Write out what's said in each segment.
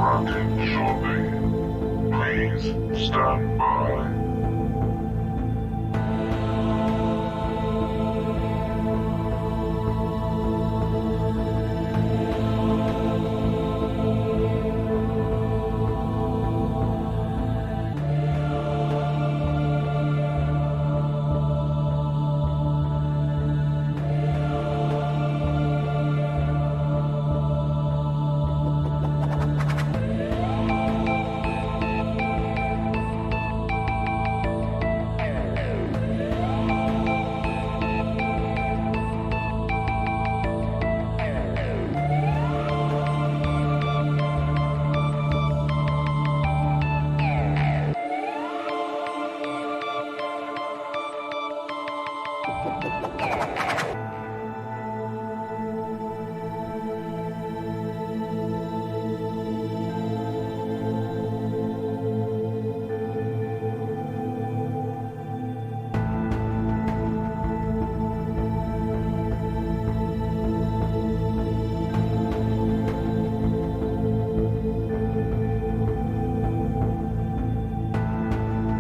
granted shortly. Please stand by.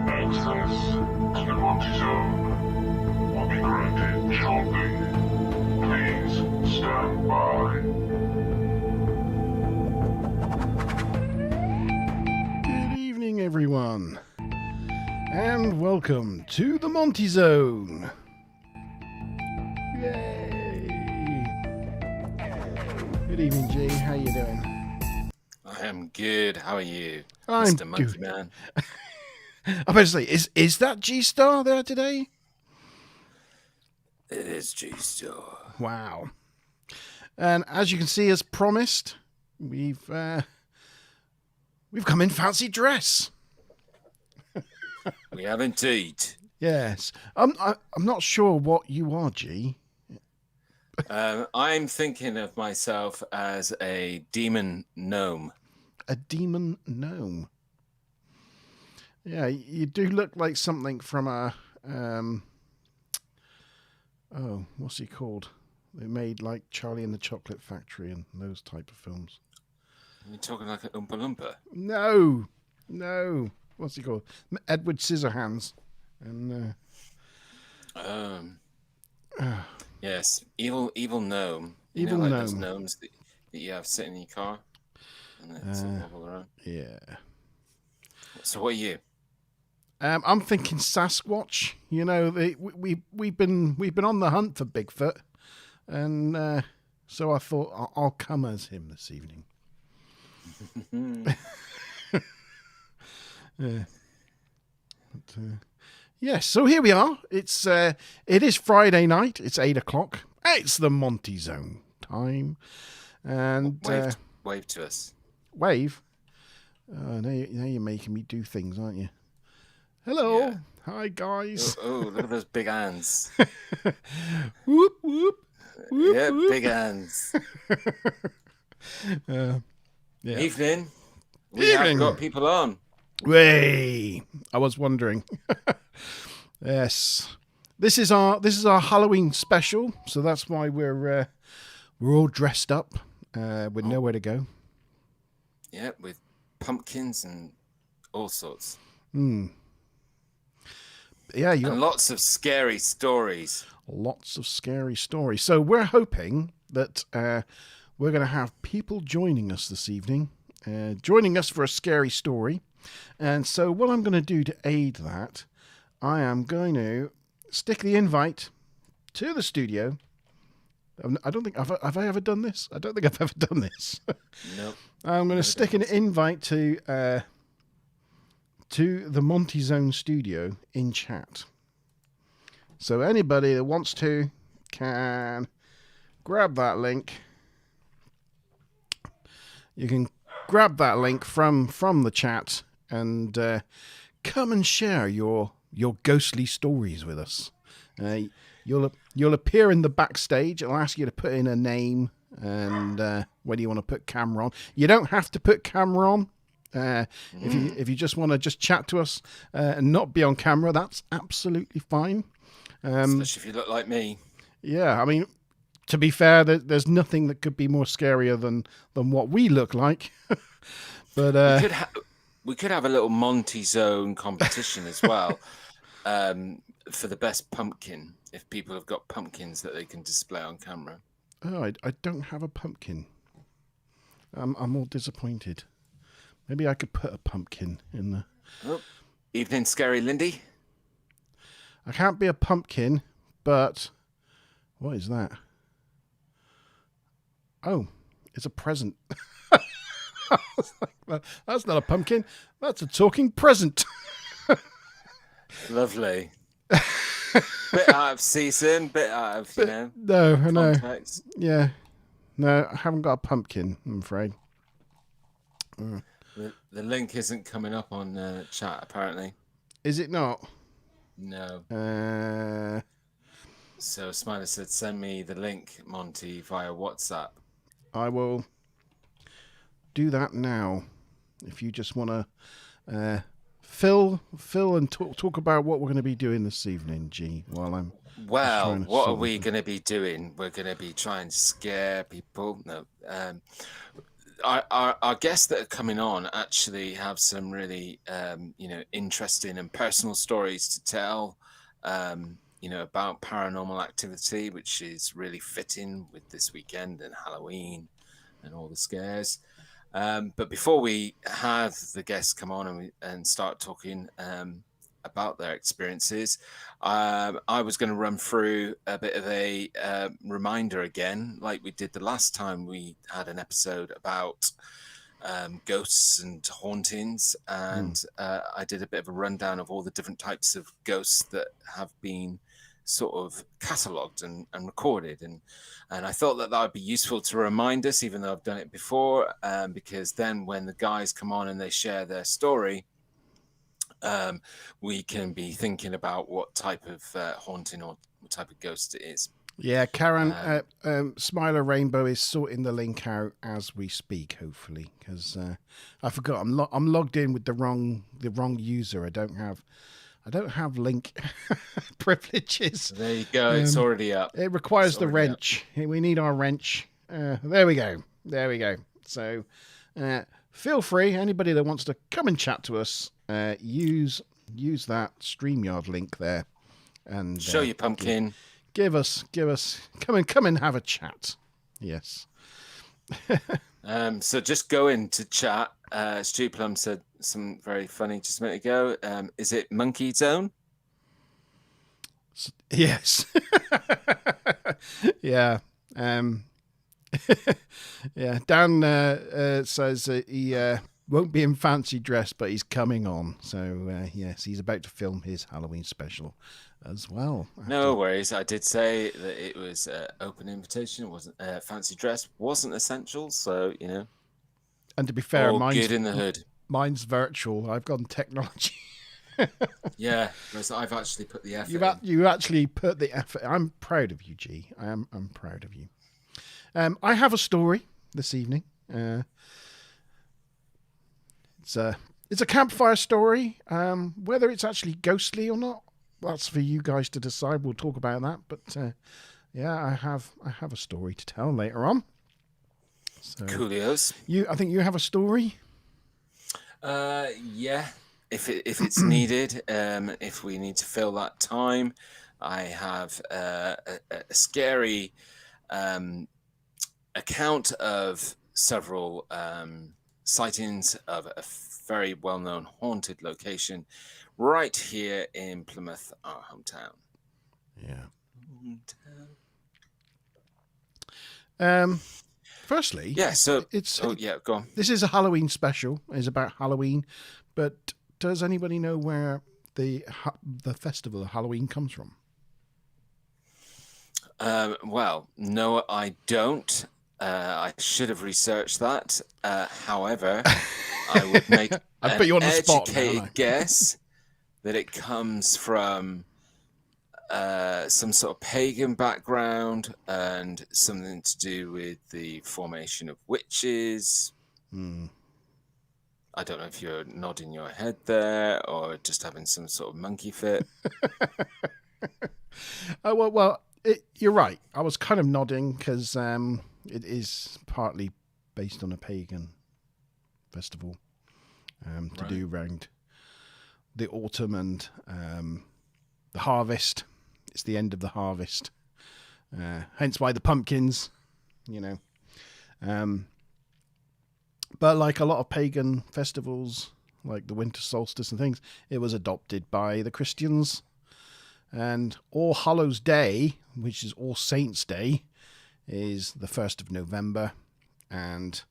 Access to the Monte Zone will be granted shortly. Please stand by. Good evening, everyone, and welcome to the Monte Zone. Yay! Good evening, G. How you doing? I am good. How are you, I'm Mr. Monkey good. Man? I'm about to say, is that G-Star there today? It is G-Star. Wow. And as you can see, as promised, we've come in fancy dress. We have indeed. Yes. I'm not sure what you are, G. I'm thinking of myself as a demon gnome. A demon gnome. Yeah, you do look like something from a what's he called? They made like Charlie and the Chocolate Factory and those type of films. You're talking like an Oompa Loompa. No. What's he called? Edward Scissorhands. And yes, evil gnome. Evil like gnome. those gnomes that you have sitting in your car and then sort of wobble around. Yeah. So what are you? I'm thinking Sasquatch. You know, we've been on the hunt for Bigfoot, and so I thought I'll come as him this evening. Yeah. But, yes. So here we are. It is Friday night. It's 8:00. It's the Monte Zone time, and Wave to us. wave. Now you're making me do things, aren't you? Hello. Yeah. Hi, guys. Oh, look at those big hands. Whoop, whoop. Whoop, Yeah, whoop. big hands. Yeah. Evening. We have got people on. Way. I was wondering. Yes. This is our Halloween special, so that's why we're all dressed up with nowhere to go. Yeah, with pumpkins and all sorts. Yeah, you got And lots of scary stories. lots of scary stories. So we're hoping that we're going to have people joining us this evening, joining us for a scary story. And so what I'm going to do to aid that, I am going to stick the invite to the studio. I don't think have I ever done this? I don't think I've ever done this. Nope. I'm going to stick an invite to the Monte Zone studio in chat. So anybody that wants to can grab that link. You can grab that link from the chat and come and share your ghostly stories with us. You'll appear in the backstage. It'll ask you to put in a name and whether you want to put camera on. You don't have to put camera on. If you just want to just chat to us and not be on camera, that's absolutely fine. Especially if you look like me. Yeah, I mean, to be fair, there's nothing that could be more scarier than what we look like. But we could have a little Monte Zone competition as well for the best pumpkin. If people have got pumpkins that they can display on camera. oh, I don't have a pumpkin. I'm all disappointed. Maybe I could put a pumpkin in the. Oh, evening, Scary Lindy. I can't be a pumpkin, but what is that? Oh, it's a present. I was like, well, that's not a pumpkin. That's a talking present. Lovely. Bit out of season, bit out of, No, context. Yeah. No, I haven't got a pumpkin, I'm afraid. The link isn't coming up on chat, apparently. Is it not? No. Uh, So Smiler said, send me the link, Monty, via WhatsApp. I will do that now. If you just want to fill and talk about what we're going to be doing this evening, G, while I'm... Well, what are we going to be doing? We're going to be trying to scare people. No. Our guests that are coming on actually have some really, interesting and personal stories to tell, about paranormal activity, which is really fitting with this weekend and Halloween and all the scares. But before we have the guests come on and start talking about their experiences, I was going to run through a bit of a reminder again, like we did the last time we had an episode about ghosts and hauntings, and I did a bit of a rundown of all the different types of ghosts that have been sort of catalogued and recorded, and I thought that would be useful to remind us, even though I've done it before, because then when the guys come on and they share their story, we can be thinking about what type of haunting or what type of ghost it is. Yeah, Karen, Smiler Rainbow is sorting the link out as we speak, hopefully, because I forgot I'm logged in with the wrong user. I don't have link privileges. There you go. It's already up. It requires the wrench. Up. We need our wrench. There we go. So feel free, anybody that wants to come and chat to us, use that StreamYard link there, and show your pumpkin. Give us. Come and have a chat. Yes. So just go into chat. Stu Plum said something very funny just a minute ago. Is it Monkey Zone? Yes. Yeah. Yeah. Dan says he won't be in fancy dress, but he's coming on. So yes, he's about to film his Halloween special as well. No worries. I did say that it was open invitation. It wasn't fancy dress. Wasn't essential. So And to be fair, mine's good in the hood. Mine's virtual. I've gone technology. Yeah, whereas I've actually put the effort. You actually put the effort. I'm proud of you, G. I'm proud of you. I have a story this evening. It's a campfire story. Whether it's actually ghostly or not, that's for you guys to decide. We'll talk about that. But yeah, I have a story to tell later on. So, Coolios. I think you have a story. Yeah. If it's needed, if we need to fill that time, I have a scary account of several sightings of a very well-known haunted location right here in Plymouth, our hometown. Yeah. Firstly, yeah. So go on. This is a Halloween special. It's about Halloween, but does anybody know where the festival of Halloween comes from? Well, no, I don't. I should have researched that. However, I would make I put you on the spot, educated guess that it comes from some sort of pagan background and something to do with the formation of witches. I don't know if you're nodding your head there or just having some sort of monkey fit. Well, you're right. I was kind of nodding because it is partly based on a pagan festival to do around the autumn and the harvest. It's the end of the harvest. Hence why the pumpkins, you know. But like a lot of pagan festivals, like the winter solstice and things, it was adopted by the Christians. And All Hallows Day, which is All Saints Day, is the 1st of November. And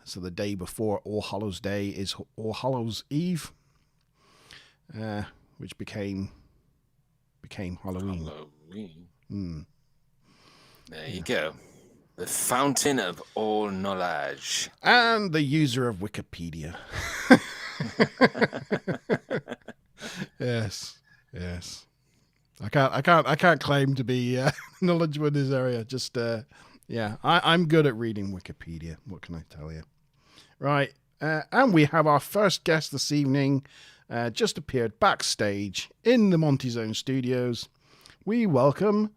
so the day before All Hallows Day is All Hallows Eve, which became Halloween. Halloween. There you go. The fountain of all knowledge. And the user of Wikipedia. Yes. I can't claim to be knowledgeable in this area. Just I'm good at reading Wikipedia. What can I tell you? Right, and we have our first guest this evening. Just appeared backstage in the Monte Zone Studios. We welcome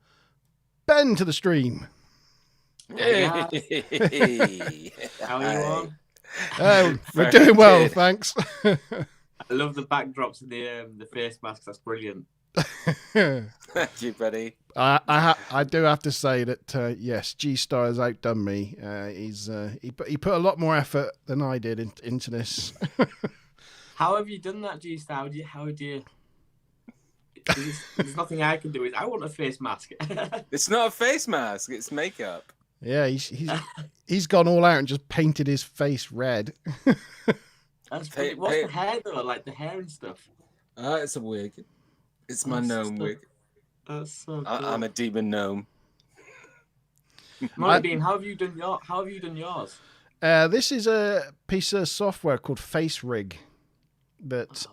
Ben to the stream. Hey. How are you all? We're doing well, thanks. I love the backdrops and the face masks. That's brilliant. Thank you, buddy. I do have to say that yes, G Star has outdone me. He put a lot more effort than I did into this. How have you done that, G Star? How do you? There's nothing I can do. I want a face mask. It's not a face mask. It's makeup. Yeah, he's gone all out and just painted his face red. What's the hair though? Like the hair and stuff. It's a wig. It's my gnome wig. That's so cool. I'm a demon gnome. Monte, how have you done yours? This is a piece of software called Face Rig that so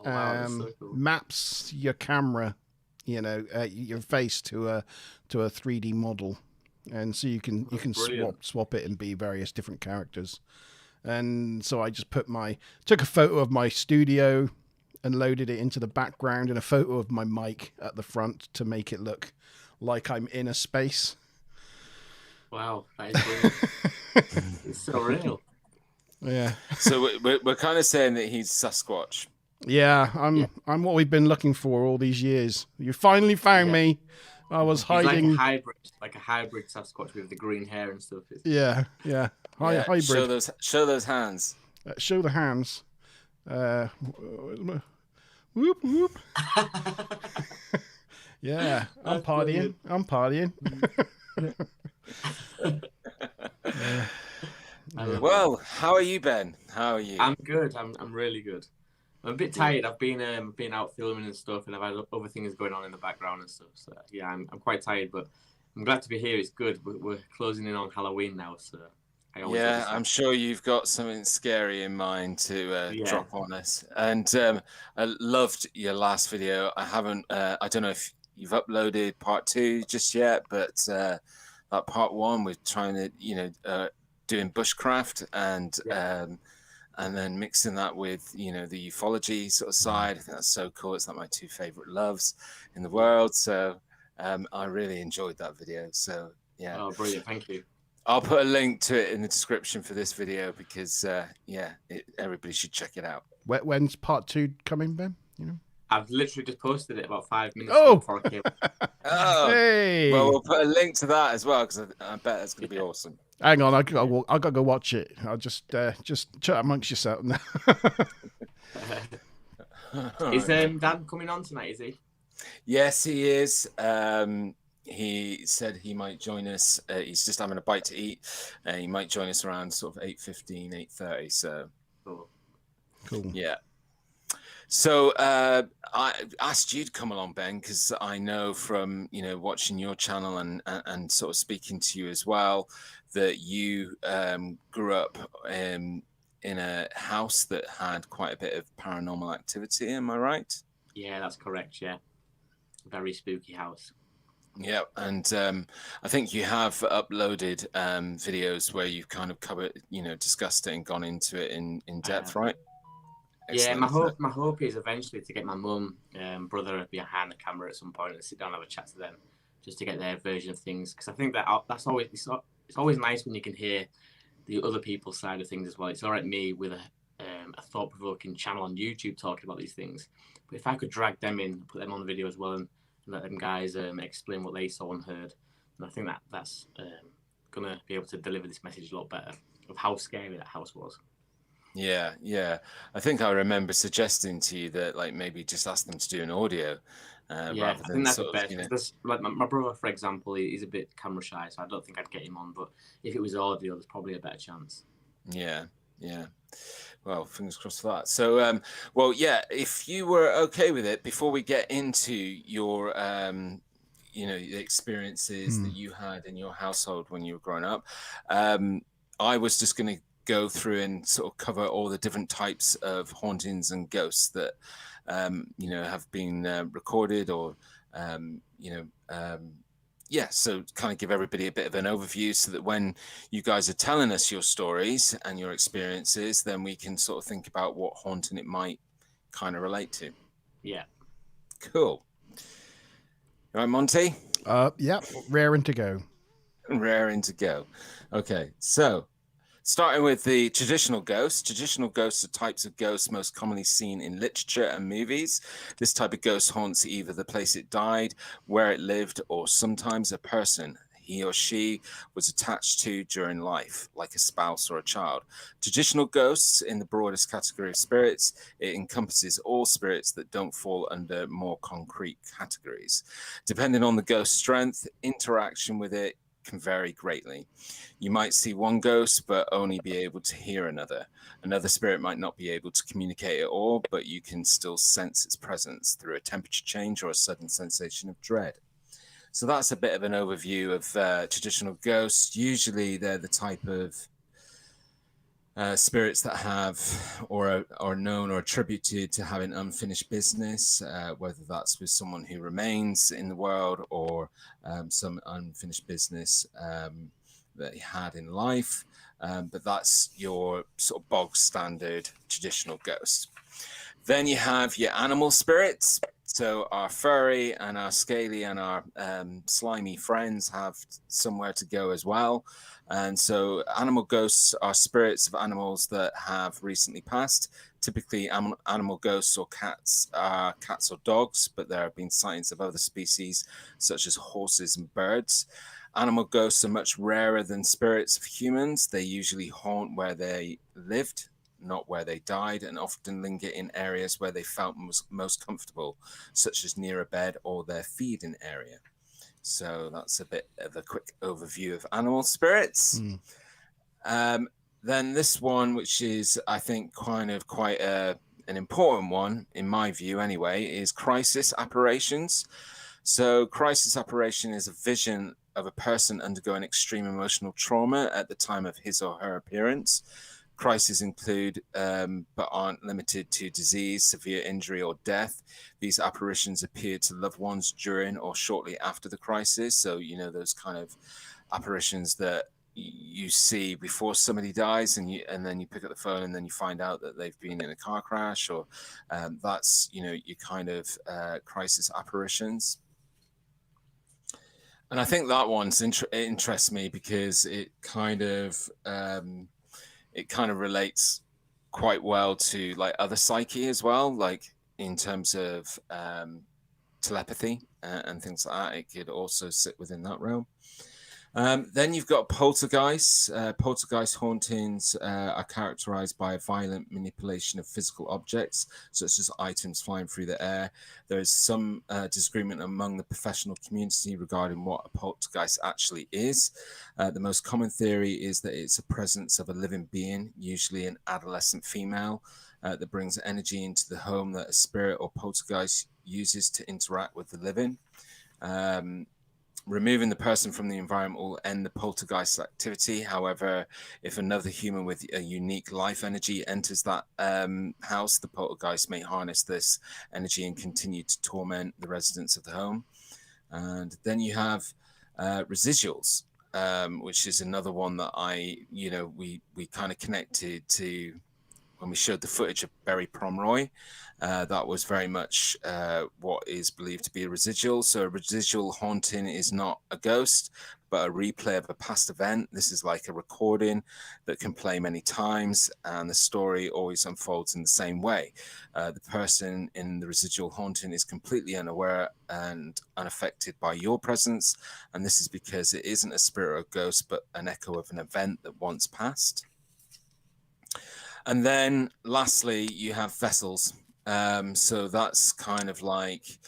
cool. maps your camera, your face to a 3D model, and so you can swap it and be various different characters. And so I just took a photo of my studio and loaded it into the background and a photo of my mic at the front to make it look like I'm in a space. Wow, that is brilliant. It's so real. Yeah. So we're kind of saying that he's Sasquatch. Yeah, I'm what we've been looking for all these years. You finally found me. I was hiding. Like a hybrid Sasquatch with the green hair and stuff. Yeah. Hybrid. Show those hands. Show the hands. Whoop whoop. Yeah, I'm partying. Well, how are you, Ben? How are you? I'm good. I'm really good. I'm a bit tired. I've been out filming and stuff, and I've had other things going on in the background and stuff. So yeah, I'm quite tired, but I'm glad to be here. It's good. We're closing in on Halloween now, so I'm sure you've got something scary in mind to drop on us. And I loved your last video. I don't know if you've uploaded part 2 just yet, but that part 1 with trying to, doing bushcraft and then mixing that with, the ufology sort of side. I think that's so cool. It's like my 2 favorite loves in the world. So I really enjoyed that video. So yeah. Oh, brilliant. Thank you. I'll put a link to it in the description for this video because, everybody should check it out. When's part 2 coming, Ben? I've literally just posted it about 5 minutes before I came. Hey! Well, we'll put a link to that as well because I bet it's going to be awesome. Hang on, I got to go watch it. I'll just chat amongst yourself now. Is Dan coming on tonight? Is he? Yes, he is. He said he might join us. He's just having a bite to eat. He might join us around sort of 8:15, 8:30. So cool. Yeah. So I asked you to come along, Ben, because I know from watching your channel and sort of speaking to you as well that you grew up in a house that had quite a bit of paranormal activity. Am I right? Yeah, that's correct. Yeah, very spooky house. Yeah, and I think you have uploaded videos where you've kind of covered, discussed it and gone into it in depth, right? Excellent. Yeah, my hope is eventually to get my mum, brother behind the camera at some point and sit down and have a chat to them, just to get their version of things. Because I think that's always it's always nice when you can hear the other people's side of things as well. It's all right me with a thought-provoking channel on YouTube talking about these things, but if I could drag them in, put them on the video as well, and let them guys explain what they saw and heard, and I think that's gonna be able to deliver this message a lot better of how scary that house was. Yeah, yeah. I think I remember suggesting to you that, like, maybe just ask them to do an audio. Yeah, Rather I than think that's sort the of, best. you know. There's, like my brother, for example, he's a bit camera shy, so I don't think I'd get him on. But if it was audio, there's probably a better chance. Yeah, yeah. Well, fingers crossed for that. So, well, yeah, if you were okay with it, before we get into your, you know, the experiences that you had in your household when you were growing up, I was just going to go through and sort of cover all the different types of hauntings and ghosts that, you know, have been recorded or, you know, yeah, so kind of give everybody a bit of an overview so that when you guys are telling us your stories and your experiences, then we can sort of think about what haunting it might kind of relate to. Yeah. Cool. All right, Monte? Yep, raring to go. Raring to go. Okay, so starting with the traditional ghosts. Traditional ghosts are types of ghosts most commonly seen in literature and movies. This type of ghost haunts either the place it died, where it lived, or sometimes a person he or she was attached to during life, like a spouse or a child. Traditional ghosts, in the broadest category of spirits, it encompasses all spirits that don't fall under more concrete categories. Depending on the ghost's strength, interaction with it can vary greatly. You might see one ghost, but only be able to hear another. Another spirit might not be able to communicate at all, but you can still sense its presence through a temperature change or a sudden sensation of dread. So that's a bit of an overview of traditional ghosts. Usually they're the type of spirits that have or are known or attributed to having unfinished business, whether that's with someone who remains in the world or some unfinished business that he had in life. But that's your sort of bog standard traditional ghost. Then you have your animal spirits. So our furry and our scaly and our slimy friends have somewhere to go as well. And so animal ghosts are spirits of animals that have recently passed. Typically animal ghosts or cats are cats or dogs, but there have been sightings of other species such as horses and birds. Animal ghosts are much rarer than spirits of humans. They usually haunt where they lived, not where they died, and often linger in areas where they felt most comfortable, such as near a bed or their feeding area. So that's a bit of a quick overview of animal spirits. Then this one, which is, I think, kind of quite an important one, in my view anyway, is crisis apparitions. So crisis apparition is a vision of a person undergoing extreme emotional trauma at the time of his or her appearance. Crises include, but aren't limited to, disease, severe injury, or death. These apparitions appear to loved ones during or shortly after the crisis. So, you know, those kind of apparitions that you see before somebody dies, and then you pick up the phone and then you find out that they've been in a car crash, or that's, you know, your kind of crisis apparitions. And I think that one's interests me because it kind of relates quite well to like other psyche as well, like in terms of telepathy and things like that. It could also sit within that realm. Then you've got poltergeists. Poltergeist hauntings are characterized by a violent manipulation of physical objects, such as items flying through the air. There is some disagreement among the professional community regarding what a poltergeist actually is. The most common theory is that it's a presence of a living being, usually an adolescent female, that brings energy into the home that a spirit or poltergeist uses to interact with the living. Removing the person from the environment will end the poltergeist activity. However, if another human with a unique life energy enters that house, the poltergeist may harness this energy and continue to torment the residents of the home. And then you have residuals, which is another one that we kind of connected to when we showed the footage of Barry Pomeroy, that was very much what is believed to be a residual. So a residual haunting is not a ghost, but a replay of a past event. This is like a recording that can play many times, and the story always unfolds in the same way. The person in the residual haunting is completely unaware and unaffected by your presence, and this is because it isn't a spirit or a ghost, but an echo of an event that once passed. And then lastly, you have vessels. So that's kind of like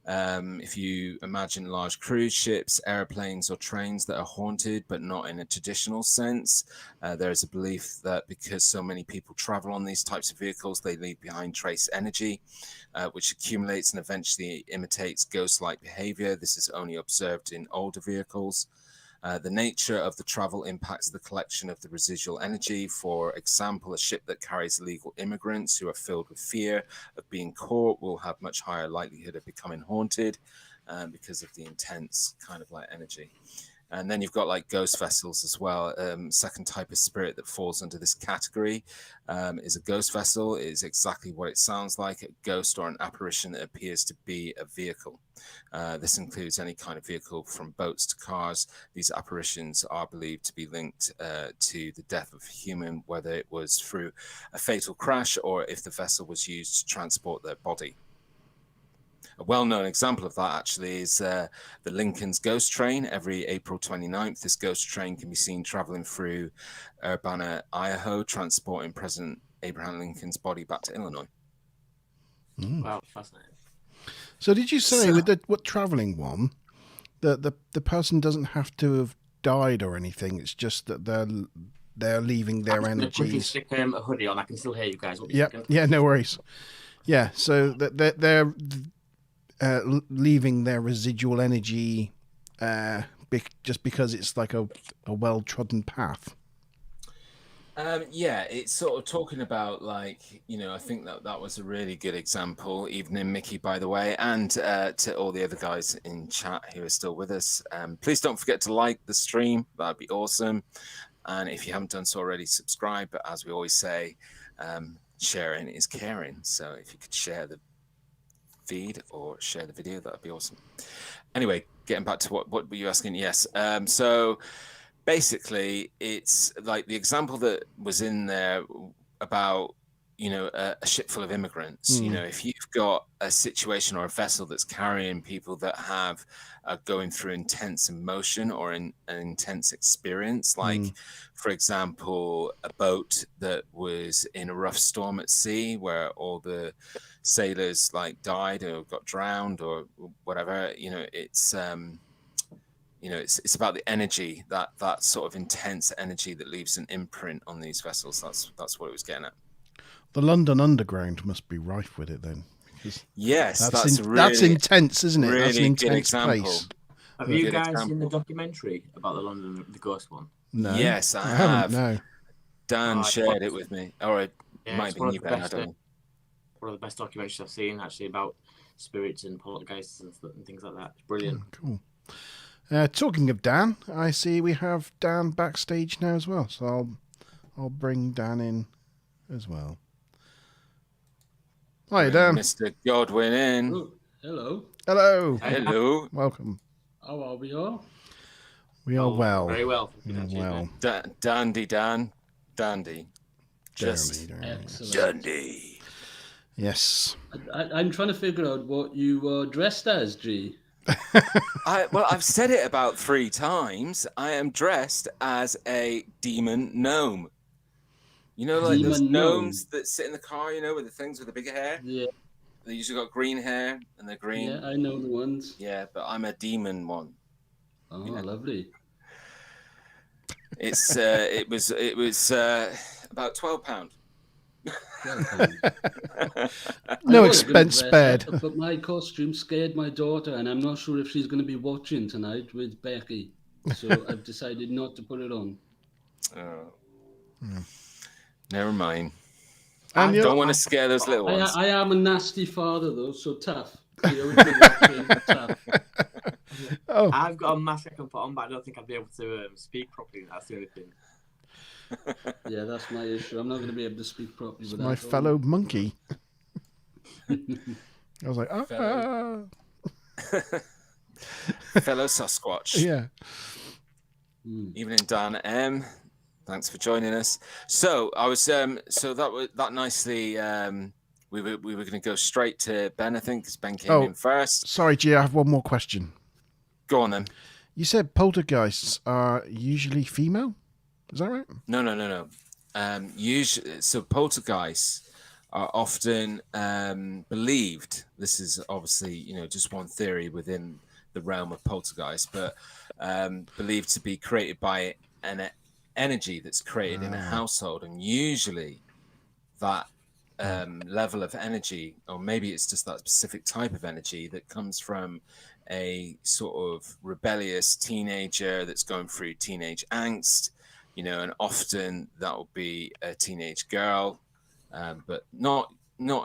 if you imagine large cruise ships, airplanes, or trains that are haunted, but not in a traditional sense. There's a belief that because so many people travel on these types of vehicles, they leave behind trace energy, which accumulates and eventually imitates ghost-like behavior. This is only observed in older vehicles. The nature of the travel impacts the collection of the residual energy. For example, a ship that carries illegal immigrants who are filled with fear of being caught will have much higher likelihood of becoming haunted because of the intense kind of like energy. And then you've got like ghost vessels as well. Second type of spirit that falls under this category is a ghost vessel. It is exactly what it sounds like, a ghost or an apparition that appears to be a vehicle. This includes any kind of vehicle from boats to cars. These apparitions are believed to be linked to the death of a human, whether it was through a fatal crash or if the vessel was used to transport their body. A well-known example of that actually is the Lincoln's Ghost Train. Every April 29th, this ghost train can be seen traveling through Urbana, Idaho, transporting President Abraham Lincoln's body back to Illinois. Wow, fascinating. So did you say with the traveling one that the person doesn't have to have died or anything? It's just that they're leaving their I'm just quickly energies. stick a hoodie on. I can still hear you guys. Yeah, no worries. Yeah, so that they're leaving their residual energy just because it's like a well-trodden path. Yeah, it's sort of talking about like, I think that was a really good example, evening Mickey, by the way, and to all the other guys in chat who are still with us. Please don't forget to like the stream. That'd be awesome. And if you haven't done so already, subscribe. But as we always say, sharing is caring. So if you could share the feed or share the video, that'd be awesome. Anyway, getting back to what were you asking? Yes. So basically, it's like the example that was in there about a ship full of immigrants. If you've got a situation or a vessel that's carrying people that have going through intense emotion or an intense experience, like for example a boat that was in a rough storm at sea where all the sailors like died or got drowned or whatever, it's it's about the energy, that sort of intense energy that leaves an imprint on these vessels. That's what it was getting at. The London Underground must be rife with it then. Yes, that's intense, isn't it? Really that's an intense example. place. Have you guys seen the documentary about the ghost one? No. Yes, I haven't. have. No. Dan shared it with me. Or it might be you, Ben. I don't know. One of the best documentaries I've seen, actually, about spirits and poltergeists and things like that. It's brilliant. Oh, cool. Talking of Dan, I see we have Dan backstage now as well. So I'll bring Dan in as well. Hi, Dan. Mr. Godwin in. Oh, hello. Hello. Hello. Welcome. How are we all? We are well. Very well. Well. Dandy Dan. Dandy. Just Excellent. Dandy. Yes. I'm trying to figure out what you were dressed as, G. I've said it about 3 times. I am dressed as a demon gnome. Like those gnomes that sit in the car, with the things with the bigger hair? Yeah. They usually got green hair and they're green. Yeah, I know the ones. Yeah, but I'm a demon one. Oh, lovely. It's it was about £12. No expense spared. But my costume scared my daughter, and I'm not sure if she's going to be watching tonight with Becky. So I've decided not to put it on. Oh. Never mind. And I don't want to scare those little ones. I am a nasty father, though, so tough. Tough. Oh. I've got a mask I can put on, but I don't think I'd be able to speak properly. That's the only thing. Yeah, that's my issue. I'm not going to be able to speak properly It's with my that. fellow monkey. I was like, Fellow- Fellow Sasquatch. yeah. Evening, Dan M. Thanks for joining us. So I was so that nicely we were going to go straight to Ben, I think, because Ben came in first. Sorry, G, I have one more question. Go on then. You said poltergeists are usually female? Is that right? No. Usually, so poltergeists are often believed. This is obviously, just one theory within the realm of poltergeist, but believed to be created by an energy that's created in a household, and usually that level of energy, or maybe it's just that specific type of energy that comes from a sort of rebellious teenager that's going through teenage angst, and often that will be a teenage girl, but not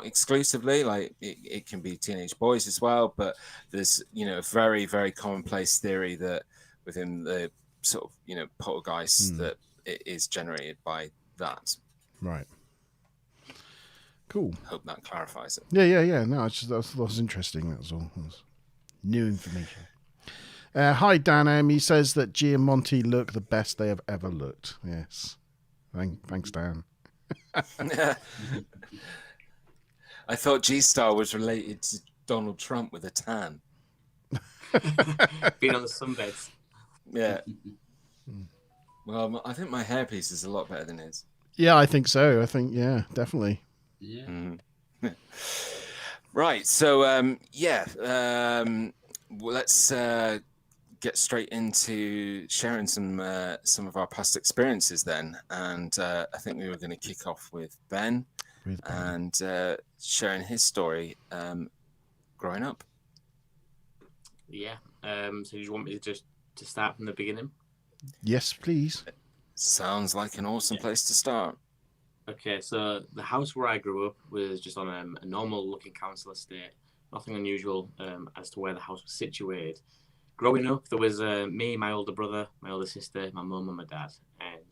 exclusively. Like it can be teenage boys as well. But there's a very, very commonplace theory that within the sort of poltergeist that it is generated by that. Right. Cool. Hope that clarifies it. Yeah. No, that was interesting. That was all. That was new information. Hi, Dan M. He says that G and Monte look the best they have ever looked. Yes. Thanks, Dan. I thought G-Star was related to Donald Trump with a tan. Being on the sunbeds. Yeah. Well, I think my hairpiece is a lot better than his. Yeah, I think so. I think, yeah, definitely. Yeah. Right. So, well, let's get straight into sharing some of our past experiences then. And I think we were going to kick off with Ben and sharing his story growing up. Yeah. So you want me to just start from the beginning? Yes, please. Sounds like an awesome place to start. Okay, so the house where I grew up was just on a normal-looking council estate. Nothing unusual as to where the house was situated. Growing up, there was me, my older brother, my older sister, my mum and my dad. And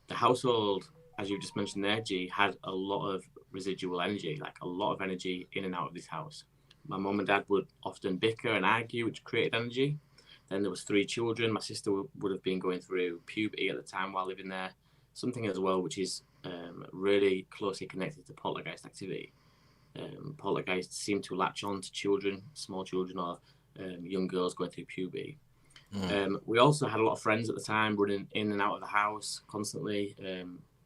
the household, as you just mentioned there, G, had a lot of residual energy, like a lot of energy in and out of this house. My mum and dad would often bicker and argue, which created energy. Then there was 3 children. My sister would have been going through puberty at the time while living there. Something as well, which is really closely connected to poltergeist activity. Poltergeists seem to latch on to children, small children, or young girls going through puberty. We also had a lot of friends at the time running in and out of the house constantly.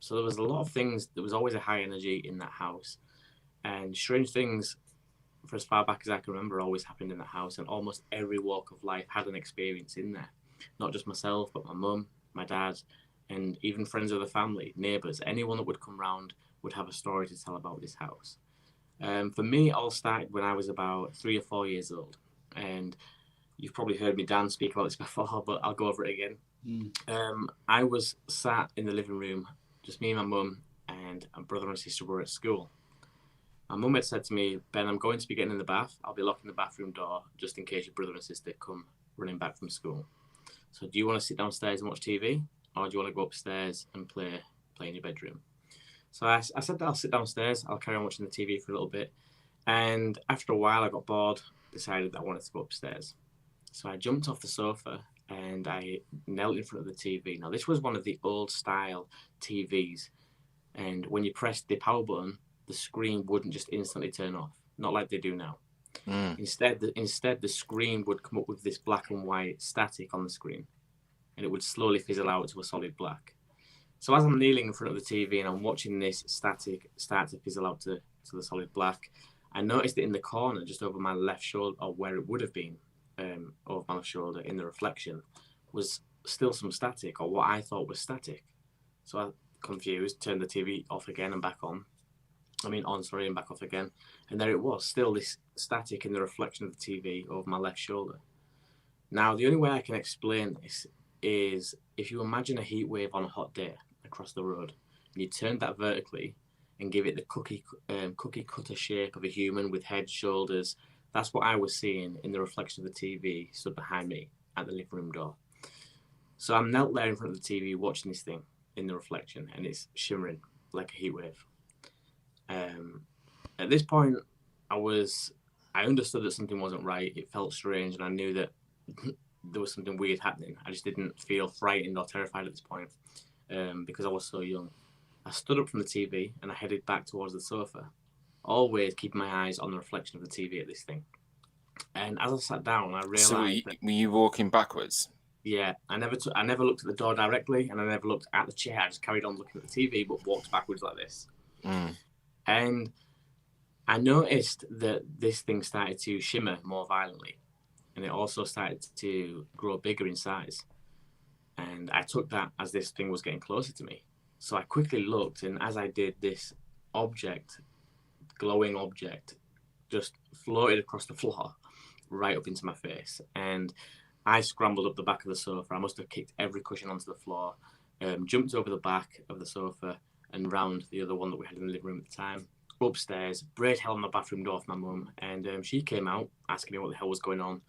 So there was a lot of things. There was always a high energy in that house. And strange things, for as far back as I can remember, always happened in that house. And almost every walk of life had an experience in there. Not just myself, but my mum, my dad, and even friends of the family, neighbours, anyone that would come round would have a story to tell about this house. For me, it all started when I was about 3 or 4 years old. And you've probably heard me, Dan, speak about this before, but I'll go over it again. I was sat in the living room, just me and my mum, and my brother and sister were at school. My mum had said to me, Ben, I'm going to be getting in the bath. I'll be locking the bathroom door just in case your brother and sister come running back from school. So do you want to sit downstairs and watch TV? Or do you want to go upstairs and play in your bedroom? So I said that I'll sit downstairs. I'll carry on watching the TV for a little bit. And after a while, I got bored, decided that I wanted to go upstairs. So I jumped off the sofa and I knelt in front of the TV. Now, this was one of the old style TVs. And when you pressed the power button, the screen wouldn't just instantly turn off, not like they do now. Instead, the screen would come up with this black and white static on the screen, and it would slowly fizzle out to a solid black. So as I'm kneeling in front of the TV and I'm watching this static start to fizzle out to the solid black, I noticed that in the corner, just over my left shoulder, or where it would have been over my left shoulder in the reflection, was still some static, or what I thought was static. So I, confused, turned the TV off again and back on. And back off again. And there it was, still this static in the reflection of the TV over my left shoulder. Now, the only way I can explain this is if you imagine a heat wave on a hot day across the road, and you turn that vertically and give it the cookie cutter shape of a human with head, shoulders. That's what I was seeing in the reflection of the TV stood behind me at the living room door. So I'm knelt there in front of the TV watching this thing, in the reflection, and it's shimmering like a heat wave. At this point, I understood that something wasn't right. It felt strange, and I knew that there was something weird happening. I just didn't feel frightened or terrified at this point because I was so young. I stood up from the TV and I headed back towards the sofa, always keeping my eyes on the reflection of the TV at this thing. And as I sat down, I realized So were you walking backwards? Yeah, I never looked at the door directly, and I never looked at the chair. I just carried on looking at the TV, but walked backwards like this. And I noticed that this thing started to shimmer more violently, and it also started to grow bigger in size. And I took that as this thing was getting closer to me. So I quickly looked, and as I did, this object, glowing object, just floated across the floor, right up into my face. And I scrambled up the back of the sofa. I must have kicked every cushion onto the floor, jumped over the back of the sofa and round the other one that we had in the living room at the time, upstairs, brayed hell on the bathroom door for my mum, and she came out asking me what the hell was going on.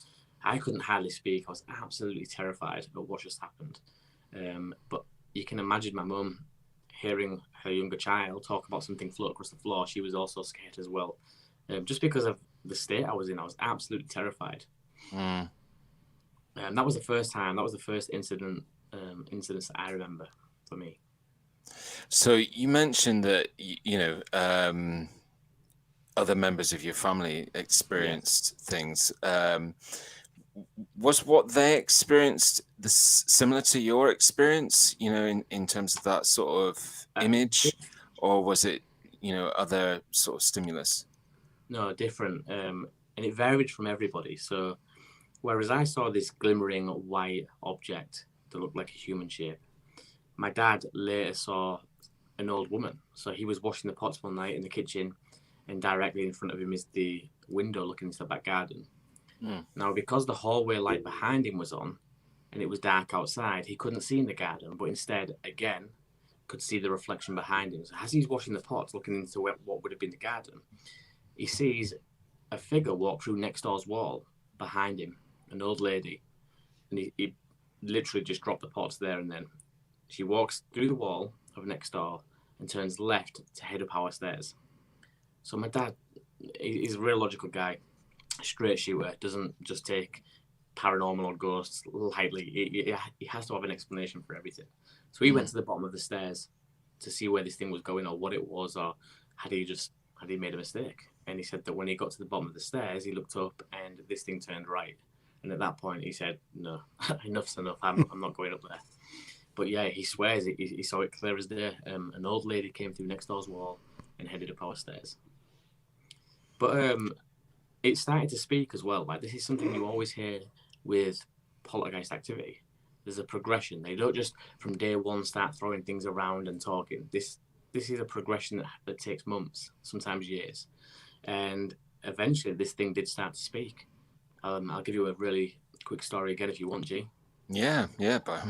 I couldn't hardly speak. I was absolutely terrified of what just happened. But you can imagine my mum hearing her younger child talk about something float across the floor. She was also scared as well. Just because of the state I was in, I was absolutely terrified. That was the first time. That was the first incidents that I remember for me. So you mentioned that other members of your family experienced things. Was what they experienced similar to your experience? In terms of that sort of image, or was it other sort of stimulus? No, different, and it varied from everybody. So. Whereas I saw this glimmering white object that looked like a human shape, my dad later saw an old woman. So he was washing the pots one night in the kitchen, and directly in front of him is the window looking into the back garden. Now, because the hallway light behind him was on and it was dark outside, he couldn't see in the garden, but instead, again, could see the reflection behind him. So as he's washing the pots, looking into what would have been the garden, he sees a figure walk through next door's wall behind him. An old lady, and he literally just dropped the pots there and then. She walks through the wall of next door and turns left to head up our stairs. So my dad, he's a real logical guy, straight shooter, doesn't just take paranormal or ghosts lightly. He has to have an explanation for everything. So he went to the bottom of the stairs to see where this thing was going or what it was, or had he made a mistake. And he said that when he got to the bottom of the stairs, he looked up and this thing turned right. And at that point, he said, no, enough's enough. I'm not going up there. But yeah, he swears he saw it clear as day. An old lady came through next door's wall and headed up our stairs. But it started to speak as well. Like, this is something you always hear with poltergeist activity. There's a progression. They don't just from day one start throwing things around and talking. This is a progression that takes months, sometimes years. And eventually, this thing did start to speak. I'll give you a really quick story again if you want, G. Yeah, but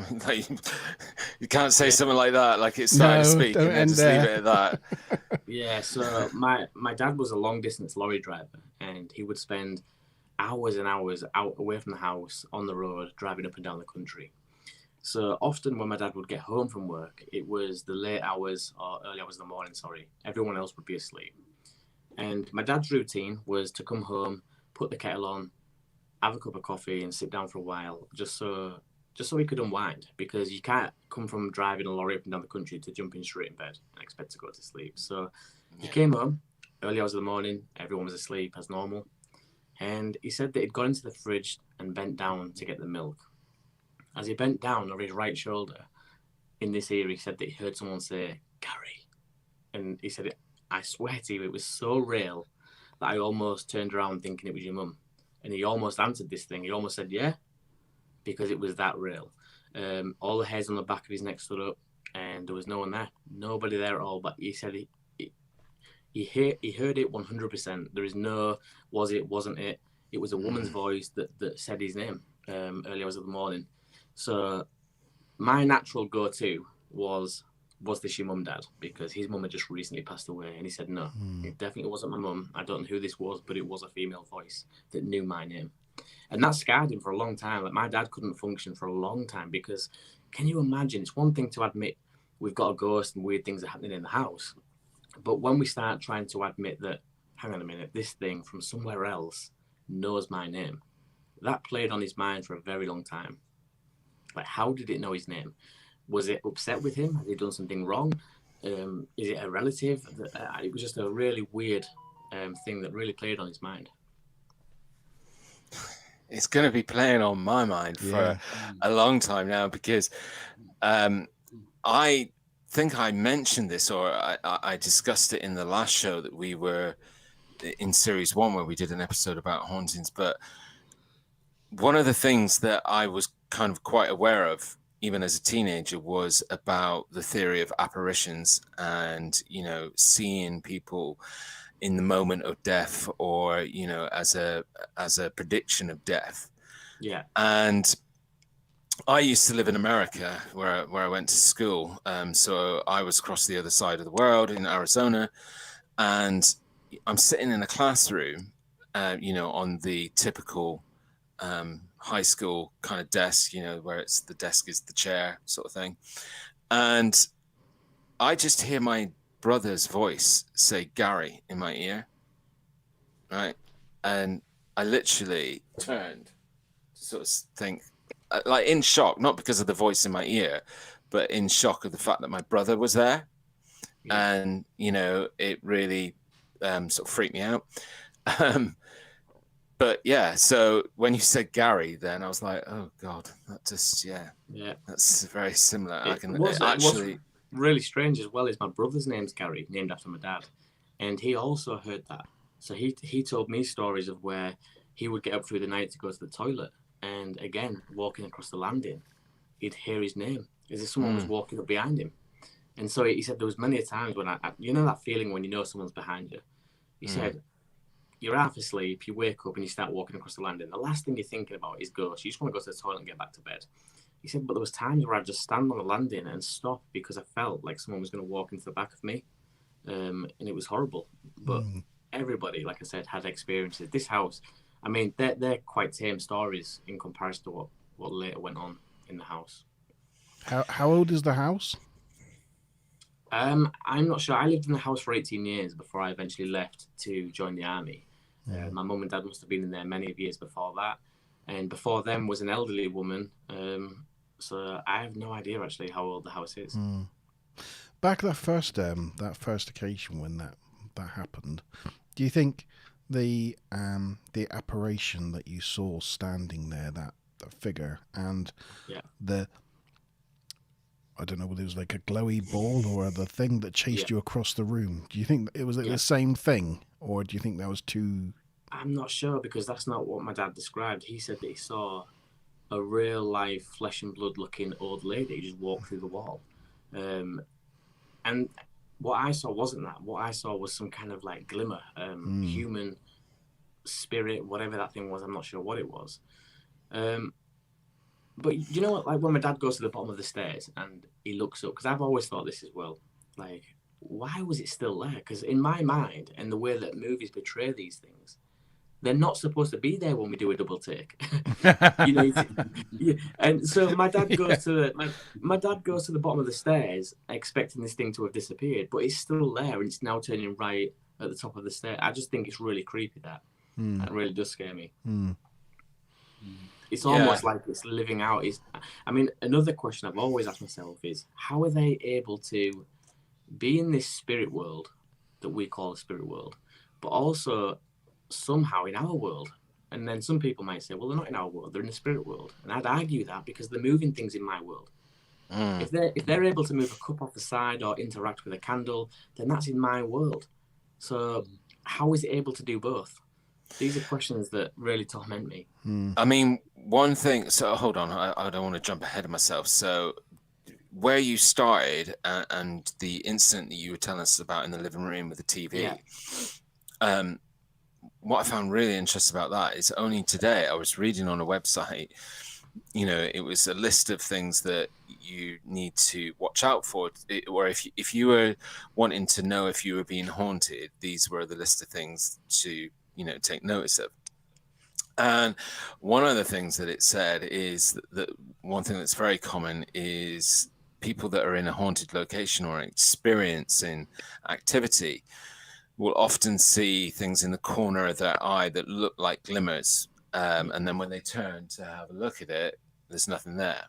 you can't say something like that, like it's starting to speak, and then just leave it at that. Yeah, so my dad was a long distance lorry driver, and he would spend hours and hours out away from the house on the road, driving up and down the country. So often when my dad would get home from work, it was the late hours or early hours of the morning, everyone else would be asleep. And my dad's routine was to come home, put the kettle on, have a cup of coffee and sit down for a while, just so he could unwind, because you can't come from driving a lorry up and down the country to jumping straight in bed and expect to go to sleep. So he came home, early hours of the morning, everyone was asleep as normal, and he said that he'd gone into the fridge and bent down to get the milk. As he bent down over his right shoulder, in this ear, he said that he heard someone say, "Gary," and he said, I swear to you, it was so real that I almost turned around thinking it was your mum. And he almost answered this thing. He almost said, yeah, because it was that real. All the hairs on the back of his neck stood up, and there was no one there. Nobody there at all. But he said he heard it 100%. There is no, was it, wasn't it? It was a woman's voice that said his name early hours of the morning. So my natural go-to was this your mum, Dad? Because his mum had just recently passed away. And he said, no, it definitely wasn't my mum. I don't know who this was, but it was a female voice that knew my name. And that scarred him for a long time. Like, my dad couldn't function for a long time because, can you imagine? It's one thing to admit we've got a ghost and weird things are happening in the house. But when we start trying to admit that, hang on a minute, this thing from somewhere else knows my name, that played on his mind for a very long time. Like, how did it know his name? Was it upset with him? Had he done something wrong? Is it a relative? It was just a really weird thing that really played on his mind. It's going to be playing on my mind for a long time now, because I think I mentioned this, or I discussed it in the last show that we were in series 1, where we did an episode about hauntings. But one of the things that I was kind of quite aware of, even as a teenager, was about the theory of apparitions and, you know, seeing people in the moment of death, or, you know, as a prediction of death. Yeah. And I used to live in America, where I went to school. So I was across the other side of the world in Arizona, and I'm sitting in a classroom, you know, on the typical high school kind of desk, you know, where it's the desk is the chair sort of thing. And I just hear my brother's voice say Gary in my ear, right? And I literally turned to sort of think, like, in shock, not because of the voice in my ear, but in shock of the fact that my brother was there. Yeah. And, you know, it really sort of freaked me out. But yeah, so when you said Gary, then I was like, oh God, that just, yeah, that's very similar. What's really strange as well is my brother's name's Gary, named after my dad. And he also heard that. So he told me stories of where he would get up through the night to go to the toilet. And again, walking across the landing, he'd hear his name as if someone was walking up behind him. And so he said there was many a times when you know that feeling when you know someone's behind you. He said, you're half asleep, you wake up and you start walking across the landing. The last thing you're thinking about is ghosts. You just want to go to the toilet and get back to bed. He said, but there was times where I'd just stand on the landing and stop because I felt like someone was going to walk into the back of me. And it was horrible. But everybody, like I said, had experiences. This house, I mean, they're quite tame stories in comparison to what later went on in the house. How old is the house? I'm not sure. I lived in the house for 18 years before I eventually left to join the army. My mum and dad must have been in there many years before that. And before them was an elderly woman. So I have no idea actually how old the house is. Back that first occasion when that happened, do you think the apparition that you saw standing there, that figure, and the, I don't know whether it was like a glowy ball or the thing that chased you across the room, do you think it was the same thing, or do you think that was too? I'm not sure, because that's not what my dad described. He said that he saw a real life flesh and blood looking old lady just walk through the wall. And what I saw wasn't that. What I saw was some kind of like glimmer, human spirit, whatever that thing was. I'm not sure what it was. But you know what, like when my dad goes to the bottom of the stairs and he looks up, because I've always thought this as well, like, why was it still there? Because in my mind, and the way that movies portray these things, they're not supposed to be there when we do a double take. You know, and so my dad goes to my dad goes to the bottom of the stairs expecting this thing to have disappeared, but it's still there and it's now turning right at the top of the stair. I just think it's really creepy. That really does scare me. It's almost like it's living out. I mean, another question I've always asked myself is, how are they able to be in this spirit world that we call the spirit world, but also somehow in our world? And then some people might say, well, they're not in our world, they're in the spirit world. And I'd argue that because they're moving things in my world. If they're able to move a cup off the side or interact with a candle, then that's in my world. So how is it able to do both? These are questions that really torment me. I mean, one thing, so hold on, I don't want to jump ahead of myself. So where you started and the incident that you were telling us about in the living room with the TV, what I found really interesting about that is only today I was reading on a website, you know, it was a list of things that you need to watch out for, or if you were wanting to know if you were being haunted, these were the list of things to, you know, take notice of. And one of the things that it said is that one thing that's very common is people that are in a haunted location or experiencing activity will often see things in the corner of their eye that look like glimmers. And then when they turn to have a look at it, there's nothing there.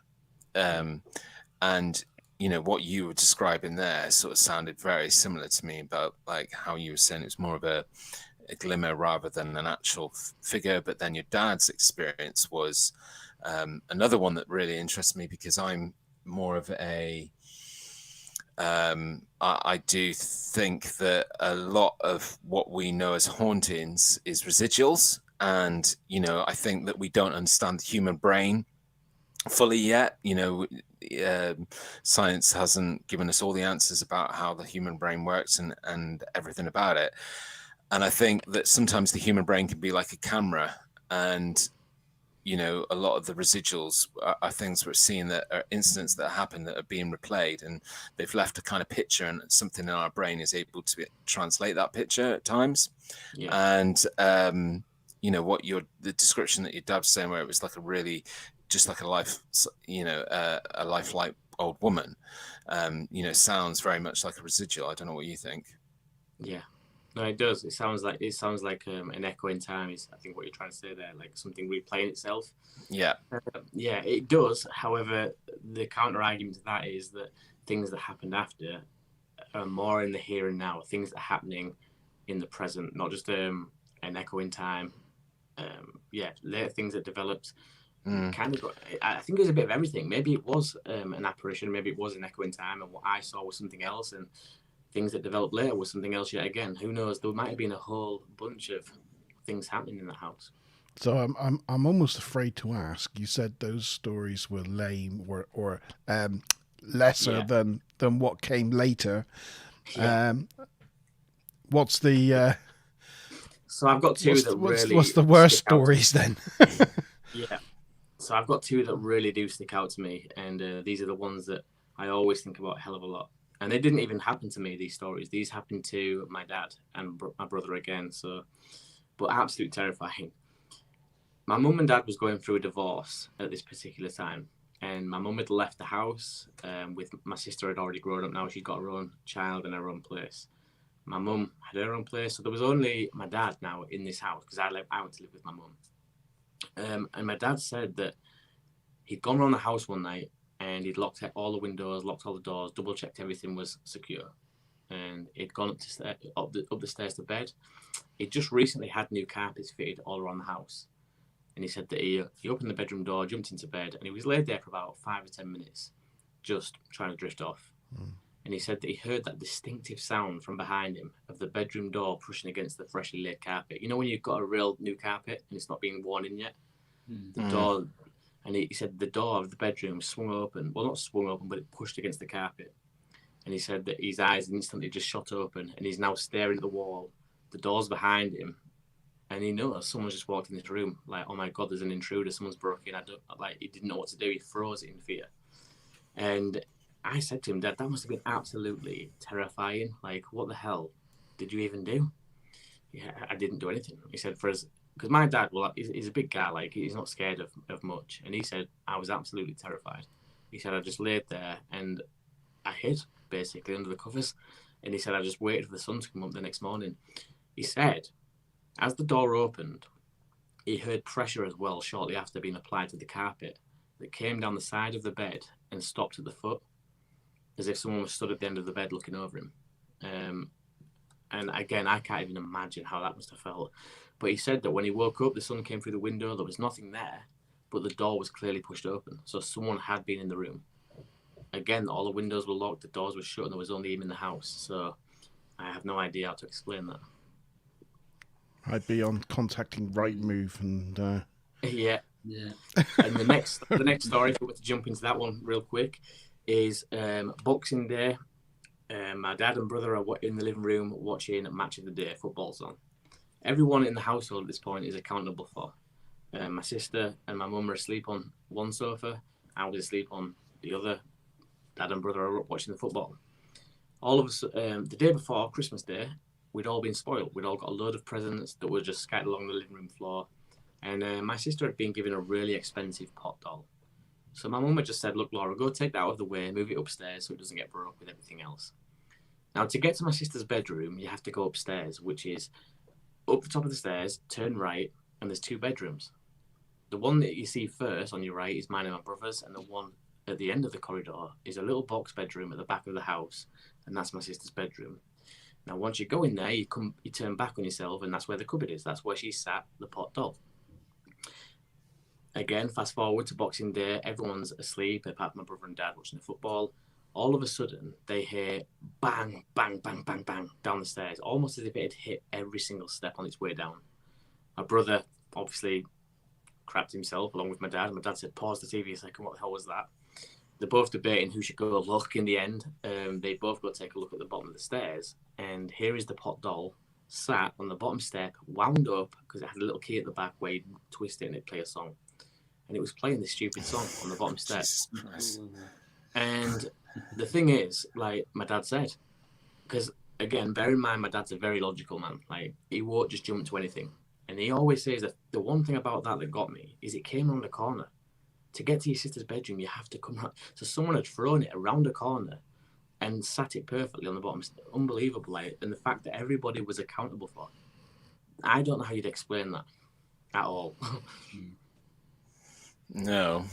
And, you know, what you were describing there sort of sounded very similar to me about like how you were saying it's more of a glimmer rather than an actual figure. But then your dad's experience was another one that really interests me, because I'm more of a I do think that a lot of what we know as hauntings is residuals. And, you know, I think that we don't understand the human brain fully yet. You know, science hasn't given us all the answers about how the human brain works and everything about it. And I think that sometimes the human brain can be like a camera, and you know, a lot of the residuals are things we're seeing that are incidents that happen that are being replayed, and they've left a kind of picture, and something in our brain is able to translate that picture at times. Yeah. And you know, the description that your dad's saying, where it was like a really just like a life, you know, a lifelike old woman, you know, sounds very much like a residual. I don't know what you think. Yeah. No, it does. It sounds like an echo in time. Is I think what you're trying to say there, like something replaying itself. Yeah. Yeah, it does. However, the counter argument to that is that things that happened after are more in the here and now. Things that are happening in the present, not just an echo in time. Later things that developed. Kind of. I think it was a bit of everything. Maybe it was an apparition. Maybe it was an echo in time, and what I saw was something else, and things that developed later was something else yet again. Who knows? There might have been a whole bunch of things happening in the house. So I'm almost afraid to ask. You said those stories were lame or lesser than what came later. Yeah. What's the So I've got two that really. What's the worst stories then? Yeah. So I've got two that really do stick out to me, and these are the ones that I always think about a hell of a lot. And they didn't even happen to me, these stories. These happened to my dad and my brother again. So, but absolutely terrifying. My mum and dad was going through a divorce at this particular time. And my mum had left the house with my sister had already grown up now. She'd got her own child and her own place. My mum had her own place. So there was only my dad now in this house because I went to live with my mum. And my dad said that he'd gone around the house one night and he'd locked all the windows, locked all the doors, double-checked everything was secure. And he'd gone up the stairs to bed. He'd just recently had new carpets fitted all around the house. And he said that he opened the bedroom door, jumped into bed, and he was laid there for about 5 or 10 minutes, just trying to drift off. And he said that he heard that distinctive sound from behind him of the bedroom door pushing against the freshly laid carpet. You know when you've got a real new carpet and it's not being worn in yet? The door... And he said the door of the bedroom swung open. Well, not swung open, but it pushed against the carpet. And he said that his eyes instantly just shot open and he's now staring at the wall. The door's behind him. And he knows someone's just walked in this room. Like, oh my God, there's an intruder. Someone's broken in. He didn't know what to do. He froze in fear. And I said to him, Dad, that must have been absolutely terrifying. Like, what the hell did you even do? Yeah, I didn't do anything. He said, because my dad, well, he's a big guy, like he's not scared of much. And he said, I was absolutely terrified. He said, I just laid there and I hid basically under the covers. And he said, I just waited for the sun to come up the next morning. He said, as the door opened, he heard pressure as well shortly after being applied to the carpet that came down the side of the bed and stopped at the foot, as if someone was stood at the end of the bed looking over him. And again, I can't even imagine how that must have felt. But he said that when he woke up, the sun came through the window. There was nothing there, but the door was clearly pushed open. So someone had been in the room. Again, all the windows were locked, the doors were shut, and there was only him in the house. So I have no idea how to explain that. I'd be on contacting Rightmove and... Yeah. And the next story, if we were to jump into that one real quick, is Boxing Day. My dad and brother are in the living room watching Match of the Day, football's on. Everyone in the household at this point is accountable for. My sister and my mum are asleep on one sofa. I was asleep on the other. Dad and brother are watching the football. All of us, the day before Christmas Day, we'd all been spoiled. We'd all got a load of presents that were just scattered along the living room floor. And my sister had been given a really expensive pot doll. So my mum had just said, look, Laura, go take that out of the way, move it upstairs so it doesn't get brought up with everything else. Now, to get to my sister's bedroom, you have to go upstairs, which is up the top of the stairs, turn right, and there's 2 bedrooms. The one that you see first on your right is mine and my brother's, and the one at the end of the corridor is a little box bedroom at the back of the house, and that's my sister's bedroom. Now, once you go in there, you turn back on yourself, and that's where the cupboard is. That's where she sat, the pot doll. Again, fast forward to Boxing Day, everyone's asleep, apart from my brother and dad watching the football. All of a sudden, they hear bang, bang, bang, bang, bang down the stairs, almost as if it had hit every single step on its way down. My brother obviously crapped himself along with my dad. My dad said, pause the TV a second, what the hell was that? They're both debating who should go look in the end. They both go take a look at the bottom of the stairs, and here is the pot doll sat on the bottom step, wound up, because it had a little key at the back where you'd twist it and it'd play a song. And it was playing this stupid song on the bottom step. And the thing is, like my dad said, because again, bear in mind, my dad's a very logical man. Like, he won't just jump to anything. And he always says that the one thing about that got me is it came around the corner. To get to your sister's bedroom, you have to come around. So someone had thrown it around a corner and sat it perfectly on the bottom. Unbelievable. Like, and the fact that everybody was accountable for it. I don't know how you'd explain that at all. No.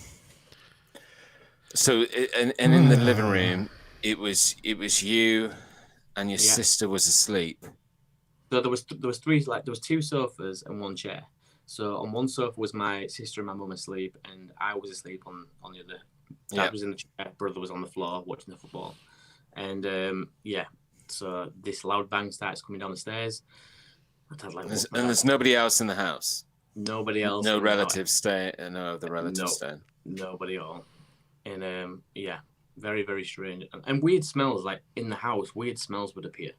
So, and in the living room, it was you and your sister was asleep. So there was 3, like there was 2 sofas and 1 chair. So on one sofa was my sister and my mum asleep, and I was asleep on the other. Dad was in the chair, brother was on the floor watching the football, and so this loud bang starts coming down the stairs. My dad, like, and there's nobody else in the house. Nobody else. No relatives staying. No other relatives staying. Nobody at all. And very, very strange. And weird smells, like in the house, weird smells would appear.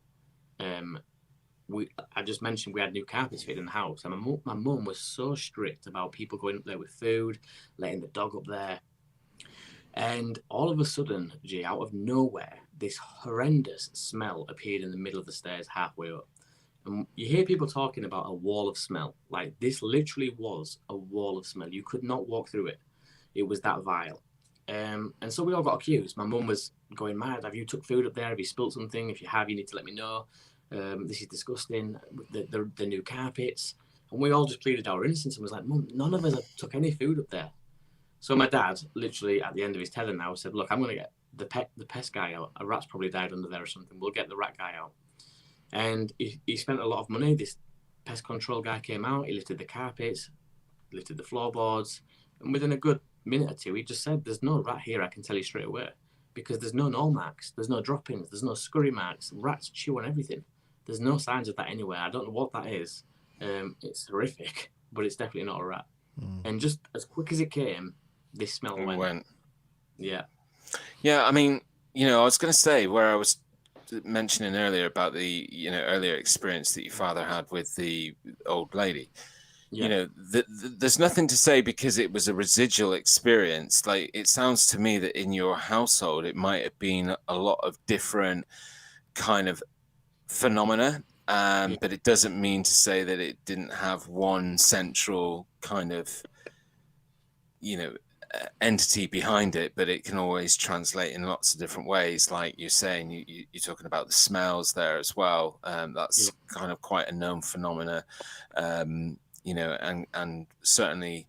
I just mentioned we had new carpets fitted in the house, and my mum was so strict about people going up there with food, letting the dog up there. And all of a sudden, G, out of nowhere, this horrendous smell appeared in the middle of the stairs halfway up. And you hear people talking about a wall of smell. Like, this literally was a wall of smell. You could not walk through it. It was that vile. And so we all got accused. My mum was going mad. Have you took food up there? Have you spilled something? If you have, you need to let me know. This is disgusting. The new carpets. And we all just pleaded our innocence and was like, Mum, none of us have took any food up there. So my dad, literally at the end of his tether now, said, look, I'm going to get the pest guy out. A rat's probably died under there or something. We'll get the rat guy out. And he spent a lot of money. This pest control guy came out. He lifted the carpets, lifted the floorboards. And within a good minute or 2, he just said, there's no rat here, I can tell you straight away. Because there's no gnaw marks, there's no droppings, there's no scurry marks. Rats chew on everything. There's no signs of that anywhere. I don't know what that is. It's horrific, but it's definitely not a rat. And just as quick as it came, this smell went. Yeah. Yeah, I mean, I was going to say where I was mentioning earlier about the, earlier experience that your father had with the old lady. Yeah. There's nothing to say because it was a residual experience. Like, it sounds to me that in your household, it might have been a lot of different kind of phenomena, but it doesn't mean to say that it didn't have one central kind of, entity behind it, but it can always translate in lots of different ways. Like you're saying, you're talking about the smells there as well. That's kind of quite a known phenomena, and certainly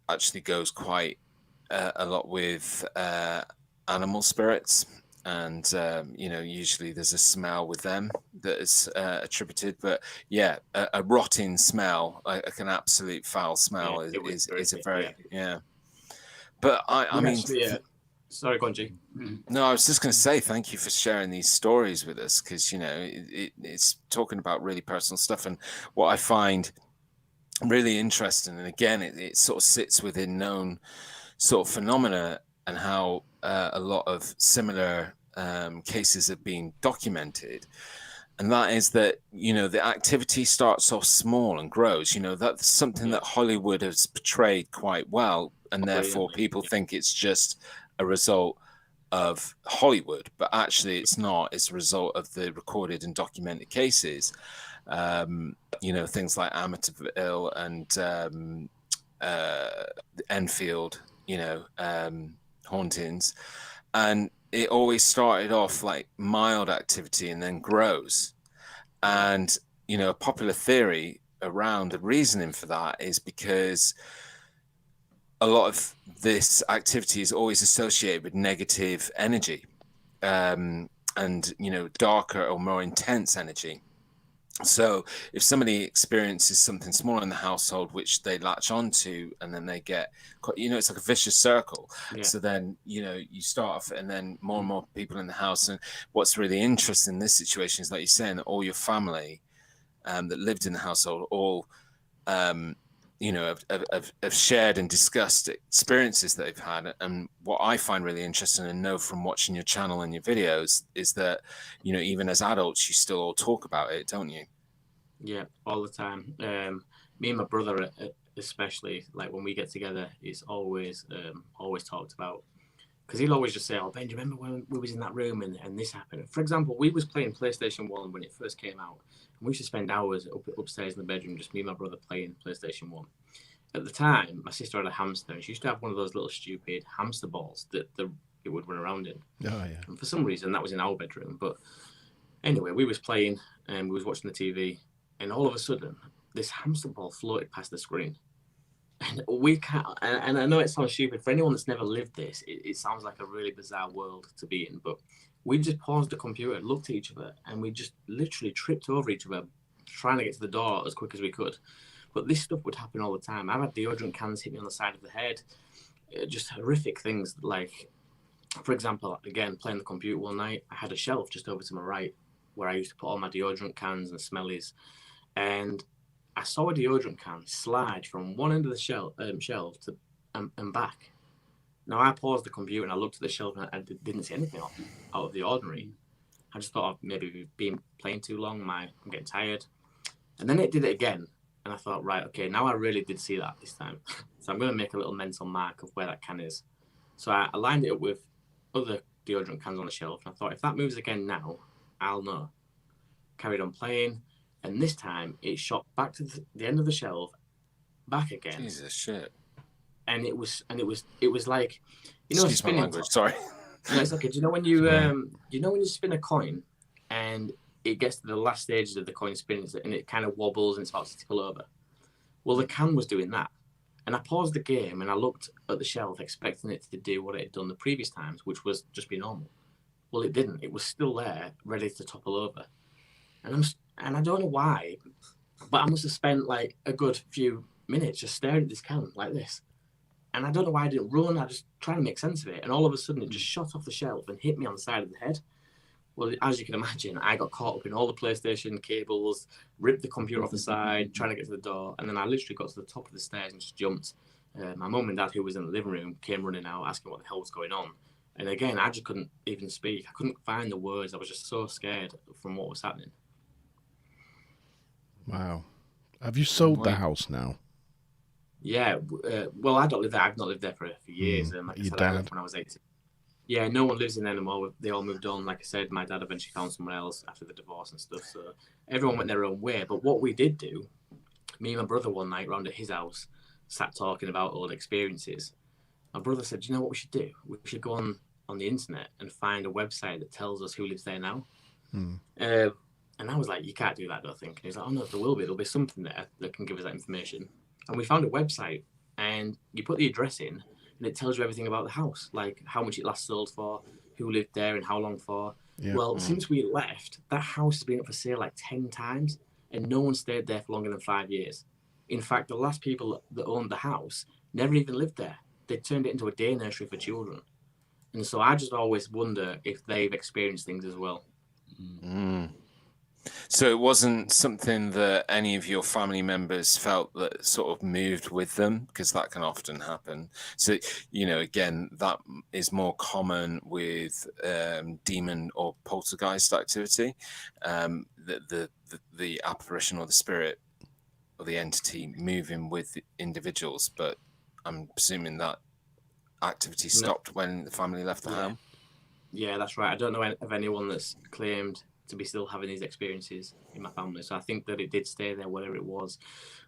actually goes quite a lot with animal spirits. And, usually there's a smell with them that is attributed. But, a rotting smell, like an absolute foul smell is a very, But I mean... Sorry, go on, G. No, I was just going to say thank you for sharing these stories with us because, it's talking about really personal stuff. And what I find really interesting, and again, it sort of sits within known sort of phenomena and how a lot of similar cases have been documented. And that is that, the activity starts off small and grows. That's something that Hollywood has portrayed quite well. And therefore people think it's just a result of Hollywood. But actually it's not. It's a result of the recorded and documented cases. Things like Amityville and Enfield hauntings, and it always started off like mild activity and then grows. And a popular theory around the reasoning for that is because a lot of this activity is always associated with negative energy, and darker or more intense energy. So if somebody experiences something small in the household which they latch onto, and then they get it's like a vicious circle. So then you start off, and then more and more people in the house. And what's really interesting in this situation is, like you're saying, that all your family that lived in the household all have shared and discussed experiences that they've had. And what I find really interesting and know from watching your channel and your videos is that, even as adults, you still all talk about it, don't you? Yeah, all the time. Me and my brother, especially, like when we get together, it's always talked about. Because he'll always just say, "Oh, Ben, do you remember when we was in that room and this happened?" For example, we was playing PlayStation 1 when it first came out. And we used to spend hours upstairs in the bedroom, just me and my brother playing PlayStation 1. At the time, my sister had a hamster, and she used to have one of those little stupid hamster balls that it would run around in. Oh, yeah. And for some reason, that was in our bedroom. But anyway, we was playing, and we was watching the TV, and all of a sudden, this hamster ball floated past the screen. And we can't, and I know it sounds stupid for anyone that's never lived this. It sounds like a really bizarre world to be in, but we just paused the computer, looked at each other, and we just literally tripped over each other, trying to get to the door as quick as we could. But this stuff would happen all the time. I've had deodorant cans hit me on the side of the head, just horrific things. Like, for example, again, playing the computer one night, I had a shelf just over to my right where I used to put all my deodorant cans and smellies, and I saw a deodorant can slide from one end of the shelf to and back. Now, I paused the computer and I looked at the shelf, and I didn't see anything out of the ordinary. I just thought, maybe we've been playing too long. I'm getting tired. And then it did it again. And I thought, right, okay, now I really did see that this time. So I'm going to make a little mental mark of where that can is. So I lined it up with other deodorant cans on the shelf. And I thought, if that moves again now, I'll know. Carried on playing. And this time, it shot back to the end of the shelf, back again. Jesus shit! And it was like, Excuse my language. Sorry. No, it's okay. Do you know when you spin a coin, and it gets to the last stages of the coin spinning, and it kind of wobbles and it starts to tip over? Well, the can was doing that, and I paused the game and I looked at the shelf, expecting it to do what it had done the previous times, which was just be normal. Well, it didn't. It was still there, ready to topple over, and I don't know why, but I must have spent like a good few minutes just staring at this can like this. And I don't know why I didn't run. I just trying to make sense of it. And all of a sudden, it just shot off the shelf and hit me on the side of the head. Well, as you can imagine, I got caught up in all the PlayStation cables, ripped the computer off the side, trying to get to the door. And then I literally got to the top of the stairs and just jumped. My mum and dad, who was in the living room, came running out, asking what the hell was going on. And again, I just couldn't even speak. I couldn't find the words. I was just so scared from what was happening. Wow. Have you sold the house now? Yeah. Well, I don't live there. I've not lived there for years. Like Your I said, dad? I left when I was 18. Yeah, no one lives in there anymore. They all moved on. Like I said, my dad eventually found someone else after the divorce and stuff. So everyone went their own way. But what we did do, me and my brother one night round at his house, sat talking about old experiences. My brother said, "Do you know what we should do? We should go on the internet and find a website that tells us who lives there now." And I was like, "You can't do that, I don't think." And he's like, "Oh no, there will be. There'll be something there that can give us that information." And we found a website, and you put the address in, and it tells you everything about the house, like how much it last sold for, who lived there, and how long for. Yeah. Well, since we left, that house has been up for sale like 10 times, and no one stayed there for longer than 5 years. In fact, the last people that owned the house never even lived there. They turned it into a day nursery for children. And so I just always wonder if they've experienced things as well. So it wasn't something that any of your family members felt that sort of moved with them, because that can often happen. So, again, that is more common with demon or poltergeist activity, the apparition or the spirit or the entity moving with individuals. But I'm presuming that activity stopped when the family left the home. Yeah, that's right. I don't know of anyone that's claimed to be still having these experiences in my family. So I think that it did stay there, whatever it was.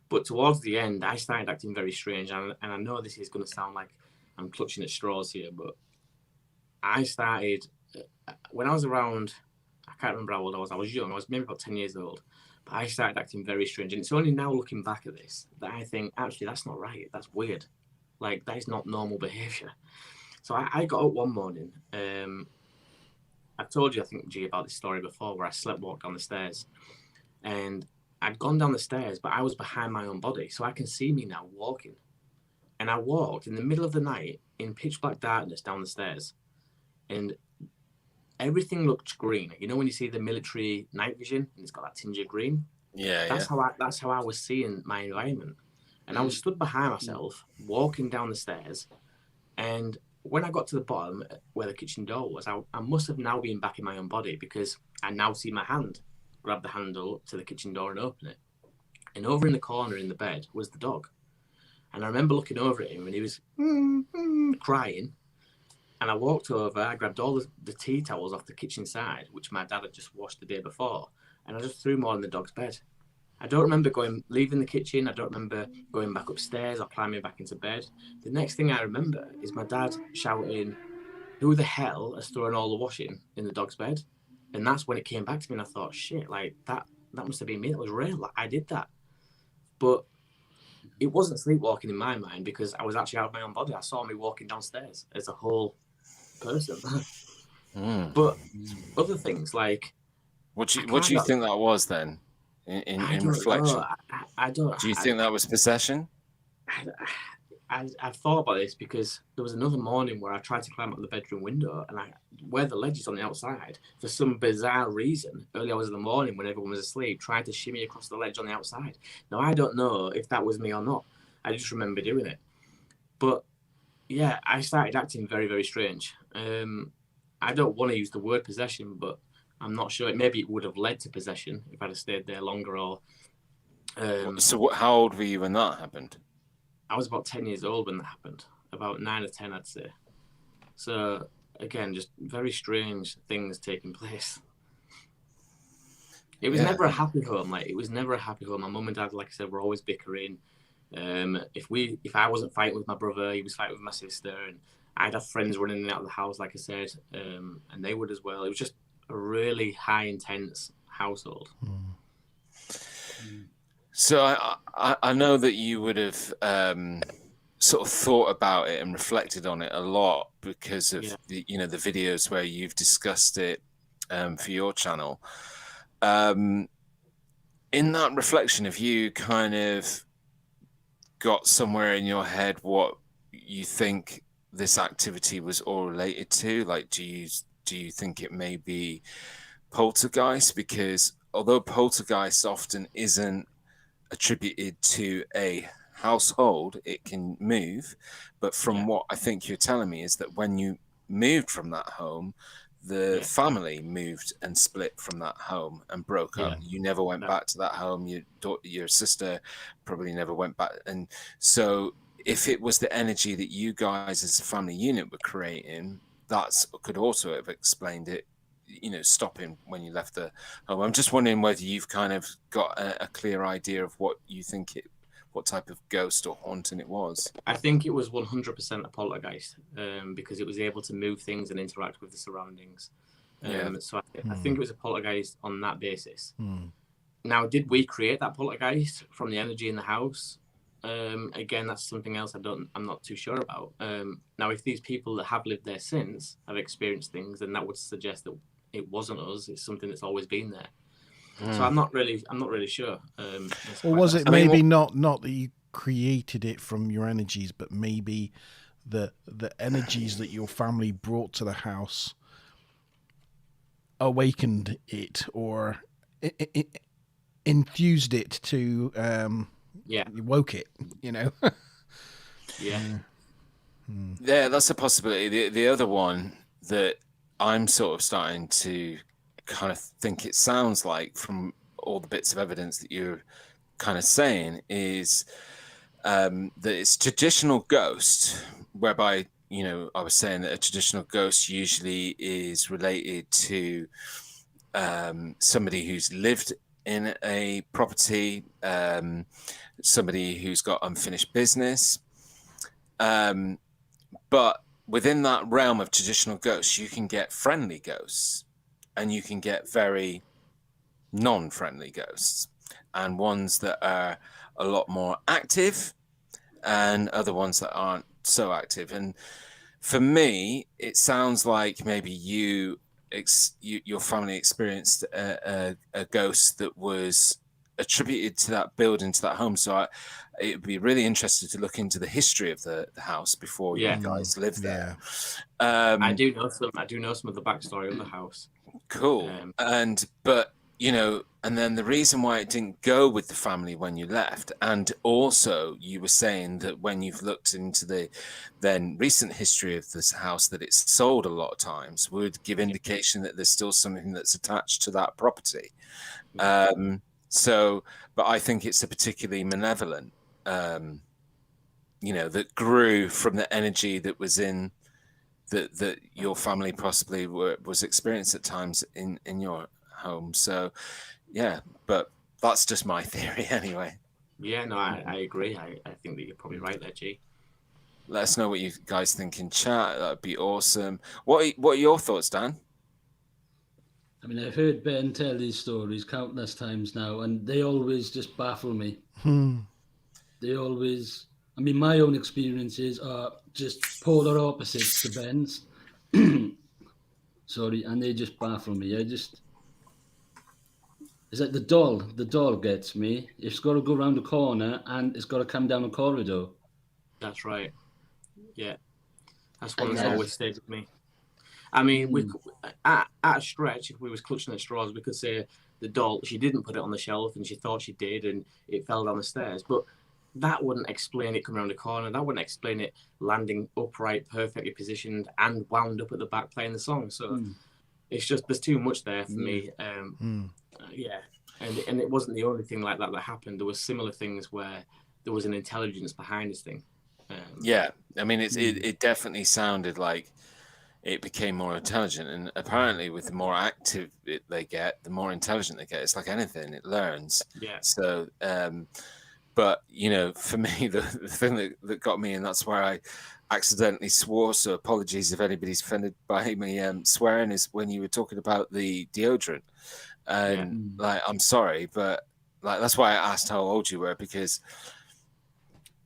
But towards the end, I started acting very strange. And I know this is going to sound like I'm clutching at straws here, but I started when I was around, I can't remember how old I was. I was young. I was maybe about 10 years old. But I started acting very strange. And it's only now looking back at this that I think, actually, that's not right. That's weird. Like, that is not normal behavior. So I got up one morning. I've told you, I think, G, about this story before where I walked down the stairs. And I'd gone down the stairs, but I was behind my own body. So I can see me now walking. And I walked in the middle of the night in pitch black darkness down the stairs. And everything looked green. You know when you see the military night vision and it's got that tinge of green? That's how I was seeing my environment. And I was stood behind myself, walking down the stairs. And when I got to the bottom where the kitchen door was, I must have now been back in my own body because I now see my hand grab the handle up to the kitchen door and open it. And over in the corner in the bed was the dog. And I remember looking over at him and he was crying. And I walked over, I grabbed all the tea towels off the kitchen side, which my dad had just washed the day before, and I just threw them all in the dog's bed. I don't remember leaving the kitchen. I don't remember going back upstairs or climbing back into bed. The next thing I remember is my dad shouting, "Who the hell has thrown all the washing in the dog's bed?" And that's when it came back to me and I thought, shit, like that must have been me. That was real. Like, I did that. But it wasn't sleepwalking in my mind because I was actually out of my own body. I saw me walking downstairs as a whole person. But other things like what do you think that was then in reflection? I don't. Do you think that was possession? I thought about this because there was another morning where I tried to climb up the bedroom window and where the ledge is on the outside, for some bizarre reason, early hours of the morning when everyone was asleep, tried to shimmy across the ledge on the outside. Now, I don't know if that was me or not. I just remember doing it. But yeah, I started acting very, very strange. I don't want to use the word possession, but I'm not sure. Maybe it would have led to possession if I'd have stayed there longer. Or So how old were you when that happened? I was about 10 years old when that happened. About 9 or 10, I'd say. So again, just very strange things taking place. It was never a happy home. Like, it was never a happy home. My mum and dad, like I said, were always bickering. If I wasn't fighting with my brother, he was fighting with my sister, and I'd have friends running in and out of the house, like I said, and they would as well. It was just a really high intense household. So I know that you would have sort of thought about it and reflected on it a lot because of the videos where you've discussed it for your channel. In that reflection, have you kind of got somewhere in your head what you think this activity was all related to? Like, do you think it may be poltergeist? Because although poltergeist often isn't attributed to a household, it can move. But from what I think you're telling me is that when you moved from that home, the family moved and split from that home and broke up. You never went back to that home. Your sister probably never went back. And so if it was the energy that you guys as a family unit were creating, that could also have explained it, stopping when you left the home. I'm just wondering whether you've kind of got a clear idea of what you think what type of ghost or haunting it was. I think it was 100% a poltergeist because it was able to move things and interact with the surroundings. So I think it was a poltergeist on that basis. Now, did we create that poltergeist from the energy in the house? Again, that's something else I'm not too sure about. Now, if these people that have lived there since have experienced things, then that would suggest that it wasn't us. It's something that's always been there. So I'm not really sure. Or was it maybe not that you created it from your energies, but maybe the energies that your family brought to the house awakened it or infused it to woke it, Yeah, that's a possibility. The other one that I'm sort of starting to kind of think it sounds like from all the bits of evidence that you're kind of saying is that it's traditional ghost, whereby I was saying that a traditional ghost usually is related to somebody who's lived in a property, somebody who's got unfinished business, But within that realm of traditional ghosts, you can get friendly ghosts, and you can get very non-friendly ghosts, and ones that are a lot more active, and other ones that aren't so active. And for me, it sounds like maybe your family experienced a ghost that was attributed to that building, to that home. So it would be really interested to look into the history of the house before you guys lived there. I do know some of the backstory of the house. Cool. But and then the reason why it didn't go with the family when you left, and also you were saying that when you've looked into the then recent history of this house, that it's sold a lot of times, would give indication that there's still something that's attached to that property. But I think it's a particularly malevolent, that grew from the energy that was in that your family possibly was experienced at times in your home. So but that's just my theory anyway. Yeah, no, I agree. I think that you're probably right there, G. Let us know what you guys think in chat. That'd be awesome. What are your thoughts, Dan? I mean, I've heard Ben tell these stories countless times now, and they always just baffle me. They always, I mean, my own experiences are just polar opposites to Ben's. Sorry, and they just baffle me. It's like the doll gets me. It's got to go around the corner and it's got to come down a corridor. That's right. Yeah. That's what it's always stayed with me. I mean, at a stretch, if we was clutching at straws, we could say the doll, she didn't put it on the shelf and she thought she did and it fell down the stairs. But that wouldn't explain it coming around the corner. That wouldn't explain it landing upright, perfectly positioned and wound up at the back playing the song. So it's just, there's too much there for me. Yeah. And it wasn't the only thing like that happened. There were similar things where there was an intelligence behind this thing. I mean, it definitely sounded like it became more intelligent, and apparently with the more active they get, the more intelligent they get. It's like anything, it learns. So but for me, the thing that got me, and that's where I accidentally swore, so apologies if anybody's offended by me swearing, is when you were talking about the deodorant. And like, I'm sorry, but like, that's why I asked how old you were, because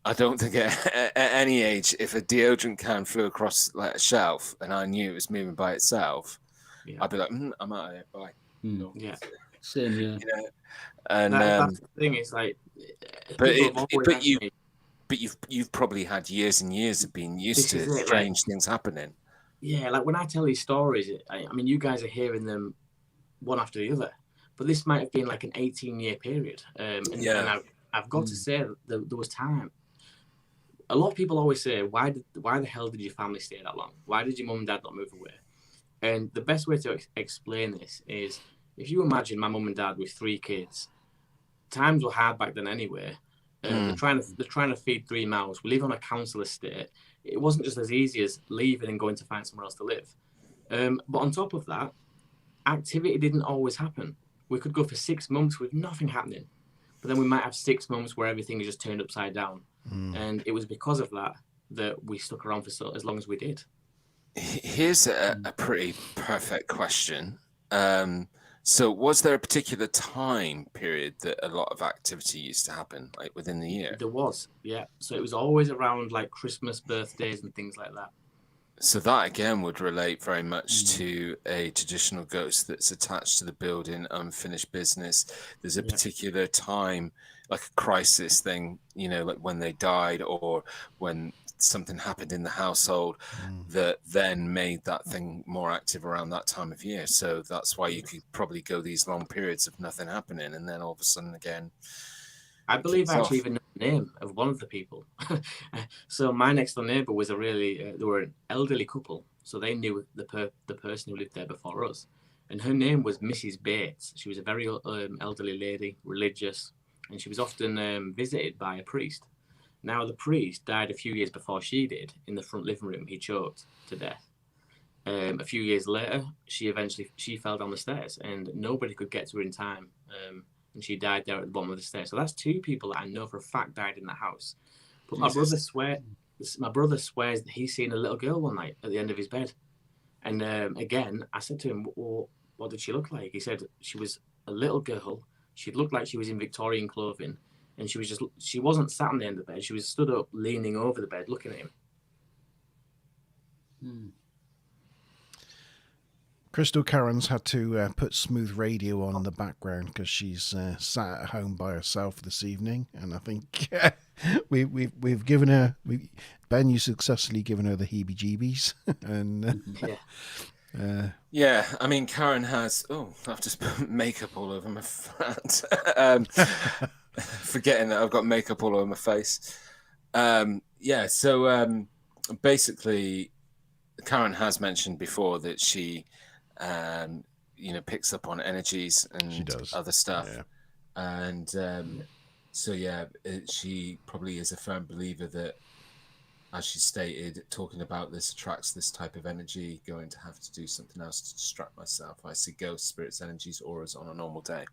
I don't think at any age, if a deodorant can flew across like a shelf and I knew it was moving by itself, I'd be like, I'm out of here, bye. No. Yeah, same. Yeah, and that's the thing. It's like, you've probably had years and years of being used to strange things happening. Yeah, like when I tell these stories, I mean, you guys are hearing them one after the other, but this might have been like an 18-year period. And I've got to say that there was time. A lot of people always say, why the hell did your family stay that long? Why did your mum and dad not move away? And the best way to explain this is, if you imagine my mum and dad with 3 kids, times were hard back then anyway. They're trying to feed 3 mouths. We live on a council estate. It wasn't just as easy as leaving and going to find somewhere else to live. But on top of that, activity didn't always happen. We could go for 6 months with nothing happening, but then we might have 6 months where everything is just turned upside down. And it was because of that we stuck around for as long as we did. Here's a pretty perfect question. So was there a particular time period that a lot of activity used to happen, like within the year? There was, yeah. So it was always around like Christmas, birthdays and things like that. So that again would relate very much to a traditional ghost that's attached to the building, unfinished business. There's a particular time, like a crisis thing, like when they died or when something happened in the household that then made that thing more active around that time of year. So that's why you could probably go these long periods of nothing happening, and then all of a sudden again. I believe I actually even know the name of one of the people. So my next door neighbour was they were an elderly couple, so they knew the person who lived there before us, and her name was Mrs. Bates. She was a very elderly lady, religious, and she was often visited by a priest. Now the priest died a few years before she did. In the front living room, he choked to death. A few years later, she fell down the stairs, and nobody could get to her in time. And she died there at the bottom of the stairs. So that's 2 people that I know for a fact died in the house. But my brother my brother swears that he's seen a little girl one night at the end of his bed. And again, I said to him, well, what did she look like? He said she was a little girl. She looked like she was in Victorian clothing. And she wasn't sat on the end of the bed. She was stood up, leaning over the bed, looking at him. Crystal Karen's had to put smooth radio on in the background because she's sat at home by herself this evening, and I think we've given her Ben. You successfully given her the heebie-jeebies, and yeah. I mean, Karen has. Oh, I've just put makeup all over my front. Forgetting that I've got makeup all over my face. Yeah. So basically, Karen has mentioned before that she. Picks up on energies and other stuff. Yeah. And she probably is a firm believer that, as she stated, talking about this attracts this type of energy, going to have to do something else to distract myself. I see ghosts, spirits, energies, auras on a normal day.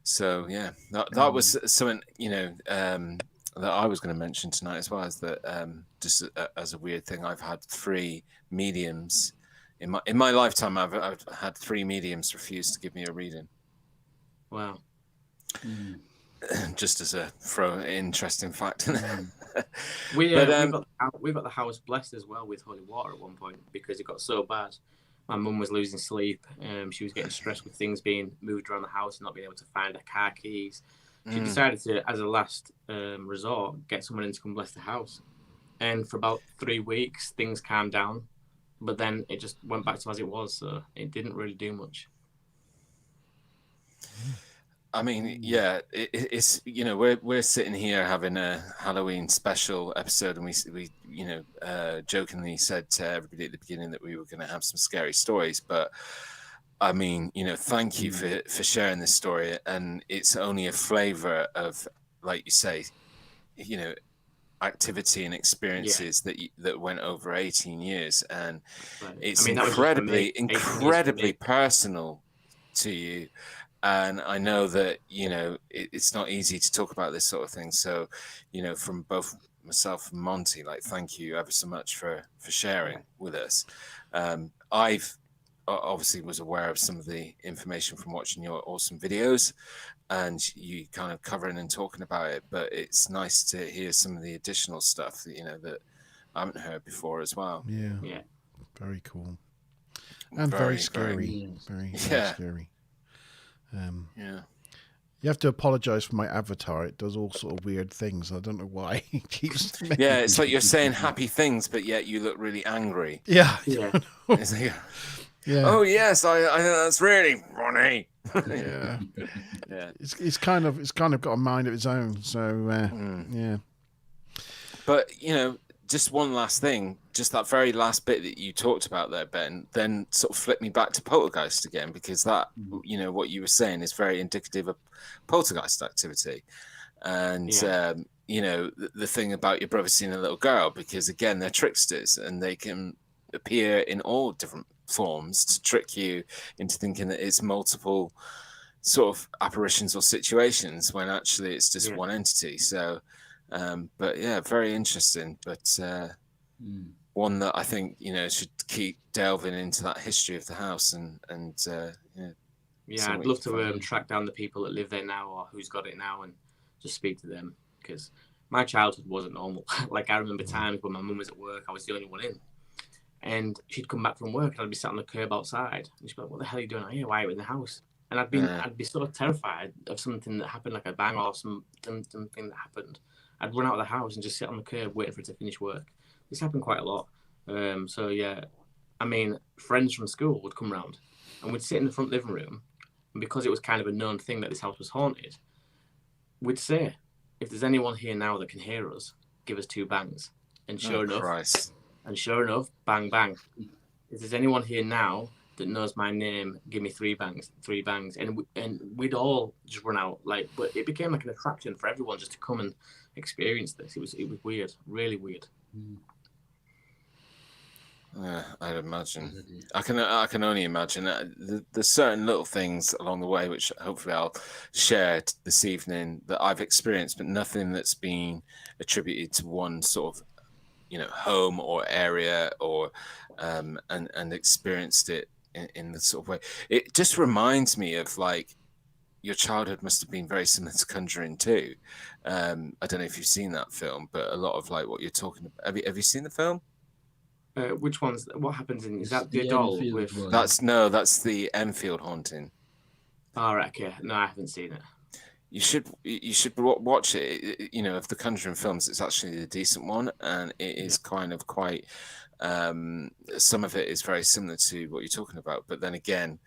So, yeah, that was something, that I was going to mention tonight as well, is that just as a weird thing, I've had 3 mediums. In my lifetime, I've had 3 mediums refuse to give me a reading. Wow. Just as a interesting fact. We got the house blessed as well with holy water at one point because it got so bad. My mum was losing sleep. She was getting stressed with things being moved around the house and not being able to find her car keys. She decided to, as a last resort, get someone in to come bless the house. And for about 3 weeks, things calmed down. But then it just went back to as it was, so it didn't really do much. I mean, yeah, it's we're sitting here having a Halloween special episode, and we jokingly said to everybody at the beginning that we were going to have some scary stories. But I mean, thank you for sharing this story, and it's only a flavor of, like you say, activity and experiences that went over 18 years, and it's incredibly personal to you. And I know that it's not easy to talk about this sort of thing. So from both myself and Monte, like, thank you ever so much for sharing with us. I've obviously was aware of some of the information from watching your awesome videos and you kind of covering and talking about it, but it's nice to hear some of the additional stuff that that I haven't heard before as well. Yeah. Very cool. And very scary. Very scary. You have to apologize for my avatar. It does all sort of weird things. I don't know why it keeps it's like you're saying happy things, but yet you look really angry. Yeah. Oh yes, I that's really funny. Yeah. It's kind of got a mind of its own. So yeah. But just one last thing, just that very last bit that you talked about there, Ben, then sort of flip me back to Poltergeist again, because that what you were saying is very indicative of Poltergeist activity, and the thing about your brother seeing a little girl, because again they're tricksters and they can appear in all different forms to trick you into thinking that it's multiple sort of apparitions or situations when actually it's just one entity. So but yeah, very interesting, but one that I think should keep delving into that history of the house and I'd love to track down the people that live there now or who's got it now and just speak to them, because my childhood wasn't normal. Like, I remember times when my mum was at work, I was the only one in. And she'd come back from work and I'd be sat on the curb outside. And she'd be like, what the hell are you doing out here? Why are you in the house? And I'd be sort of terrified of something that happened, like a bang or something that happened. I'd run out of the house and just sit on the curb waiting for it to finish work. This happened quite a lot. So yeah, I mean, friends from school would come round and we'd sit in the front living room. And because it was kind of a known thing that this house was haunted, we'd say, if there's anyone here now that can hear us, give us 2 bangs. And sure enough, bang, bang. If there's anyone here now that knows my name, give me 3 bangs. And we'd all just run out. But it became like an attraction for everyone just to come and experience this. It was weird, really weird. I'd imagine. I can only imagine that there's certain little things along the way which hopefully I'll share this evening that I've experienced, but nothing that's been attributed to one sort of home or area, or and experienced it in the sort of way. It just reminds me of like your childhood must have been very similar to Conjuring too. I don't know if you've seen that film, but a lot of like what you're talking about. Have you seen the film? Which one's? What happens in? Is that The the doll Enfield with? one. That's the Enfield Haunting. All right, okay. No, I haven't seen it. You should watch it. Of the Conjuring films, it's actually the decent one, and it is kind of quite. Some of it is very similar to what you're talking about, but then again,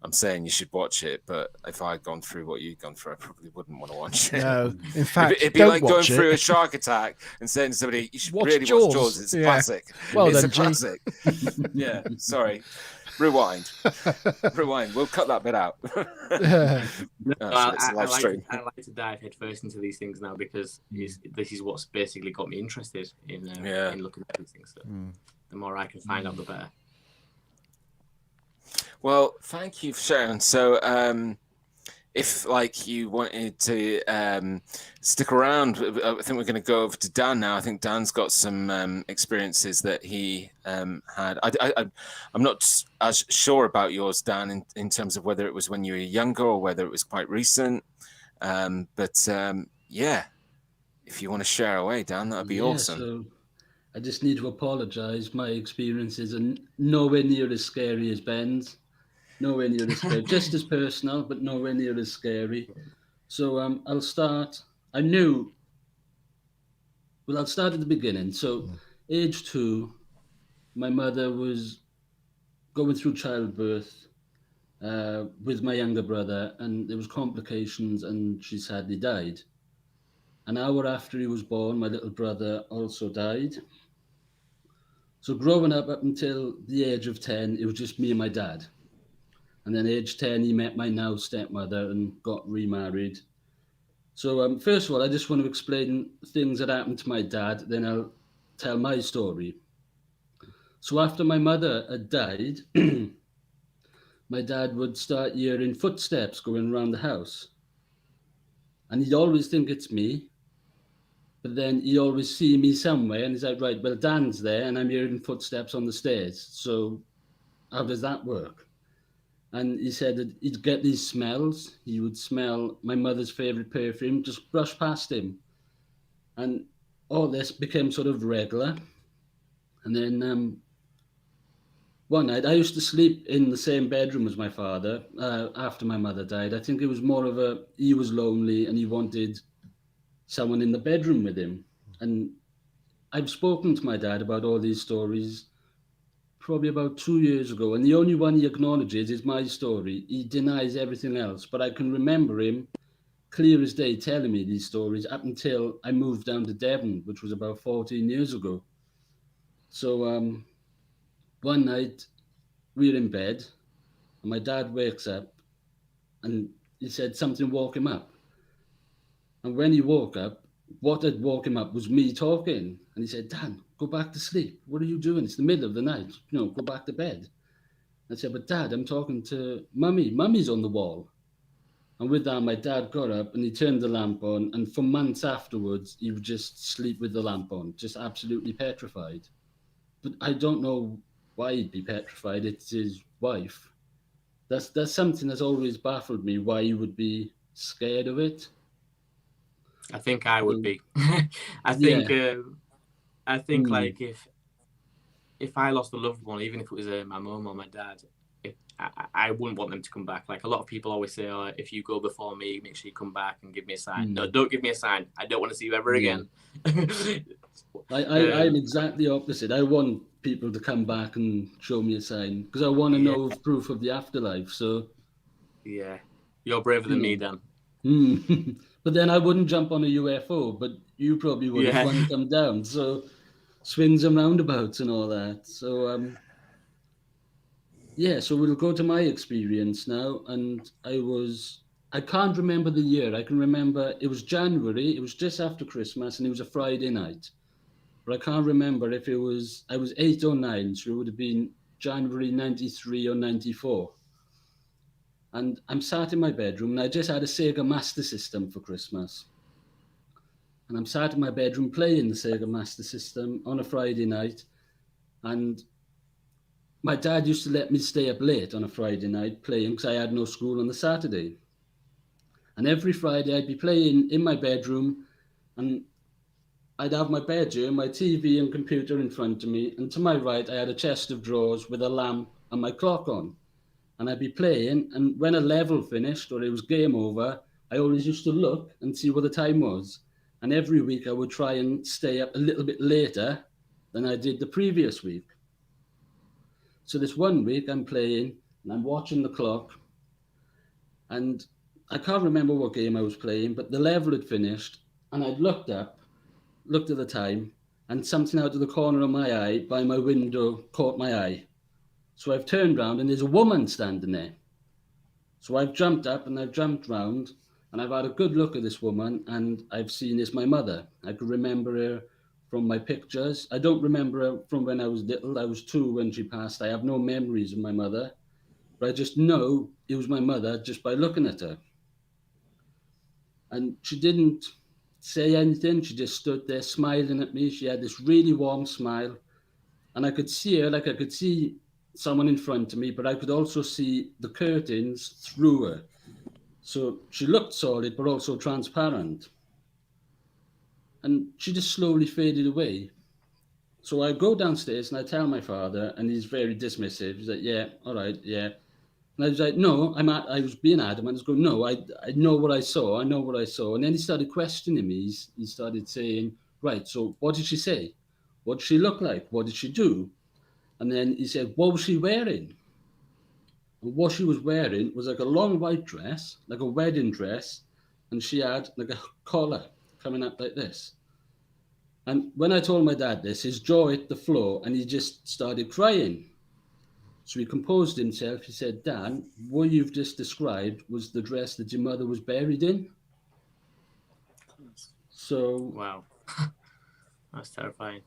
I'm saying you should watch it. But if I'd gone through what you'd gone through, I probably wouldn't want to watch it. No, in fact, it'd be don't like going watch through a it. shark attack and saying to somebody, "You should Watch really Jaws." watch Jaws. It's a Yeah. classic. Well It's done, a G. classic." Yeah, sorry. Rewind. We'll cut that bit out. No, It's a live stream. I like to dive headfirst into these things now because this is what's basically got me interested in looking at these things. So the more I can find out, the better. Well, thank you for sharing. So, if like you wanted to stick around, I think we're going to go over to Dan now. I think Dan's got some experiences that he had. I'm not as sure about yours, Dan, in terms of whether it was when you were younger or whether it was quite recent. But yeah, if you want to share away, Dan, that'd be awesome. So I just need to apologise. My experiences are nowhere near as scary as Ben's. Nowhere near as scary. Just as personal, but nowhere near as scary. So I'll start. I'll start at the beginning. So age 2, my mother was going through childbirth with my younger brother, and there was complications, and she sadly died. An hour after he was born, my little brother also died. So growing up until the age of 10, it was just me and my dad. And then age 10, he met my now stepmother and got remarried. So first of all, I just want to explain things that happened to my dad, then I'll tell my story. So after my mother had died, my dad would start hearing footsteps going around the house. And he'd always think it's me, but then he'd always see me somewhere, and he's like, right, well, Dan's there, and I'm hearing footsteps on the stairs. So how does that work? And he said that he'd get these smells. He would smell my mother's favourite perfume, just brush past him. And all this became sort of regular. And then one night, I used to sleep in the same bedroom as my father after my mother died. I think it was more of he was lonely and he wanted someone in the bedroom with him. And I've spoken to my dad about all these stories probably about 2 years ago, and the only one he acknowledges is my story. He denies everything else, but I can remember him clear as day telling me these stories up until I moved down to Devon, which was about 14 years ago. So one night we're in bed and my dad wakes up and he said something woke him up. And when he woke up, what had woke him up was me talking. And he said, Dan, go back to sleep. What are you doing? It's the middle of the night. Go back to bed. I said, but Dad, I'm talking to Mummy. Mummy's on the wall. And with that, my dad got up and he turned the lamp on. And for months afterwards, he would just sleep with the lamp on, just absolutely petrified. But I don't know why he'd be petrified. It's his wife. That's something that's always baffled me, why he would be scared of it. I think I would be. I think like if I lost a loved one, even if it was my mum or my dad, I wouldn't want them to come back. Like a lot of people always say, oh, if you go before me, make sure you come back and give me a sign. No, don't give me a sign. I don't want to see you ever again. I'm exactly opposite. I want people to come back and show me a sign because I want to know proof of the afterlife. So yeah, you're braver than me, Dan. But then I wouldn't jump on a UFO, but you probably would if one come down. So swings and roundabouts and all that. So so we'll go to my experience now. And I can't remember the year. I can remember it was January. It was just after Christmas and it was a Friday night. But I can't remember if I was 8 or 9. So it would have been January 93 or 94. And I'm sat in my bedroom and I just had a Sega Master System for Christmas. and I'm sat in my bedroom playing the Sega Master System on a Friday night, and my dad used to let me stay up late on a Friday night playing because I had no school on the Saturday. And every Friday I'd be playing in my bedroom, and I'd have my bed here, my TV and computer in front of me, and to my right I had a chest of drawers with a lamp and my clock on. And I'd be playing, and when a level finished or it was game over, I always used to look and see what the time was. And every week I would try and stay up a little bit later than I did the previous week. So this one week I'm playing and I'm watching the clock, and I can't remember what game I was playing, but the level had finished, and I'd looked at the time, and something out of the corner of my eye by my window caught my eye. So I've turned round and there's a woman standing there. So I've jumped up and I've jumped round, and I've had a good look at this woman, and I've seen it's my mother. I can remember her from my pictures. I don't remember her from when I was little. I was 2 when she passed. I have no memories of my mother, but I just know it was my mother just by looking at her. And she didn't say anything. She just stood there smiling at me. She had this really warm smile, and I could see her, like I could see someone in front of me, but I could also see the curtains through her. So she looked solid, but also transparent. And she just slowly faded away. So I go downstairs and I tell my father, and he's very dismissive. He's like, yeah, all right, yeah. And I was like, no, I was being adamant. I was going, no, I know what I saw. I know what I saw. And then he started questioning me. He started saying, right, so what did she say? What did she look like? What did she do? And then he said, what was she wearing? And what she was wearing was like a long white dress, like a wedding dress, and she had like a collar coming up like this. And when I told my dad this, his jaw hit the floor and he just started crying. So he composed himself. He said, Dan, what you've just described was the dress that your mother was buried in. So Wow. That's terrifying.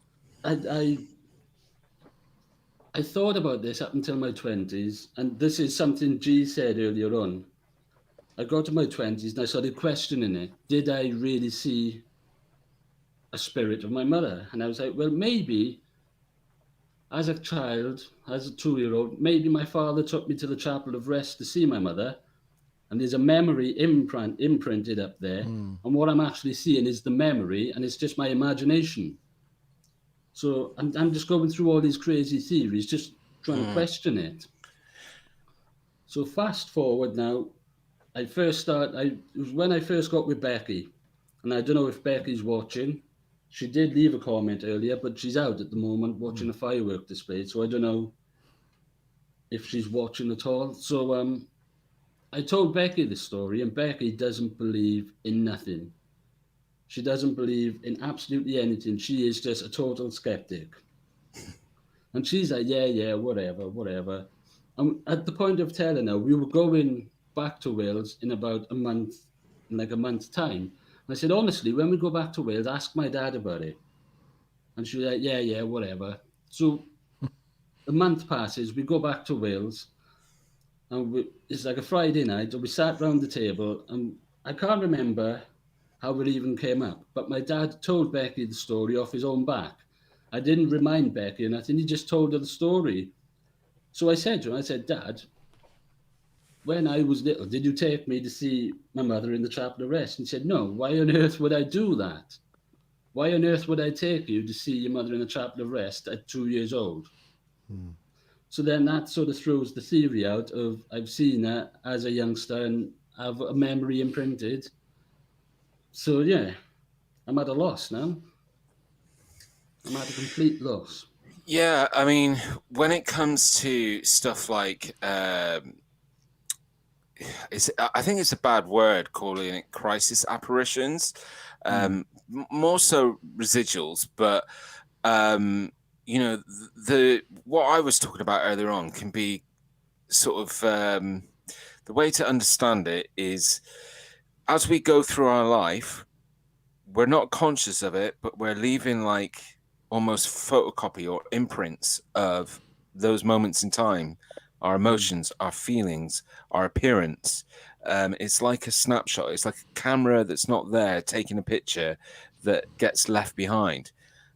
I thought about this up until my 20s, and this is something G said earlier on. I got to my 20s and I started questioning it. Did I really see a spirit of my mother? And I was like, well, maybe as a child, as a 2-year-old, maybe my father took me to the Chapel of Rest to see my mother, and there's a memory imprinted up there. And what I'm actually seeing is the memory, and it's just my imagination. So I'm just going through all these crazy theories, just trying to question it. So fast forward now, it was when I first got with Becky, and I don't know if Becky's watching. She did leave a comment earlier, but she's out at the moment watching a firework display, so I don't know if she's watching at all. So I told Becky the story, and Becky doesn't believe in nothing. She doesn't believe in absolutely anything. She is just a total skeptic. And she's like, yeah, whatever. And at the point of telling her, we were going back to Wales in about a month's time. And I said, honestly, when we go back to Wales, ask my dad about it. And she was like, yeah, whatever. So a month passes, we go back to Wales, and it's like a Friday night, and we sat round the table, and I can't remember how it even came up, but my dad told Becky the story off his own back. I didn't remind Becky or nothing, he just told her the story. So I said to him, Dad, when I was little, did you take me to see my mother in the Chapel of Rest? And he said, no, why on earth would I do that? Why on earth would I take you to see your mother in the Chapel of Rest at 2 years old? So then that sort of throws the theory out of I've seen her as a youngster and have a memory imprinted. So yeah, I'm at a loss now. I'm at a complete loss. Yeah, I mean, when it comes to stuff like, I think it's a bad word calling it crisis apparitions, more so residuals, but you know, what I was talking about earlier on can be sort of the way to understand it is as we go through our life, we're not conscious of it, but we're leaving like almost photocopy or imprints of those moments in time our emotions, our feelings, our appearance. It's like a snapshot. It's like a camera that's not there taking a picture that gets left behind.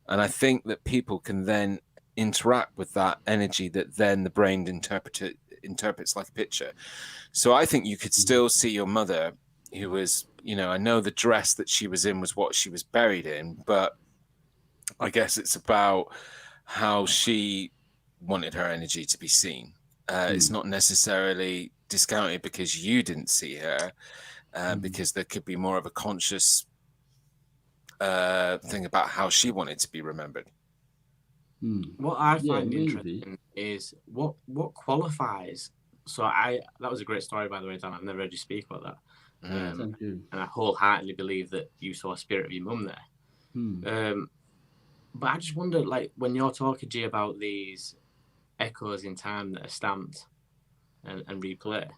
And I think that people can then interact with that energy that then the brain interprets like a picture. So I think you could still see your mother, who was, I know the dress that she was in was what she was buried in, but I guess it's about how she wanted her energy to be seen. It's not necessarily discounted because you didn't see her, because there could be more of a conscious thing about how she wanted to be remembered. What I find interesting is what qualifies. So that was a great story, by the way, Dan. I've never heard you speak about that. Thank you. And I wholeheartedly believe that you saw a spirit of your mum there. But I just wonder, like, when you're talking, G, about these echoes in time that are stamped and replay,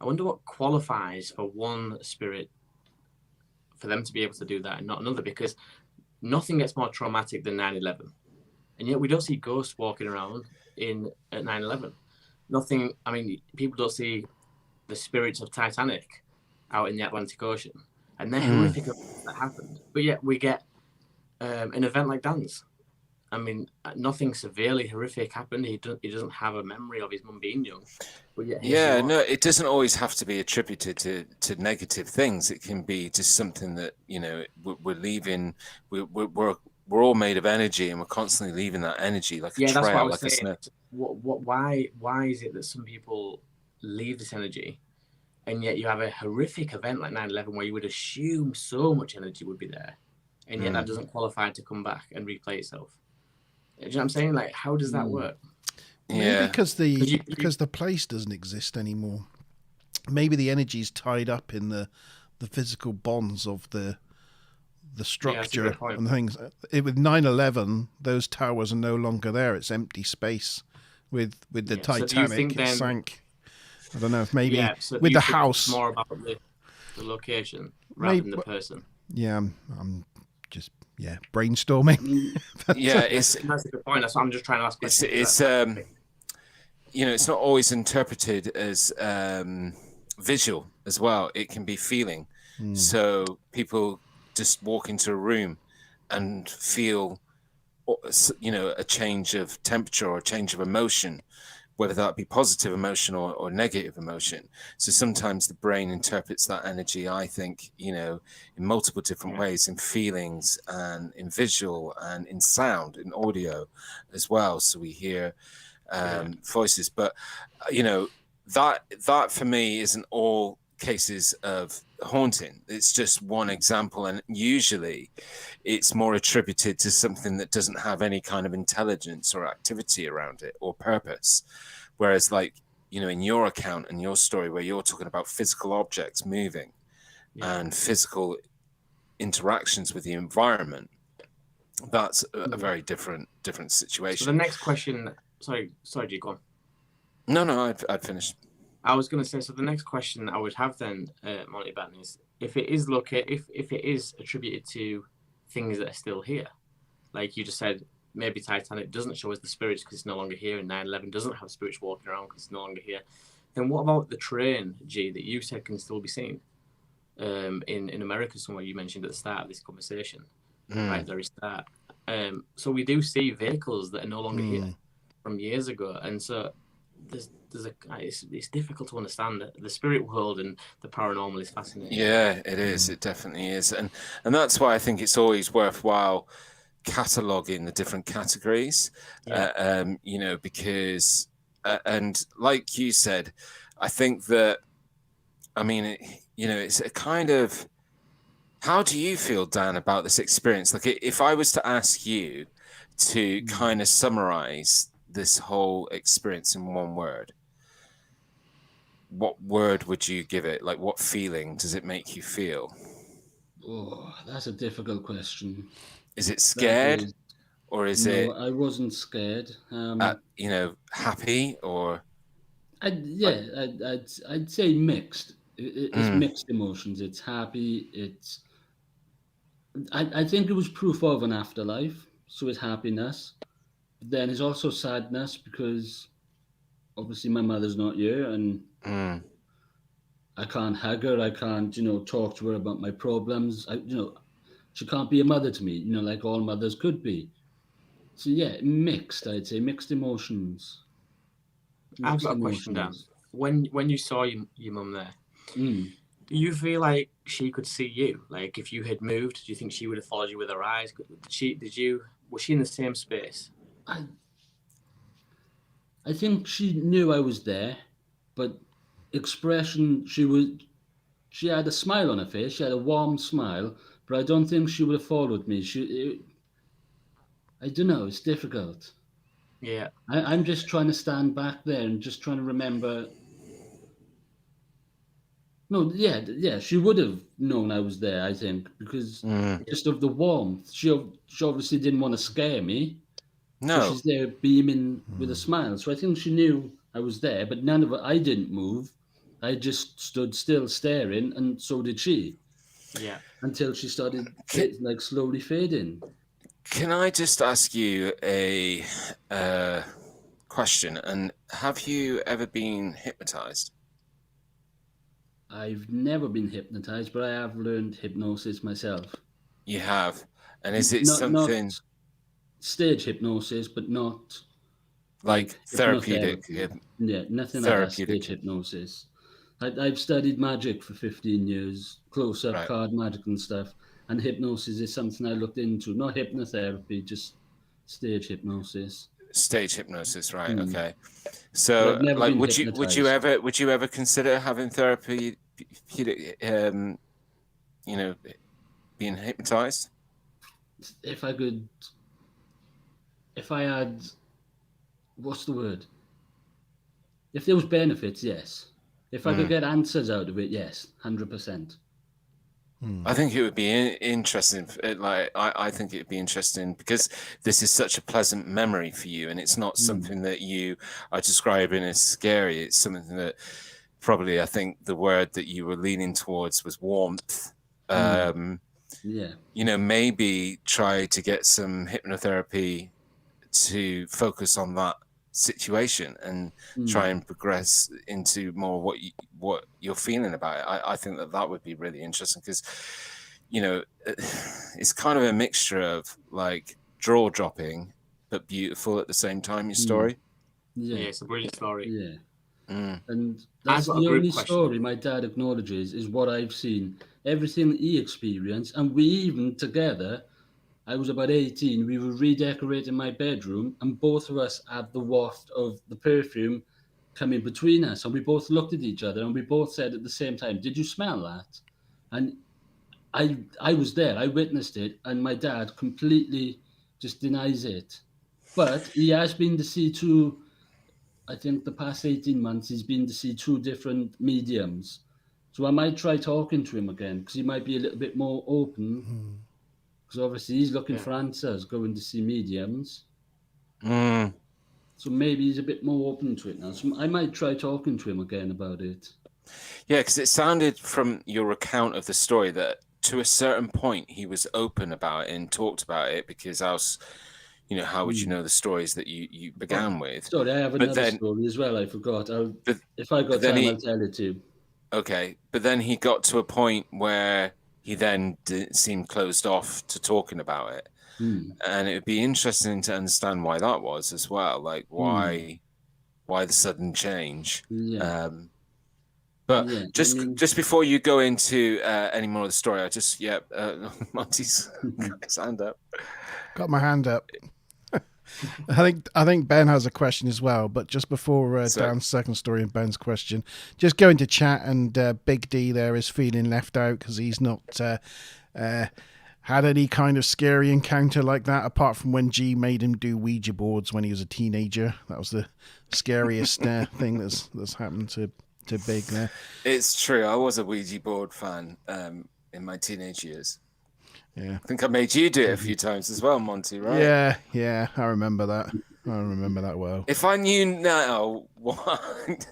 I wonder what qualifies for one spirit for them to be able to do that and not another, because nothing gets more traumatic than 9/11. And yet we don't see ghosts walking around at 9/11. Nothing, I mean, people don't see the spirits of Titanic out in the Atlantic Ocean. And they're horrific events that happened. But yet we get an event like Dan's. I mean, nothing severely horrific happened. He doesn't have a memory of his mum being young. But yet no, it doesn't always have to be attributed to negative things. It can be just something that, we're leaving. We're all made of energy, and we're constantly leaving that energy like a trail, that's what I was like saying. a snake. Why is it that some people leave this energy, and yet you have a horrific event like 9/11 where you would assume so much energy would be there, and yet that doesn't qualify to come back and replay itself? Do you know what I'm saying? Like, how does that work? Maybe because the place doesn't exist anymore. Maybe the energy's tied up in the physical bonds of the structure and things. With 9/11, those towers are no longer there. It's empty space. With the Titanic, it sank. I don't know if maybe with the house. It's more about the location rather than the person. Yeah, I'm just brainstorming. That's a good point. That's what I'm just trying to ask questions. It's not always interpreted as visual as well. It can be feeling. So people just walk into a room and feel, a change of temperature or a change of emotion, whether that be positive emotion or negative emotion. So sometimes the brain interprets that energy, I think, in multiple different ways, in feelings and in visual and in sound, in audio as well. So we hear voices, but that for me isn't all cases of haunting. It's just one example, and usually it's more attributed to something that doesn't have any kind of intelligence or activity around it or purpose. Whereas, like, in your account and your story where you're talking about physical objects moving and physical interactions with the environment, that's a very different situation. So the next question, sorry, G, go on. No, I'd finished. I was going to say, so the next question I would have then, Monte Batten, is if it is if it is attributed to things that are still here, like you just said, maybe Titanic doesn't show us the spirits because it's no longer here, and 9/11 doesn't have spirits walking around because it's no longer here. Then what about the train, G, that you said can still be seen in America somewhere? You mentioned at the start of this conversation, right at the very start. So we do see vehicles that are no longer here from years ago, and so it's difficult to understand. The spirit world and the paranormal is fascinating. Yeah, it is. It definitely is, and that's why I think it's always worthwhile cataloging the different categories. Because and like you said, I think that, I mean, it's a kind of, how do you feel, Dan, about this experience? Like, if I was to ask you to kind of summarize this whole experience in one word, what word would you give it? Like, what feeling does it make you feel? Oh, that's a difficult question. Is it scared, or is it? I wasn't scared. Happy, or? I'd say mixed. It's mixed emotions. It's happy. I think it was proof of an afterlife, so it's happiness. But then it's also sadness because obviously my mother's not here, and Mm. I can't hug her. I can't, talk to her about my problems. She can't be a mother to me, like all mothers could be. So yeah, mixed. I'd say mixed emotions. I've Mixed got a question, Dan. emotions. When you saw your mum there, Mm. do you feel like she could see you? Like if you had moved, do you think she would have followed you with her eyes? Was she in the same space? I think she knew I was there, but expression, she had a smile on her face. She had a warm smile, but I don't think she would have followed me. I don't know. It's difficult. Yeah. I'm just trying to stand back there and just trying to remember. No, yeah, she would have known I was there, I think, because just of the warmth. She obviously didn't want to scare me, so No. she's there beaming with a smile. So I think she knew I was there, but I didn't move. I just stood still staring, and so did she. Yeah. Until she started slowly fading. Can I just ask you a question? And have you ever been hypnotized? I've never been hypnotized, but I have learned hypnosis myself. You have, and is it Not something stage hypnosis, but not like therapeutic? hypnotherapy. Yeah, nothing like that. Therapeutic. Stage hypnosis. I've studied magic for 15 years, close-up Right. card magic and stuff, and hypnosis is something I looked into. Not hypnotherapy, just stage hypnosis. Stage hypnosis, right? Mm. Okay. But So, I've never like, been would you hypnotized. ever consider having therapy? Being hypnotized? If I had, what's the word? If there was benefits, yes. If I could get answers out of it, yes, 100%. I think it would be interesting. I think it would be interesting because this is such a pleasant memory for you, and it's not something that you are describing as scary. It's something that probably, I think, the word that you were leaning towards was warmth. Yeah. Maybe try to get some hypnotherapy to focus on that situation and try and progress into more what you're feeling about it. I think that would be really interesting because it's kind of a mixture of like jaw dropping but beautiful at the same time, your story. Yeah, it's a brilliant story. Yeah. Mm. And that's the only story my dad acknowledges is what I've seen. Everything he experienced, and we even together, I was about 18, we were redecorating my bedroom, and both of us had the waft of the perfume coming between us, and we both looked at each other, and we both said at the same time, "Did you smell that?" And I was there, I witnessed it, and my dad completely just denies it. But he has been to see I think the past 18 months, he's been to see 2 different mediums. So I might try talking to him again, because he might be a little bit more open. Because obviously he's looking for answers, going to see mediums. So maybe he's a bit more open to it now. So I might try talking to him again about it. Yeah, because it sounded from your account of the story that to a certain point he was open about it and talked about it, because else, how would you know the stories that you began with? Sorry, I have another story as well. I forgot. If I got time, I'll tell it to you. Okay, but then he got to a point where he then didn't seem closed off to talking about it. And it would be interesting to understand why that was as well. Like why the sudden change. Yeah. But just before you go into any more of the story, Monty's got his hand up. Got my hand up. I think Ben has a question as well, but just before Dan's second story and Ben's question, just go into chat, and Big D there is feeling left out because he's not had any kind of scary encounter like that, apart from when G made him do Ouija boards when he was a teenager. That was the scariest thing that's happened to Big there. It's true. I was a Ouija board fan in my teenage years. Yeah, I think I made you do it a few times as well, Monty, right? Yeah, I remember that. I remember that well. If I knew now,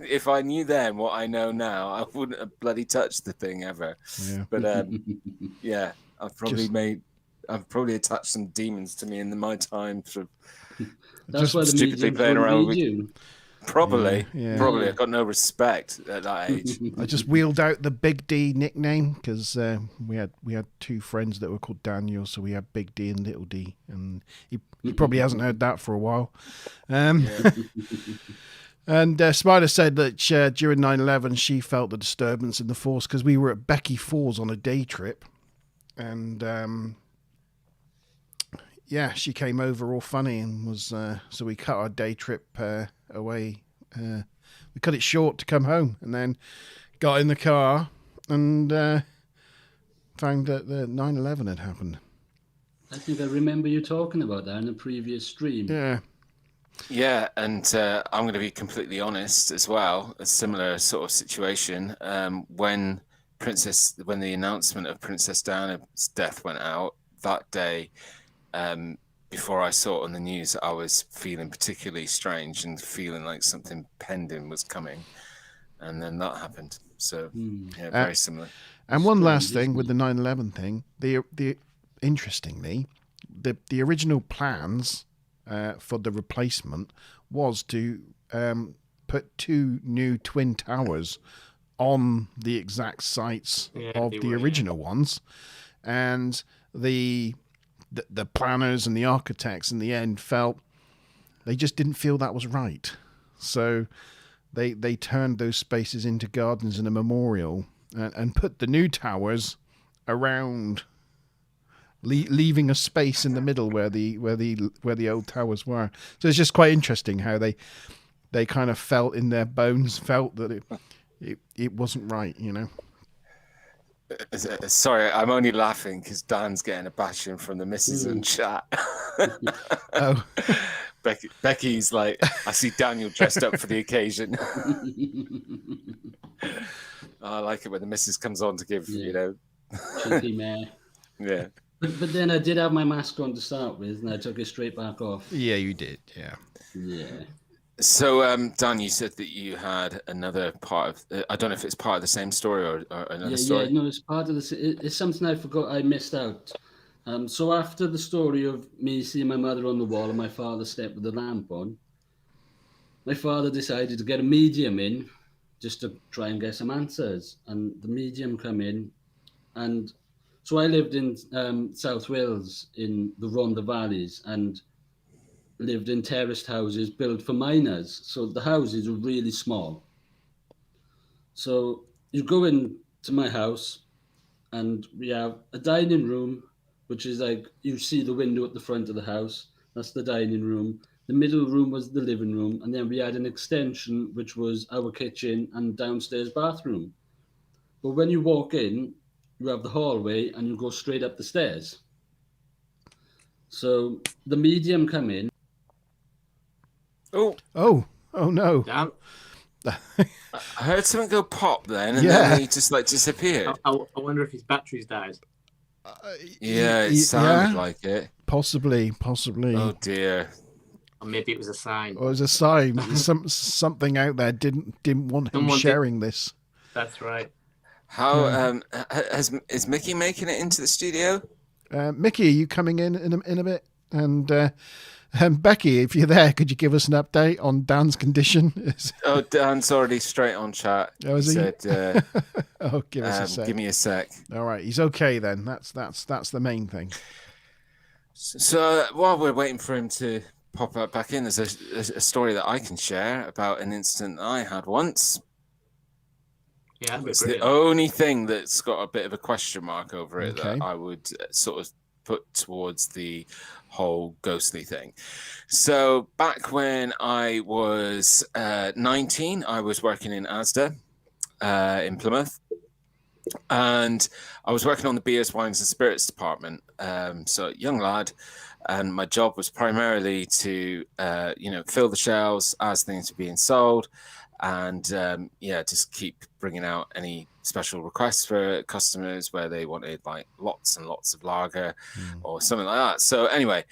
if I knew then what I know now, I wouldn't have bloody touched the thing ever. Yeah. But yeah, I've probably attached some demons to me in my time. That's just why the stupidly mediums playing around with you. Probably. Yeah. Probably. I've got no respect at that age. I just wheeled out the Big D nickname because we had two friends that were called Daniel, so we had Big D and Little D, and he probably hasn't heard that for a while. And Spider said that during 9/11 she felt the disturbance in the force because we were at Becky Falls on a day trip, and she came over all funny and was so we cut our day trip away. We cut it short to come home, and then got in the car and found that the 9/11 had happened. I think I remember you talking about that in a previous stream. Yeah. Yeah, and I'm going to be completely honest as well. A similar sort of situation when the announcement of Princess Diana's death went out that day. Before I saw it on the news, I was feeling particularly strange and feeling like something pending was coming, and then that happened. So very similar. And one last thing with the 9/11 thing, the interestingly, the original plans for the replacement was to put two new twin towers on the exact sites of the original ones, and the planners and the architects in the end felt they just didn't feel that was right, so they turned those spaces into gardens and a memorial, and put the new towers around, leaving a space in the middle where the old towers were. So it's just quite interesting how they kind of felt in their bones that it wasn't right, you know. Sorry, I'm only laughing because Dan's getting a bashing from the missus in chat. Oh. Becky's like, I see Daniel dressed up for the occasion. I like it when the missus comes on to give, Chunky mare. Yeah. But then I did have my mask on to start with, and I took it straight back off. Yeah, you did. Yeah. Yeah. So, Dan, you said that you had another part of. I don't know if it's part of the same story or another story. Yeah, no, it's part of the. It's something I forgot. I missed out. So after the story of me seeing my mother on the wall and my father slept with the lamp on, my father decided to get a medium in just to try and get some answers. And the medium come in, and so I lived in South Wales in the Rhondda Valleys and lived in terraced houses built for miners. So the houses are really small. So you go into my house and we have a dining room, which is like, you see the window at the front of the house. That's the dining room. The middle room was the living room. And then we had an extension, which was our kitchen and downstairs bathroom. But when you walk in, you have the hallway and you go straight up the stairs. So the medium come in. Oh no. Damn. I heard something go pop then, and then he just like disappeared. I wonder if his battery's died. It sounded like it. Possibly. Oh dear. Or maybe it was a sign. Or it was a sign. Something out there didn't want him sharing this. That's right. How is Mickey making it into the studio? Mickey, are you coming in a bit? And Becky, if you're there, could you give us an update on Dan's condition? Oh, Dan's already straight on chat. Oh, is he? Said, oh, give us a sec. Give me a sec. All right, he's okay then. That's the main thing. So while we're waiting for him to pop up back in, there's a story that I can share about an incident I had once. Yeah, it's the only thing that's got a bit of a question mark over it that I would sort of put towards the whole ghostly thing. So back when I was 19, I was working in Asda in Plymouth, and I was working on the beers, wines and spirits department. So young lad, and my job was primarily to fill the shelves as things were being sold, and just keep bringing out any special requests for customers where they wanted like lots and lots of lager or something like that. So anyway,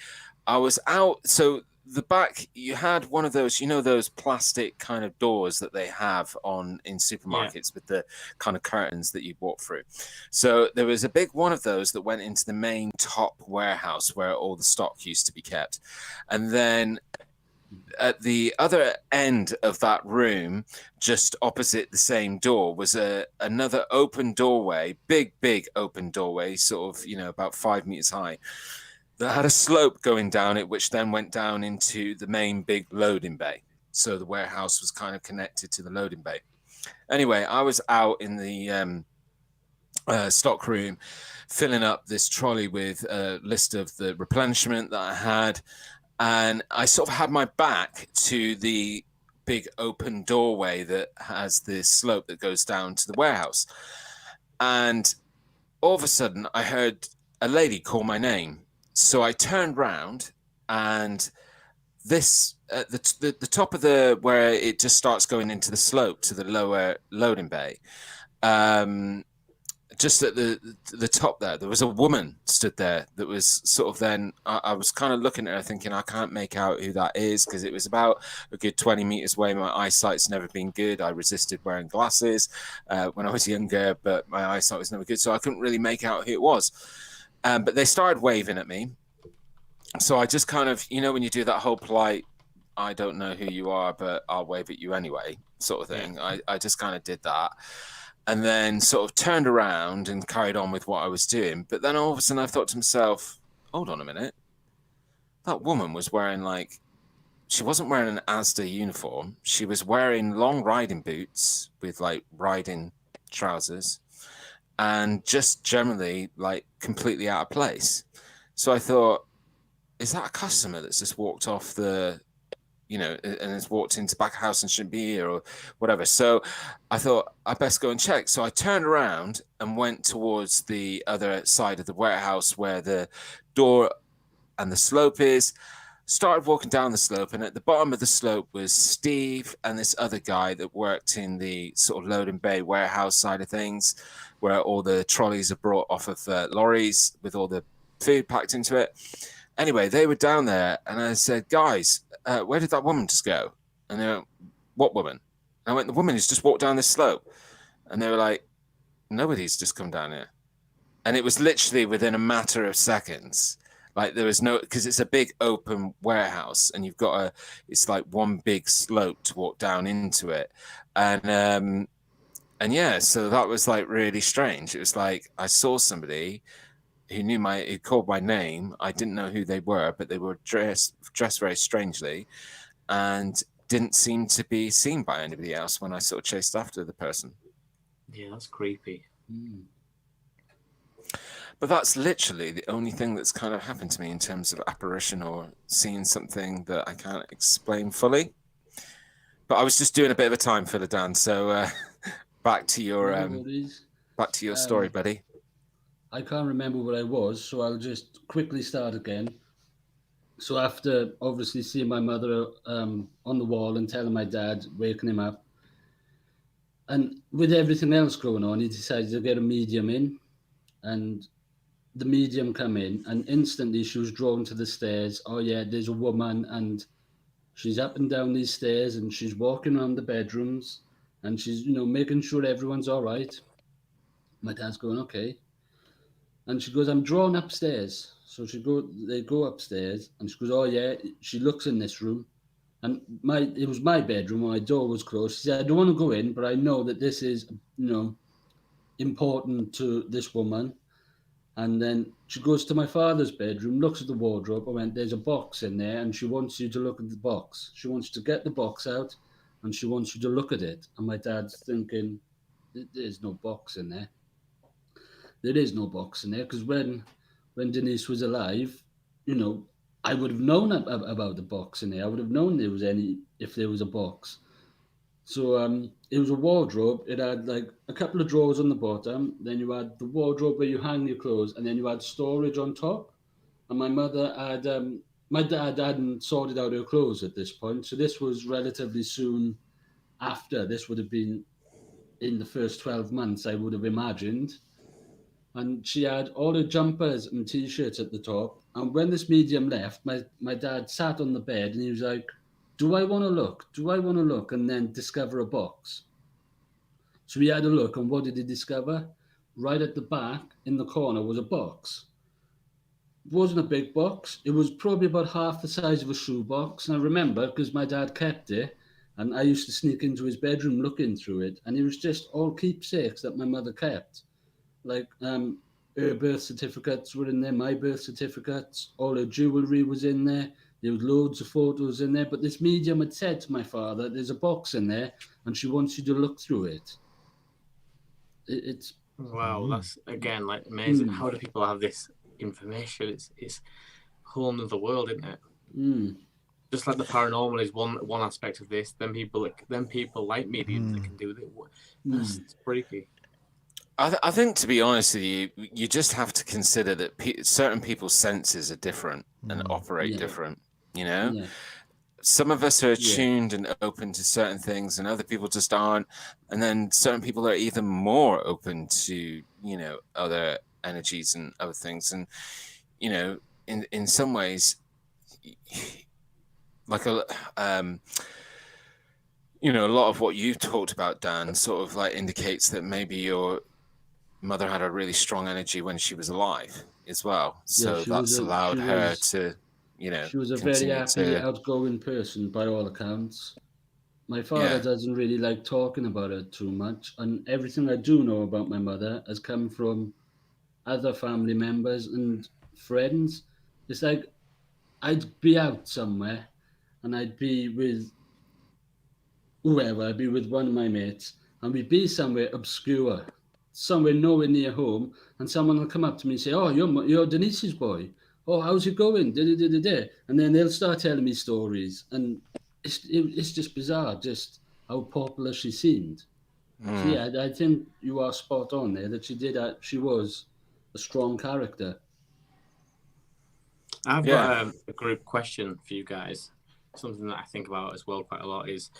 I was out. So the back, you had one of those, those plastic kind of doors that they have in supermarkets with the kind of curtains that you walk through. So there was a big one of those that went into the main top warehouse where all the stock used to be kept. And then at the other end of that room, just opposite the same door, was another open doorway, big open doorway, sort of, about 5 meters high, that had a slope going down it, which then went down into the main big loading bay. So the warehouse was kind of connected to the loading bay. Anyway, I was out in the stock room filling up this trolley with a list of the replenishment that I had. And I sort of had my back to the big open doorway that has this slope that goes down to the warehouse. And all of a sudden, I heard a lady call my name. So I turned round, and this the top of where it just starts going into the slope to the lower loading bay. Just at the top there was a woman stood there that was sort of then I was kind of looking at her thinking I can't make out who that is, because it was about a good 20 meters away. My eyesight's never been good. I resisted wearing glasses when I was younger, but my eyesight was never good, so I couldn't really make out who it was. But they started waving at me, so I just kind of, when you do that whole polite, I don't know who you are, but I'll wave at you anyway sort of thing. I just kind of did that. And then sort of turned around and carried on with what I was doing. But then all of a sudden I thought to myself, hold on a minute. That woman was wearing she wasn't wearing an Asda uniform. She was wearing long riding boots with riding trousers and just generally completely out of place. So I thought, is that a customer that's just walked off and has walked into the back of the house and shouldn't be here or whatever. So I thought I best go and check. So I turned around and went towards the other side of the warehouse where the door and the slope is, started walking down the slope. And at the bottom of the slope was Steve and this other guy that worked in the sort of loading bay warehouse side of things, where all the trolleys are brought off of lorries with all the food packed into it. Anyway, they were down there, and I said, guys, where did that woman just go? And they went, what woman? And I went, the woman who's just walked down this slope. And they were like, nobody's just come down here. And it was literally within a matter of seconds. There was because it's a big open warehouse, and you've got it's like one big slope to walk down into it. And yeah, so that was really strange. It was I saw somebody who called my name. I didn't know who they were, but they were dressed very strangely and didn't seem to be seen by anybody else when I sort of chased after the person. Yeah, that's creepy. But that's literally the only thing that's kind of happened to me in terms of apparition or seeing something that I can't explain fully. But I was just doing a bit of a time filler, Dan. So back to your story, buddy. I can't remember where I was, so I'll just quickly start again. So after obviously seeing my mother on the wall and telling my dad, waking him up, and with everything else going on, he decided to get a medium in, and the medium come in, and instantly she was drawn to the stairs. Oh yeah, there's a woman, and she's up and down these stairs, and she's walking around the bedrooms, and she's making sure everyone's all right. My dad's going, okay. And she goes, I'm drawn upstairs. So they go upstairs, and she goes, oh yeah, she looks in this room. And it was my bedroom, my door was closed. She said, I don't want to go in, but I know that this is, important to this woman. And then she goes to my father's bedroom, looks at the wardrobe. I went, there's a box in there, and she wants you to look at the box. She wants to get the box out, and she wants you to look at it. And my dad's thinking, there's no box in there. There is no box in there, because when Denise was alive, I would have known about the box in there. I would have known if there was a box. So it was a wardrobe. It had a couple of drawers on the bottom. Then you had the wardrobe where you hang your clothes, and then you had storage on top. And my mother had, my dad hadn't sorted out her clothes at this point. So this was relatively soon after. This would have been in the first 12 months, I would have imagined. And she had all her jumpers and T-shirts at the top. And when this medium left, my dad sat on the bed and he was like, do I want to look? Do I want to look? And then discover a box. So he had a look, and what did he discover? Right at the back in the corner was a box. wasn't a big box. It was probably about half the size of a shoebox. And I remember because my dad kept it, and I used to sneak into his bedroom looking through it, and it was just all keepsakes that my mother kept. Like her birth certificates were in there, my birth certificates, all her jewellery was in there. There was loads of photos in there. But this medium had said to my father, "There's a box in there, and she wants you to look through it." It's Wow, that's again like amazing. How do people have this information? It's a whole nother world, isn't it? Just like the paranormal is one aspect of this. Then people like mediums that can do it. That's freaky. I think, to be honest with you, you just have to consider that certain people's senses are different and operate different. You know, some of us are attuned and open to certain things, and other people just aren't. And then certain people are even more open to, you know, other energies and other things. And, you know, in some ways, like you know, a lot of what you talked about, Dan, sort of like indicates that maybe your mother had a really strong energy when she was alive as well. So that's allowed her to, you know, she was a very happy, outgoing person by all accounts. My father doesn't really like talking about it too much, and everything I do know about my mother has come from other family members and friends. It's like I'd be out somewhere and I'd be with whoever, I'd be with one of my mates, and we'd be somewhere obscure, somewhere nowhere near home, and someone will come up to me and say, "Oh, you're Denise's boy. Oh, how's it going?" And then they'll start telling me stories, and it's just bizarre, just how popular she seemed. So yeah, I think you are spot on there that she was a strong character. I've got a group question for you guys. Something that I think about as well quite a lot is,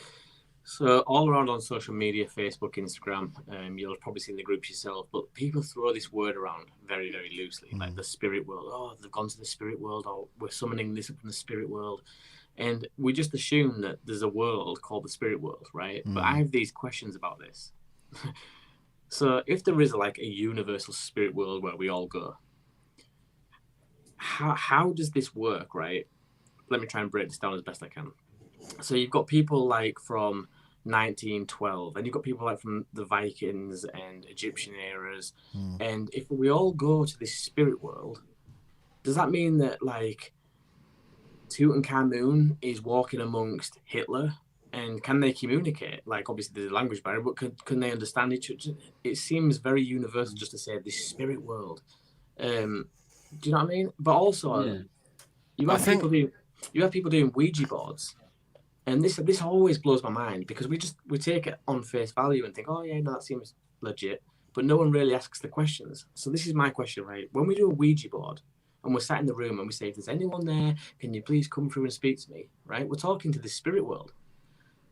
so all around on social media, Facebook, Instagram, you'll probably see the groups yourself, but people throw this word around very, very loosely, like the spirit world. Oh, they've gone to the spirit world, or we're summoning this from the spirit world. And we just assume that there's a world called the spirit world, right? But I have these questions about this. So if there is like a universal spirit world where we all go, how does this work, right? Let me try and break this down as best I can. So you've got people like from 1912, and you've got people like from the Vikings and Egyptian eras. And if we all go to this spirit world, does that mean that like Tutankhamun is walking amongst Hitler? And can they communicate? Like, obviously, there's a language barrier, but can they understand each other? It seems very universal just to say this spirit world. Do you know what I mean? But also, you have people doing Ouija boards, and this always blows my mind because we take it on face value and think, oh yeah, no, that seems legit, but no one really asks the questions. So this is my question, right? When we do a Ouija board and we're sat in the room and we say, if there's anyone there, can you please come through and speak to me? Right? We're talking to the spirit world.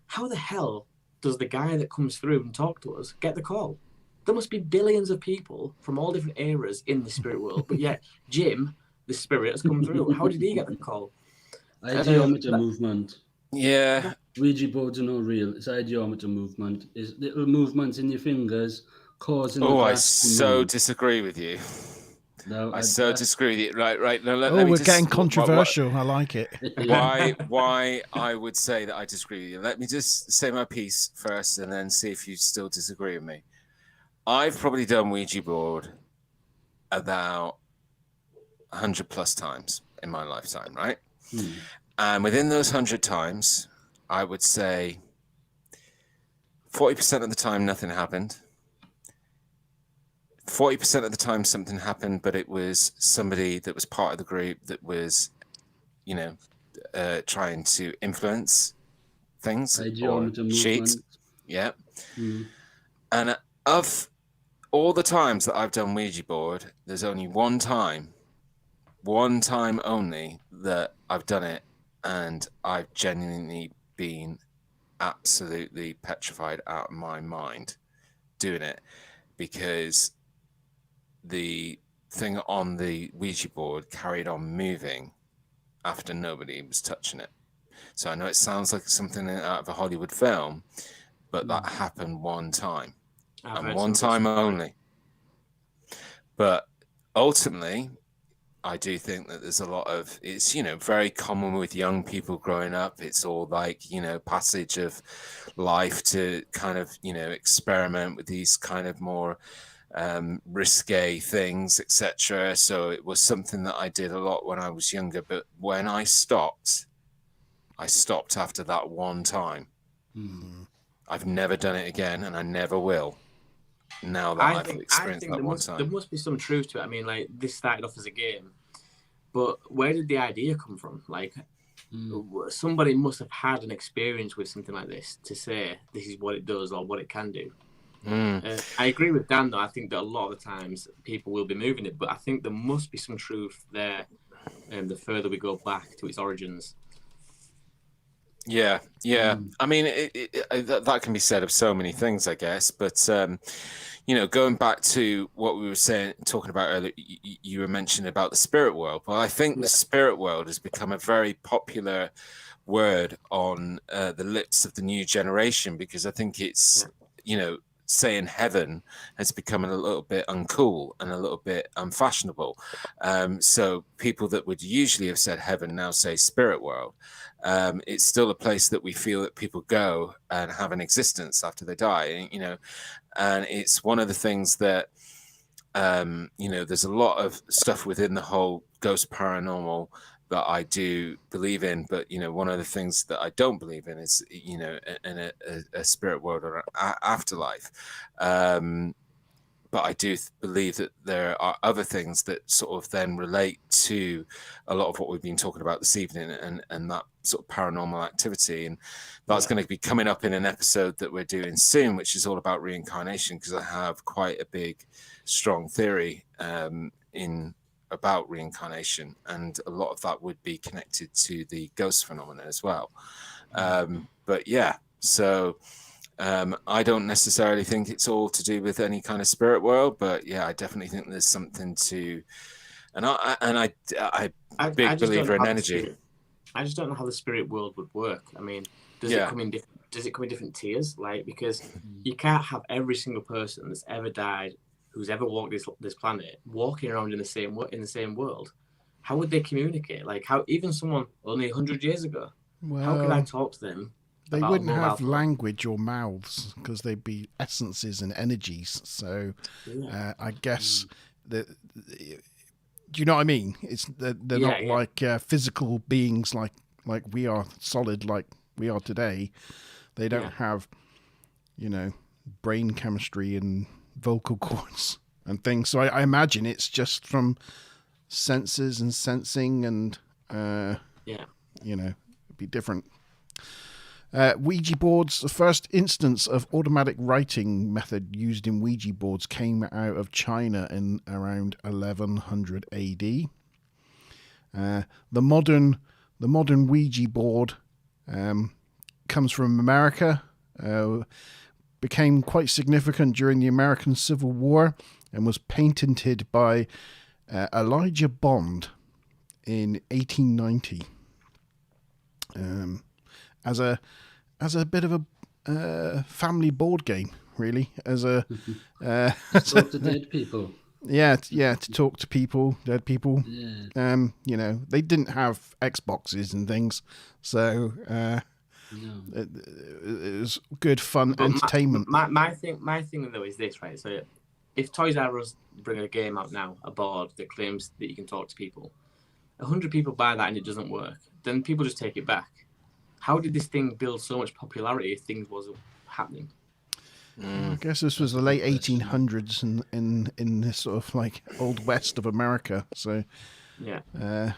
How the hell does the guy that comes through and talk to us get the call? There must be billions of people from all different eras in the spirit world, but yet Jim, the spirit, has come through. How did he get the call? Ideometer movement. Yeah. Ouija boards are not real. It's ideometer movement. It's little movements in your fingers causing. Oh, I so disagree with you. No, I disagree with you. Right. No, let we're me getting controversial. I like it. Why I would say that I disagree with you. Let me just say my piece first and then see if you still disagree with me. I've probably done Ouija board about 100 plus times in my lifetime, right? And within those 100 times, I would say 40% of the time nothing happened. 40% of the time something happened, but it was somebody that was part of the group that was, you know, trying to influence things or cheat. Yeah. And of all the times that I've done Ouija board, there's only one time only that I've done it, and I've genuinely been absolutely petrified out of my mind doing it, because the thing on the Ouija board carried on moving after nobody was touching it. So I know it sounds like something out of a Hollywood film, but that happened one time. And one time only. But ultimately, I do think that there's a lot of, it's, very common with young people growing up. It's all like, passage of life to kind of, experiment with these kind of more risque things, etc. So it was something that I did a lot when I was younger. But when I stopped after that one time. I've never done it again, and I never will. Now that I've experienced that one time, there must be some truth to it. I mean, like, this started off as a game, but where did the idea come from? Like, somebody must have had an experience with something like this to say this is what it does or what it can do. I agree with Dan, though. I think that a lot of the times people will be moving it, but I think there must be some truth there. The further we go back to its origins. Yeah. I mean, that can be said of so many things, I guess. But going back to what we were talking about earlier, you were mentioning about the spirit world. Well, I think the spirit world has become a very popular word on the lips of the new generation, because I think it's, saying heaven has become a little bit uncool and a little bit unfashionable. So people that would usually have said heaven now say spirit world. It's still a place that we feel that people go and have an existence after they die, and it's one of the things that, there's a lot of stuff within the whole ghost paranormal that I do believe in, but one of the things that I don't believe in is in a spirit world or an afterlife. But I do believe that there are other things that sort of then relate to a lot of what we've been talking about this evening, and that sort of paranormal activity. And that's going to be coming up in an episode that we're doing soon, which is all about reincarnation, because I have quite a big, strong theory about reincarnation, and a lot of that would be connected to the ghost phenomena as well. But yeah, so I don't necessarily think it's all to do with any kind of spirit world, but yeah, I definitely think there's something to, and I big believer in energy. I just don't know how the spirit world would work. I mean, does it come in different tiers? Like, because you can't have every single person that's ever died, who's ever walked this planet, walking around in the same world. How would they communicate? Like, how even someone only 100 years ago, how could I talk to them? They wouldn't have language or mouths, because they'd be essences and energies. So I guess that, do you know what I mean? They're not like physical beings like we are, solid like we are today. They don't have, brain chemistry and vocal cords and things. So I imagine it's just from senses and sensing, and it'd be different. Ouija boards, the first instance of automatic writing method used in Ouija boards came out of China in around 1100 AD. The modern Ouija board comes from America, became quite significant during the American Civil War, and was patented by Elijah Bond in 1890. As a bit of a family board game, really. Talk to dead people. To talk to people, dead people. Yeah. They didn't have Xboxes and things, so it was good fun entertainment. My thing though is this, right? So if Toys R Us bring a game out now, a board that claims that you can talk to people, 100 people buy that and it doesn't work, then people just take it back. How did this thing build so much popularity if things wasn't happening? I guess this was the late 1800s in this sort of like old west of America. So I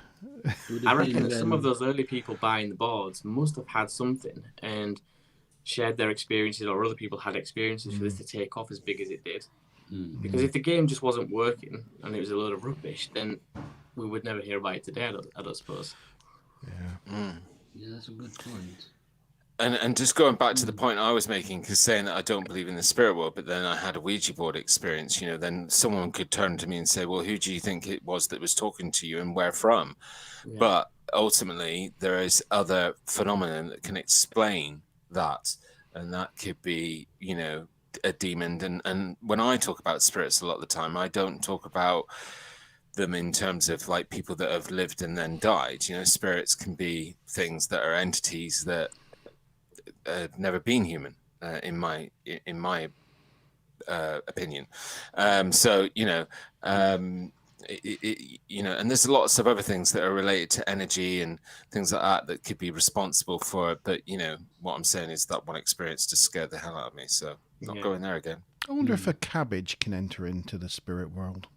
reckon that some of those early people buying the boards must have had something and shared their experiences, or other people had experiences for this to take off as big as it did. Because if the game just wasn't working and it was a load of rubbish, then we would never hear about it today, I don't suppose. Yeah, that's a good point. And just going back to the point I was making, because saying that I don't believe in the spirit world, but then I had a Ouija board experience, then someone could turn to me and say, well, who do you think it was that was talking to you and where from? Yeah. But ultimately, there is other phenomenon that can explain that. And that could be, a demon. And when I talk about spirits a lot of the time, I don't talk about them in terms of like people that have lived and then died. You know, spirits can be things that are entities that have never been human, in my opinion. So you know, you know, and there's lots of other things that are related to energy and things like that that could be responsible for it. But you know, what I'm saying is that one experience just scared the hell out of me. So not going there again. I wonder if a cabbage can enter into the spirit world.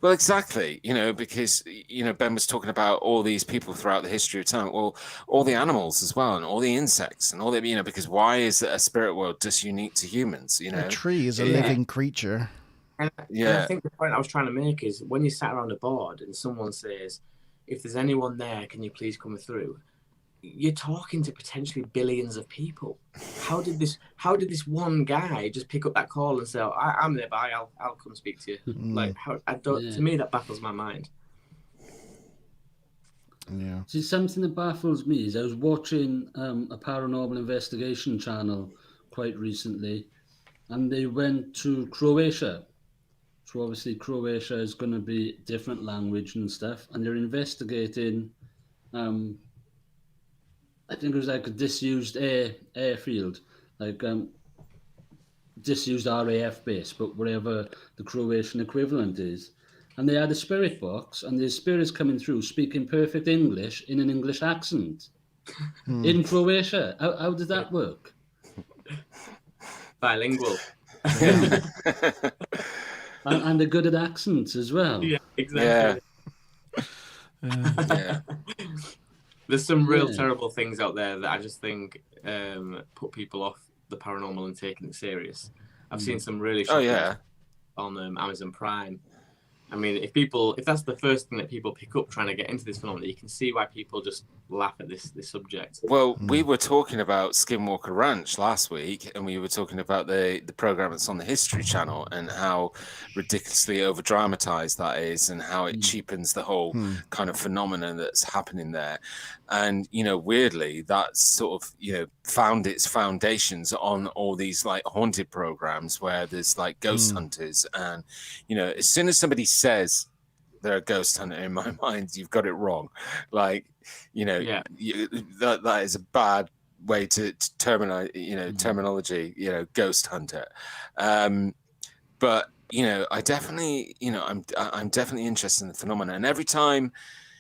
Well, exactly, you know, because, you know, Ben was talking about all these people throughout the history of time, well, all the animals as well, and all the insects, and all the, you know, because why is a spirit world just unique to humans, you know? A tree is a living creature. And I think the point I was trying to make is when you sat around a board and someone says, if there's anyone there, can you please come through? You're talking to potentially billions of people. How did this one guy just pick up that call and say, oh, I'm nearby, I'll come speak to you? Like, to me, that baffles my mind. Yeah. See, something that baffles me is I was watching a paranormal investigation channel quite recently, and they went to Croatia. So obviously Croatia is going to be different language and stuff, and they're investigating. I think it was like a disused airfield, like disused RAF base, but whatever the Croatian equivalent is. And they had a spirit box, and there's spirits coming through speaking perfect English in an English accent in Croatia. How did that work? Bilingual. And they're good at accents as well. Yeah, exactly. Yeah. There's some real terrible things out there that I just think put people off the paranormal and taking it serious. I've seen some really shocking on Amazon Prime. I mean, if that's the first thing that people pick up trying to get into this phenomenon, you can see why people just laugh at this subject. Well, we were talking about Skinwalker Ranch last week, and we were talking about the program that's on the History Channel and how ridiculously over dramatized that is, and how it cheapens the whole kind of phenomenon that's happening there. And you know, weirdly, that's sort of, you know, found its foundations on all these like haunted programs where there's like ghost hunters, and you know, as soon as somebody says they're a ghost hunter, in my mind, you've got it wrong. Like, you know, that is a bad way to terminology, you know, ghost hunter. But you know, I definitely, you know, I'm definitely interested in the phenomena, and every time,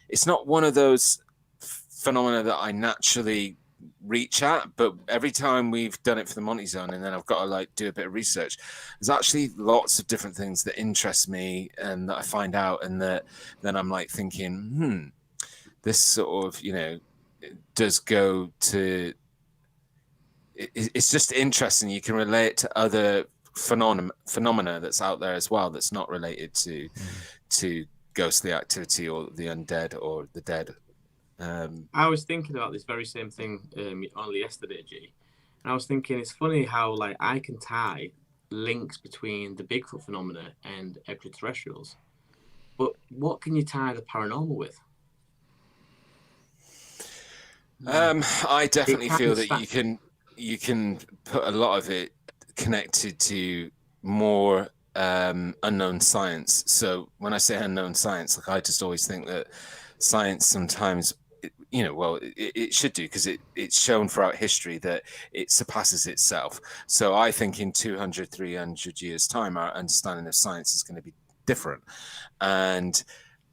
it's not one of those phenomena that I naturally reach at, but every time we've done it for the Monte Zone, and then I've got to like do a bit of research, there's actually lots of different things that interest me and that I find out, and that then I'm like thinking, this sort of, you know, does go to, it's just interesting. You can relate it to other phenomena that's out there as well, that's not related to ghostly activity or the undead or the dead. I was thinking about this very same thing only yesterday, G. And I was thinking it's funny how like I can tie links between the Bigfoot phenomena and extraterrestrials, but what can you tie the paranormal with? I definitely feel that you can put a lot of it connected to more unknown science. So when I say unknown science, like I just always think that science sometimes, you know, well, it should do, because it's shown throughout history that it surpasses itself. So I think in 200, 300 years' time, our understanding of science is going to be different. And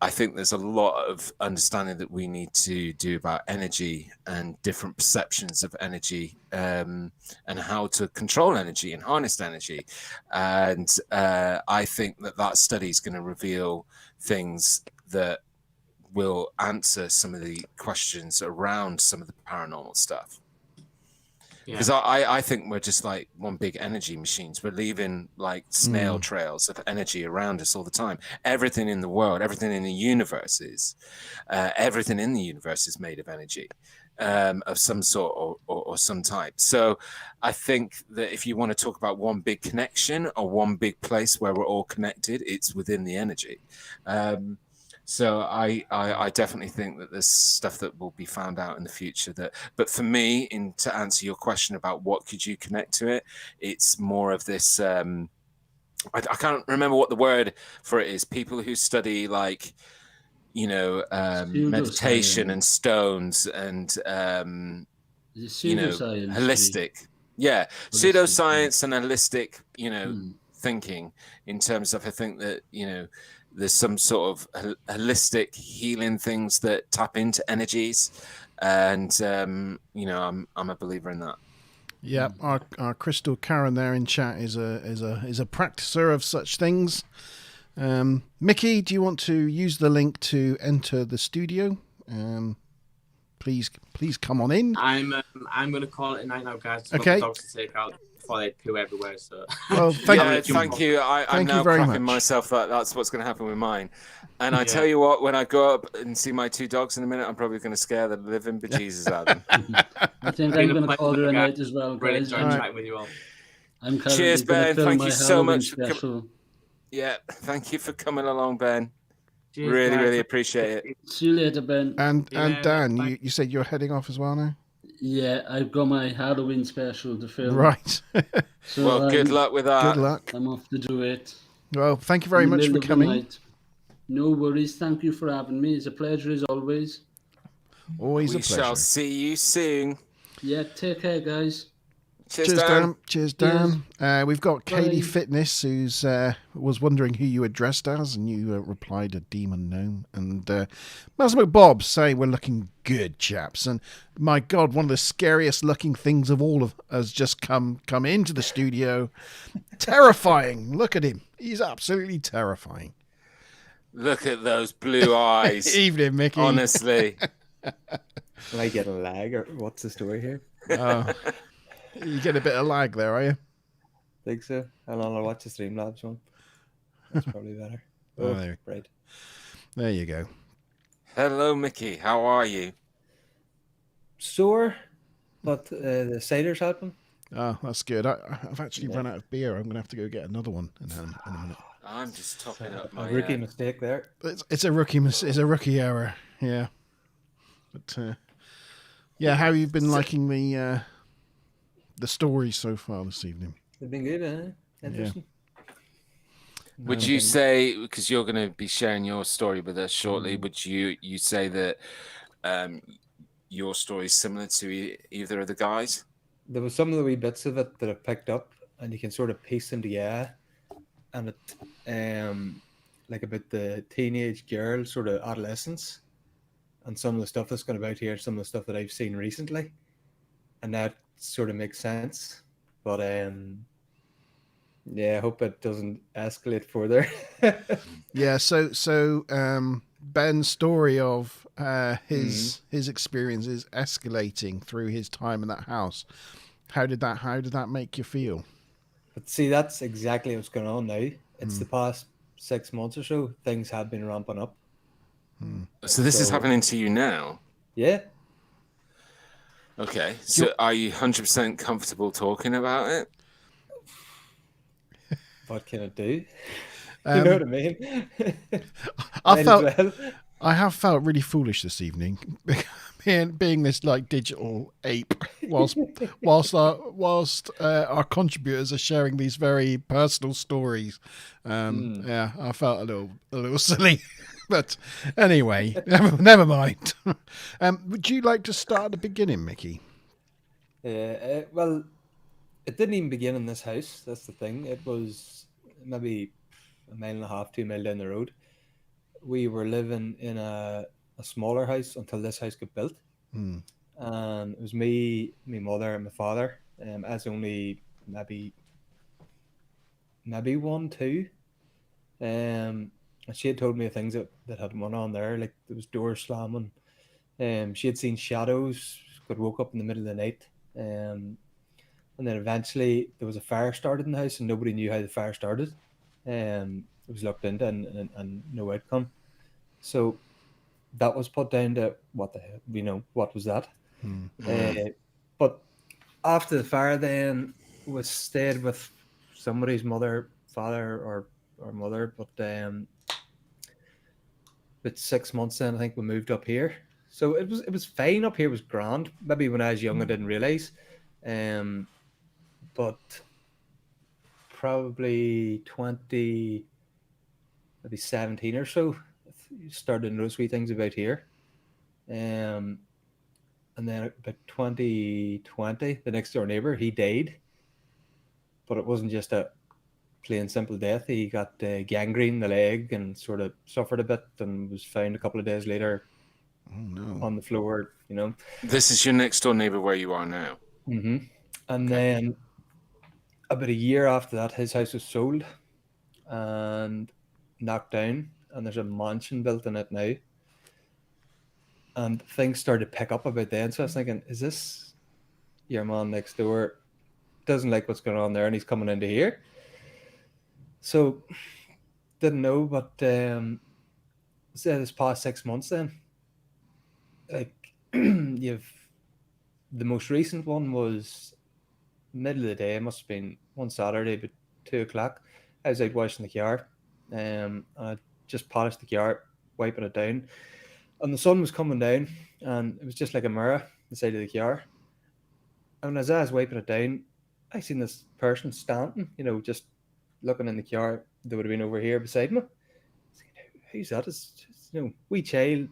I think there's a lot of understanding that we need to do about energy and different perceptions of energy, and how to control energy and harness energy. And I think that study is going to reveal things that will answer some of the questions around some of the paranormal stuff. Because I think we're just like one big energy machines. We're leaving like snail trails of energy around us all the time. Everything in the world, everything in the universe is made of energy, of some sort or some type. So I think that if you want to talk about one big connection or one big place where we're all connected, it's within the energy. So I definitely think that there's stuff that will be found out in the future. But for me, to answer your question about what could you connect to it, it's more of this I can't remember what the word for it is. People who study like, meditation and stones and Pseudoscience. holistic. Yeah, pseudoscience and holistic, thinking in terms of, I think that, there's some sort of holistic healing things that tap into energies. And, I'm a believer in that. Yeah, our Crystal Karen there in chat is a practicer of such things. Mickey, do you want to use the link to enter the studio? Please come on in. I'm going to call it a night now, guys. Okay. Dogs to take out before they poo everywhere. So. Well, thank you. I'm now very cracking much. myself that that's what's going to happen with mine. And I tell you what, when I go up and see my 2 dogs in a minute, I'm probably going to scare the living bejesus out of them. I think I'm going to call it a night as well, Really guys. enjoyed chatting with you all. I'm Cheers, Ben. Thank you so much. Special. Yeah, thank you for coming along, Ben. Cheers, really, guys. really appreciate it. See you later, Ben. And Dan, bye. you said you're heading off as well now? Yeah, I've got my Halloween special to film. Right. So well, good luck with that. Good luck. I'm off to do it. Well, thank you very much for coming. No worries. Thank you for having me. It's a pleasure as always. Always a We pleasure. shall see you soon. Yeah, take care, guys. Cheers, Dan. Cheers, Dan. We've got Katie Bye. Fitness, who's was wondering who you were dressed as, and you replied a demon gnome. And Master McBob say we're looking good, chaps. And my God, one of the scariest looking things of all of us just come into the studio. Terrifying. Look at him. He's absolutely terrifying. Look at those blue eyes. Evening, Mickey. Honestly. Am I getting a lag, or what's the story here? You get a bit of lag there, are you? Think so. I'll watch the Streamlabs one. That's probably better. Oh, there. Right. There you go. Hello, Mickey. How are you? Sore, but the cider's helping. Oh, that's good. I've actually run out of beer. I'm going to have to go get another one in a minute. I'm just topping up my... A rookie mistake there. It's a rookie error. Yeah. But yeah, how have you been liking the stories so far this evening? They've been good, huh? Interesting. Would you say, because you're going to be sharing your story with us shortly, would you say that your story is similar to either of the guys? There was some of the wee bits of it that I picked up, and you can sort of piece them together. And it, like about the teenage girl, sort of adolescence, and some of the stuff that's going about here, some of the stuff that I've seen recently, and that sort of makes sense. But yeah, I hope it doesn't escalate further. Yeah. So Ben's story of his experiences escalating through his time in that house. How did that make you feel? But see, that's exactly what's going on now. It's the past 6 months or so. Things have been ramping up. So this is happening to you now? Yeah. Okay. So are you 100% comfortable talking about it? What can it do? You know what I mean? I have felt really foolish this evening, being this like digital ape, whilst our contributors are sharing these very personal stories. Yeah, I felt a little silly, but anyway, never mind. Would you like to start at the beginning, Mickey? Well, it didn't even begin in this house. That's the thing. It was maybe 1.5 miles, 2 miles down the road. We were living in a smaller house until this house got built. And it was me, my mother, and my father. As only maybe 1, 2. And she had told me things that had went on there, like there was doors slamming. She had seen shadows, got woke up in the middle of the night. And then eventually there was a fire started in the house, and nobody knew how the fire started. It was looked into and no outcome. So that was put down to what was that? But after the fire, then was stayed with somebody's mother, father, or mother. But 6 months then, I think we moved up here. So it was fine up here. It was grand. Maybe when I was young, I didn't realize. But probably 20, maybe 17 or so. Started to notice wee things about here. And then about 2020, the next door neighbor, he died. But it wasn't just a plain simple death. He got gangrene in the leg and sort of suffered a bit and was found a couple of days later on the floor, you know. This is your next door neighbor where you are now. Mm-hmm. And then about a year after that, his house was sold and knocked down, and there's a mansion built in it now. And things started to pick up about then. So I was thinking, is this your man next door? Doesn't like what's going on there, and he's coming into here. So didn't know, but say this past 6 months, then like you've the most recent one was middle of the day. It must have been one Saturday, about 2:00. I was out washing the car, and I just polished the car, wiping it down, and the sun was coming down, and it was just like a mirror the side of the car. And as I was wiping it down, I seen this person standing, you know, just looking in the car. They would have been over here beside me. I was thinking, who's that? It's you know, wee child,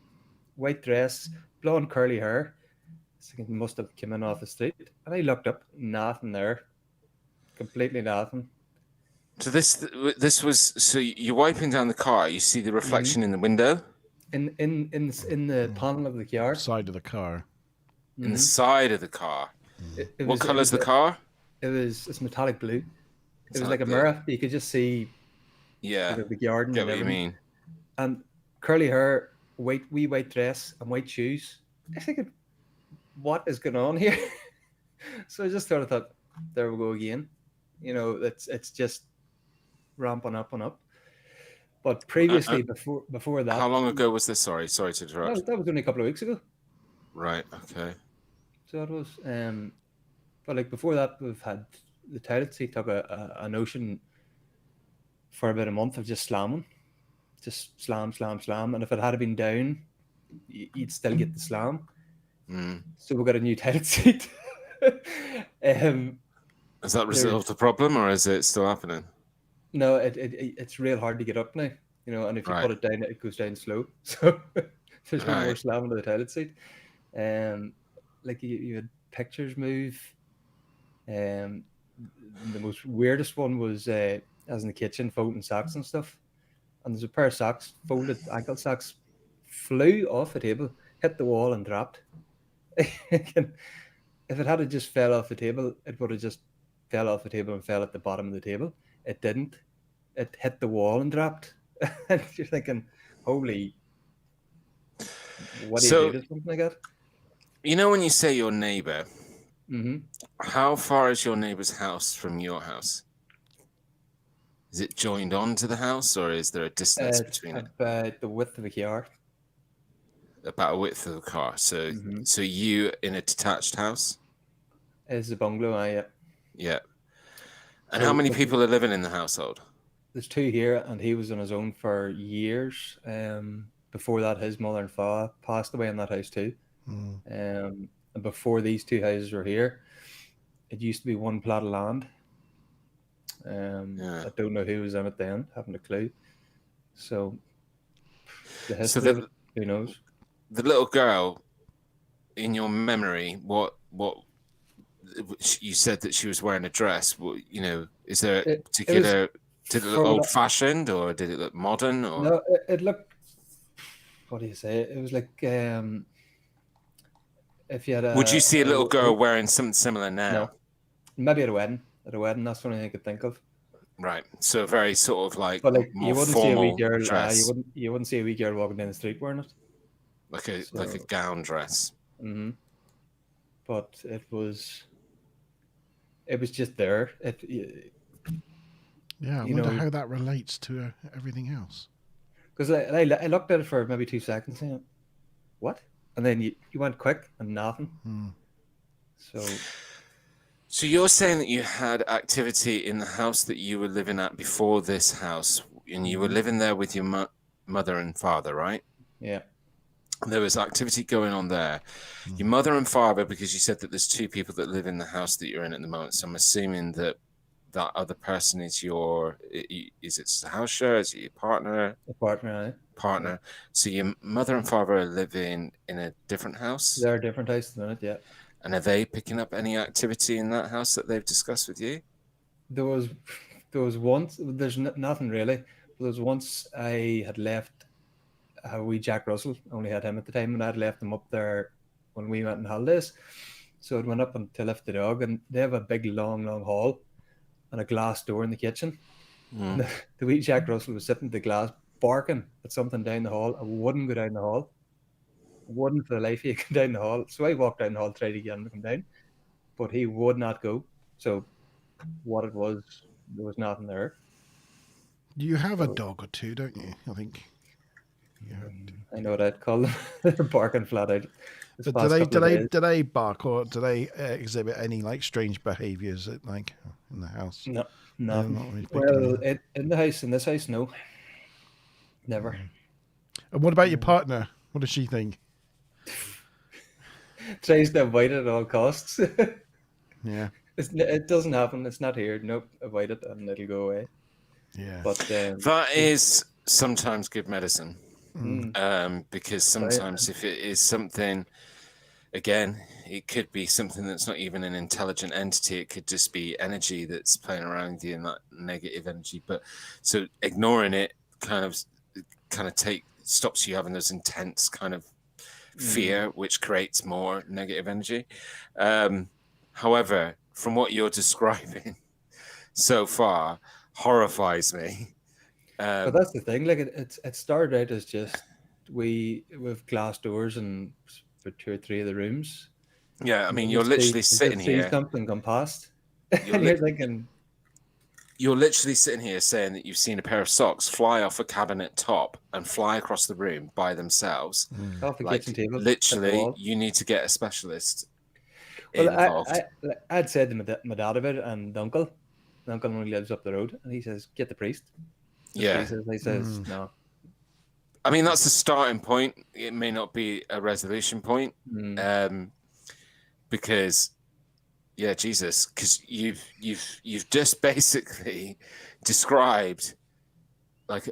white dress, blonde curly hair. I was thinking, he must have come in off the street. And I looked up, nothing there, completely nothing. So this was, so you're wiping down the car. You see the reflection in the window. In the panel of the car. Side of the car. In the side of the car. What colour is the car? It's metallic blue. It was Metallic like a blue. mirror. You could just see Yeah. the garden. Get and what you everything. mean. And curly hair, wee white dress, and white shoes. I was thinking, what is going on here? So I just sort of thought, there we go again. You know, it's just ramping up and up. But previously, before that, How long ago was this? Sorry to interrupt. that was only a couple of weeks ago. Right. Okay. So it was. But like before that, we've had the toilet seat took a notion for about a month of just slamming, just slam, and if it had been down, you'd still get the slam. So we got a new toilet seat. Has that resolved the problem, or is it still happening? No, it's real hard to get up now, you know, and if you Right. put it down, it goes down slow. So there's no more Right. slamming to the toilet seat. Like you had pictures move. The most weirdest one was as in the kitchen, folding socks and stuff. And there's a pair of socks, folded ankle socks, flew off the table, hit the wall, and dropped. If it had just fell off the table, it would have just fell off the table and fell at the bottom of the table. It didn't. It hit the wall and dropped. And you're thinking, holy, what do you do to something like that? You know when you say your neighbor, Mm-hmm. how far is your neighbor's house from your house? Is it joined on to the house, or is there a distance between it? About the width of a car. About a width of the car. So, Mhm. so you in a detached house? Is a bungalow, Yeah. And So how many the- people are living in the household? There's two here, and he was on his own for years. Before that, his mother and father passed away in that house too. And before these two houses were here, it used to be one plot of land. Yeah. I don't know who was in it then, haven't a clue. So the history So of it, who knows? The little girl, in your memory, what you said that she was wearing a dress. You know, is there a particular? Did it look old-fashioned, or did it look modern? Or No, it looked. What do you say? It was like if you had a. would you see a little girl wearing something similar now? No, maybe at a wedding. At a wedding, that's the only thing I could think of. Right. So very sort of like, But like more you wouldn't see a wee formal girl. dress, You wouldn't see a wee girl walking down the street wearing it. like a So- gown dress. Mm-hmm. But it was just there. Yeah, I You wonder know- how that relates to everything else. Because I looked at it for maybe 2 seconds and what? And then you went quick and nothing. So you're saying that you had activity in the house that you were living at before this house, and you were living there with your mother and father, right? Yeah. There was activity going on there. Your mother and father, because you said that there's two people that live in the house that you're in at the moment, so I'm assuming that that other person is is it house share? Is it your partner? A partner. Partner. So your mother and father are living in a different house? They're different houses at the minute, yeah. And are they picking up any activity in that house that they've discussed with you? There was once, there's nothing really. There was once I had left a wee Jack Russell, only had him at the time, and I'd left him up there when we went on holidays. So I went up to lift the dog, and they have a big, long hall and a glass door in the kitchen. And the wee Jack Russell was sitting at the glass barking at something down the hall. I wouldn't go down the hall. I wouldn't for the life of you go down the hall. So I walked down the hall, tried to get him to come down, but he would not go. So what it was, there was nothing there. You have a dog or two, don't you? I think. Yeah. I know what I'd call them. They're barking flat out. But do they bark, or do they exhibit any like strange behaviours like in the house? No. Not really Well, in this house, no. Never. And what about your partner? What does she think? Tries to avoid it at all costs. Yeah. It doesn't happen. It's not here. Nope. Avoid it and it'll go away. Yeah. But that is sometimes good medicine. Because sometimes if it is something, again, it could be something that's not even an intelligent entity. It could just be energy that's playing around with you and that negative energy. But so ignoring it kind of stops you having those intense kind of fear, which creates more negative energy. However, from what you're describing so far, horrifies me. But that's the thing. Like it started out as just with glass doors and for 2 or 3 of the rooms. Yeah, I mean, you're literally sitting here. See something come past, You're, and you're thinking. You're literally sitting here saying that you've seen a pair of socks fly off a cabinet top and fly across the room by themselves. Off the kitchen table. Literally, you need to get a specialist involved. I'd said to my dad about it and the uncle. The uncle only lives up the road, and he says, "Get the priest." Yeah. He says no. I mean, that's a starting point. It may not be a resolution point, because, yeah, Jesus, because you've just basically described, like,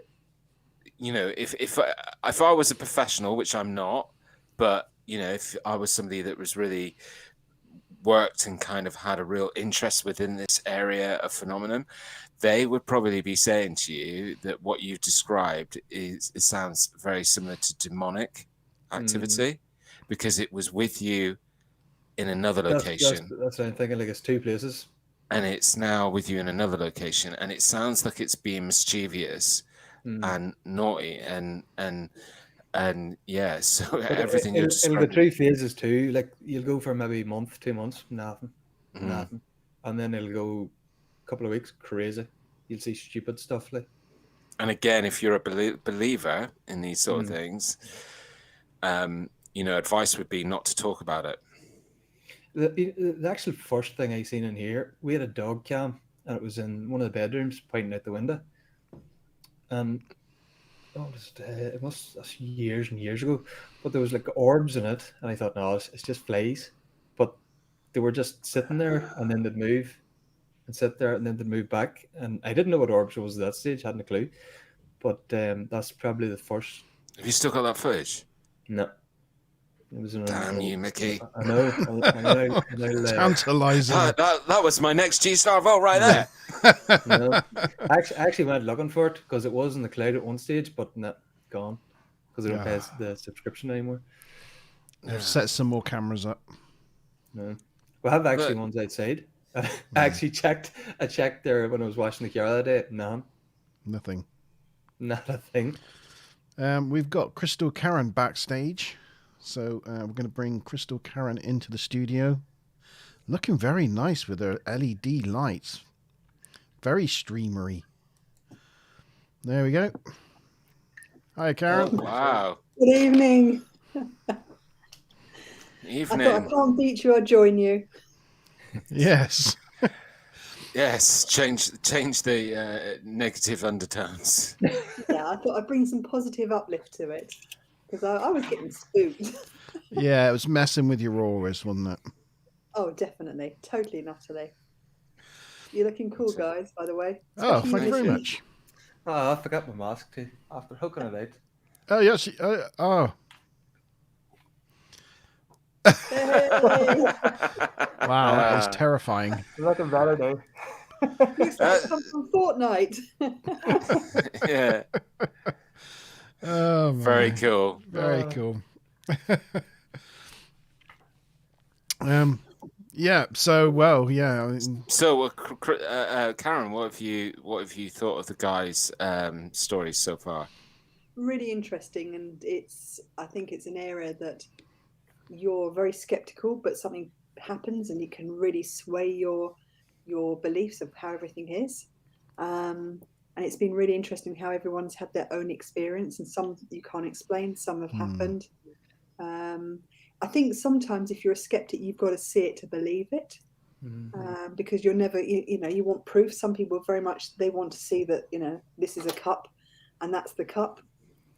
you know, if I was a professional, which I'm not, but you know, if I was somebody that was really worked and kind of had a real interest within this area of phenomenon, they would probably be saying to you that what you've described it sounds very similar to demonic activity, because it was with you in another location. That's what I'm thinking. Like, it's 2 places, and it's now with you in another location, and it sounds like it's being mischievous and naughty and yeah. So but everything you're describing. In the 3 phases too, like you'll go for maybe a month, 2 months, nothing, and then it'll go a couple of weeks, crazy. You'll see stupid stuff like. And again, if you're a believer in these sort of things, you know, advice would be not to talk about it. The actual first thing I seen in here, we had a dog cam, and it was in one of the bedrooms, pointing out the window. And it was years and years ago, but there was like orbs in it, and I thought, no, it's just flies. But they were just sitting there, and then they'd move and sit there, and then they'd move back. And I didn't know what orbs was at that stage, hadn't a clue. But that's probably the first. Have you still got that footage? No. It was Damn you, Mickey. I know. Tantalizing. That was my next G-Star vote right there. No. I actually went looking for it because it was in the cloud at one stage, but not gone because they don't pay the subscription anymore. They've set some more cameras up. No. We have actually ones outside. I actually checked. I checked there when I was washing the car the other day. Nothing. Not a thing. We've got Crystal Karen backstage. So we're going to bring Crystal Karen into the studio. Looking very nice with her LED lights. Very streamery. There we go. Hi, Karen. Oh, wow. Good evening. Evening. I thought I can't beat you, I'll join you. Yes. Yes, change the negative undertones. Yeah, I thought I'd bring some positive uplift to it. Because I was getting spooked. Yeah, it was messing with your auras, wasn't it? Oh, definitely. Totally and utterly. You're looking cool, guys, by the way. Oh, Especially thank you very listeners. much. Oh, I forgot my mask too. After hooking it out. Oh, yes. Oh, Hey! wow. That is terrifying. Looking better now. Looks like some from Fortnite. Yeah, Oh, very my. cool. Very cool. Yeah. So, well, yeah. I mean, So, Karen, what have you thought of the guys' stories so far? Really interesting, and I think it's an area that you're very skeptical, but something happens and it can really sway your beliefs of how everything is. And it's been really interesting how everyone's had their own experience, and some you can't explain, some have happened. I think sometimes if you're a skeptic, you've got to see it to believe it. Because you're never, you want proof. Some people very much, they want to see that, this is a cup and that's the cup.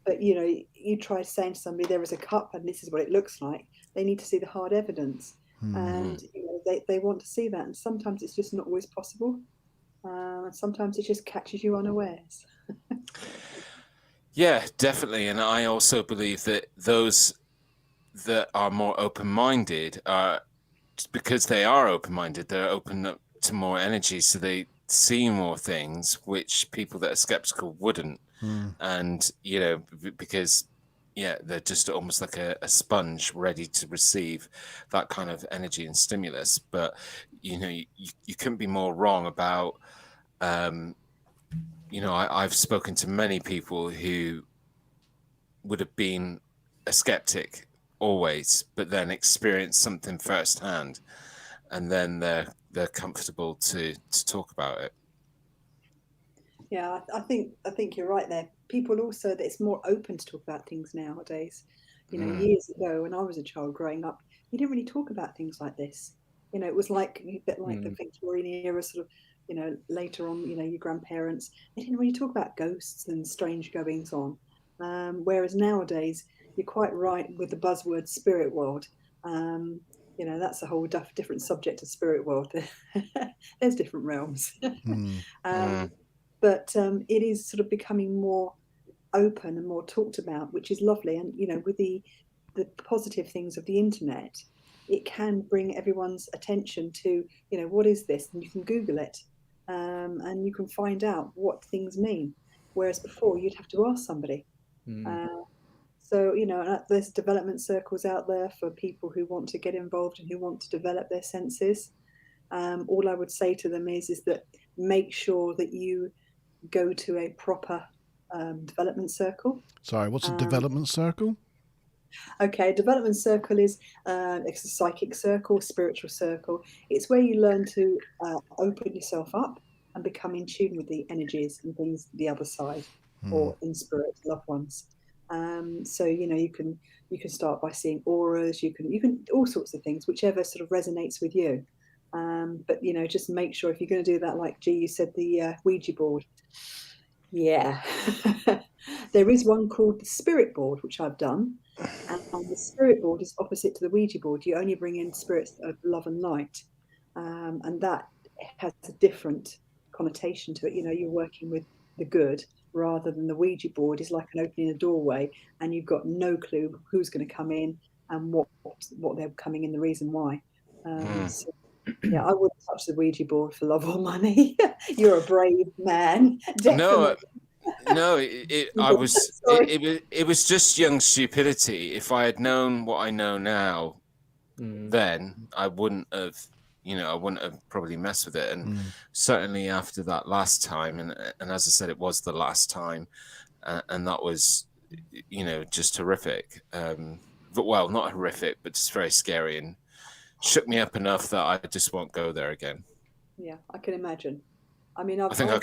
But, you try saying to somebody there is a cup and this is what it looks like. They need to see the hard evidence. And they want to see that. And sometimes it's just not always possible. Sometimes it just catches you unawares. Yeah, definitely. And I also believe that those that are more open-minded are, because they are open-minded, they're open up to more energy, so they see more things which people that are skeptical wouldn't. And because they're just almost like a sponge ready to receive that kind of energy and stimulus. But you couldn't be more wrong about I've spoken to many people who would have been a skeptic always, but then experienced something firsthand, and then they're comfortable to talk about it. Yeah, I think you're right there. People also, that it's more open to talk about things nowadays. Years ago when I was a child growing up, you didn't really talk about things like this. It was like a bit like the Victorian era, sort of. Later on, your grandparents, they didn't really talk about ghosts and strange goings on. Whereas nowadays, you're quite right with the buzzword spirit world. That's a whole different subject of spirit world. There's different realms. But it is sort of becoming more open and more talked about, which is lovely. And with the positive things of the internet, it can bring everyone's attention to what is this, and you can Google it, and you can find out what things mean. Whereas before, you'd have to ask somebody. So there's development circles out there for people who want to get involved and who want to develop their senses. All I would say to them is that make sure that you go to a proper development circle. Sorry, what's a development circle? Okay, development circle is it's a psychic circle, spiritual circle. It's where you learn to open yourself up and become in tune with the energies and things the other side, or in spirit, loved ones. So you can start by seeing auras. You can all sorts of things, whichever sort of resonates with you. But just make sure if you're going to do that, like G, you said the Ouija board. Yeah, there is one called the spirit board, which I've done, and the spirit board is opposite to the Ouija board. You only bring in spirits of love and light, and that has a different connotation to it. You're working with the good, rather than the Ouija board is like an opening a doorway, and you've got no clue who's going to come in and what they're coming in, the reason why. So, yeah, I wouldn't touch the Ouija board for love or money. You're a brave man. Definitely. No, it was just young stupidity. If I had known what I know now, then I wouldn't have, probably messed with it. And certainly after that last time, and as I said, it was the last time, and that was, just horrific. But well, not horrific, but just very scary, and shook me up enough that I just won't go there again. Yeah, I can imagine. I mean, I think I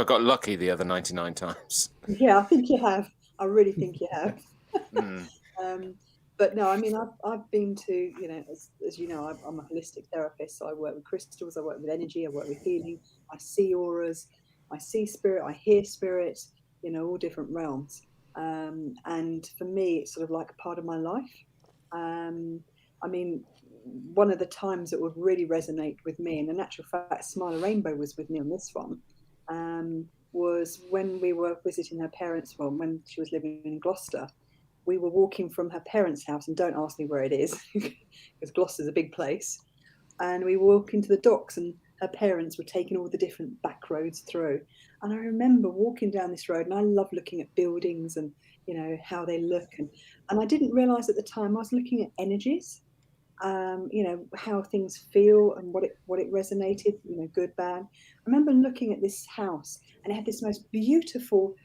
got lucky the other 99 times. Yeah, I think you have. I really think you have. But no, I mean, I've been to, as you know, I'm a holistic therapist, so I work with crystals, I work with energy, I work with healing, I see auras, I see spirit, I hear spirit, all different realms. And for me, it's sort of like a part of my life. I mean, one of the times that would really resonate with me, and in actual fact, Smile a Rainbow was with me on this one, was when we were visiting her parents' home when she was living in Gloucester. We were walking from her parents' house, and don't ask me where it is, because Gloucester's a big place. And we walk into the docks, and her parents were taking all the different back roads through. And I remember walking down this road, and I love looking at buildings and, you know, how they look. And I didn't realise at the time I was looking at energies, you know, how things feel and what it resonated, you know, good, bad. I remember looking at this house, and it had this most beautiful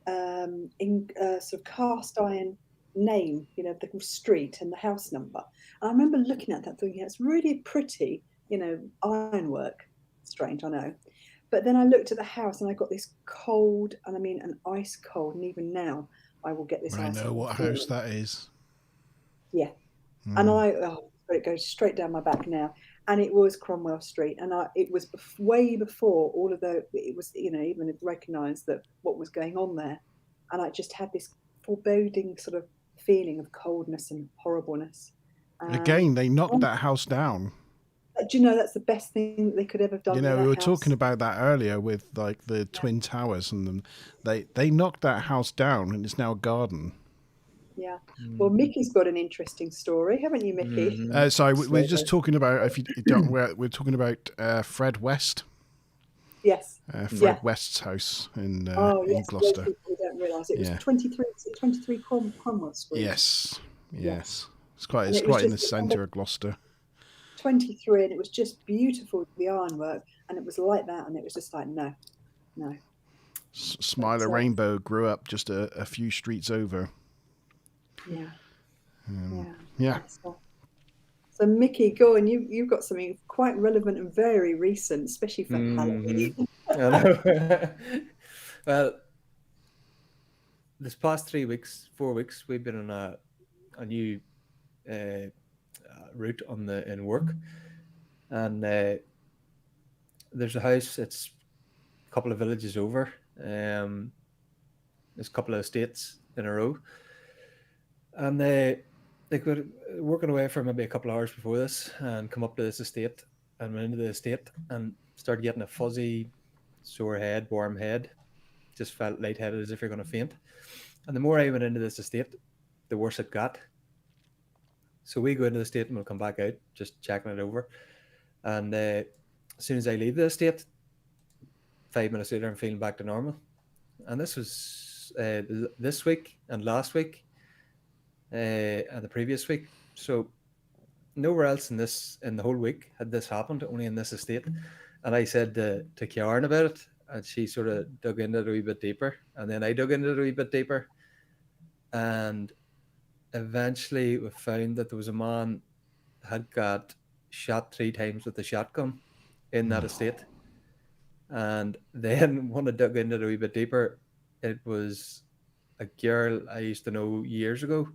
sort of cast iron name, you know, the street and the house number. And I remember looking at that thinking, it's really pretty, you know, ironwork. Strange, I know. But then I looked at the house and I got this cold, and I mean an ice cold, and even now I will get this I ice know cold what feeling. house that is. Yeah. And it goes straight down my back now. And it was Cromwell Street, and it was way before all of it was, you know, even recognised that what was going on there. And I just had this foreboding sort of feeling of coldness and horribleness. Again, they knocked that house down. Do you know, that's the best thing that they could ever have done? You know, with we were that house. talking about that earlier with like the Twin Towers, and they knocked that house down, and it's now a garden. Yeah. Well, Mickey's got an interesting story, haven't you, Mickey? Sorry, we're just talking about, if you don't, we're talking about Fred West. Yes. Fred West's house in Gloucester. We don't realise it was 23 Cromwell Street. Yes. It's quite in the centre of Gloucester. 23, and it was just beautiful, the ironwork, and it was like that, and it was just like no. Smile a Rainbow grew up just a few streets over. Yeah. So Mickey, go on. You've got something quite relevant and very recent, especially for Halloween. I know. Well, this past 4 weeks, we've been on a new route in work, and there's a house. It's a couple of villages over. There's a couple of estates in a row, and they were working away for maybe a couple of hours before this, and come up to this estate, and went into the estate and started getting a fuzzy, sore head, warm head. Just felt lightheaded, as if you're going to faint. And the more I went into this estate, the worse it got. So we go into the estate and we'll come back out, just checking it over. And as soon as I leave the estate, 5 minutes later, I'm feeling back to normal. And this was this week and last week and the previous week. So nowhere else in the whole week had this happened, only in this estate. And I said to Karen about it, and she sort of dug into it a wee bit deeper. And then I dug into it a wee bit deeper. And eventually we found that there was a man had got shot 3 times with a shotgun in that estate. And then when I dug into it a wee bit deeper, it was a girl I used to know years ago.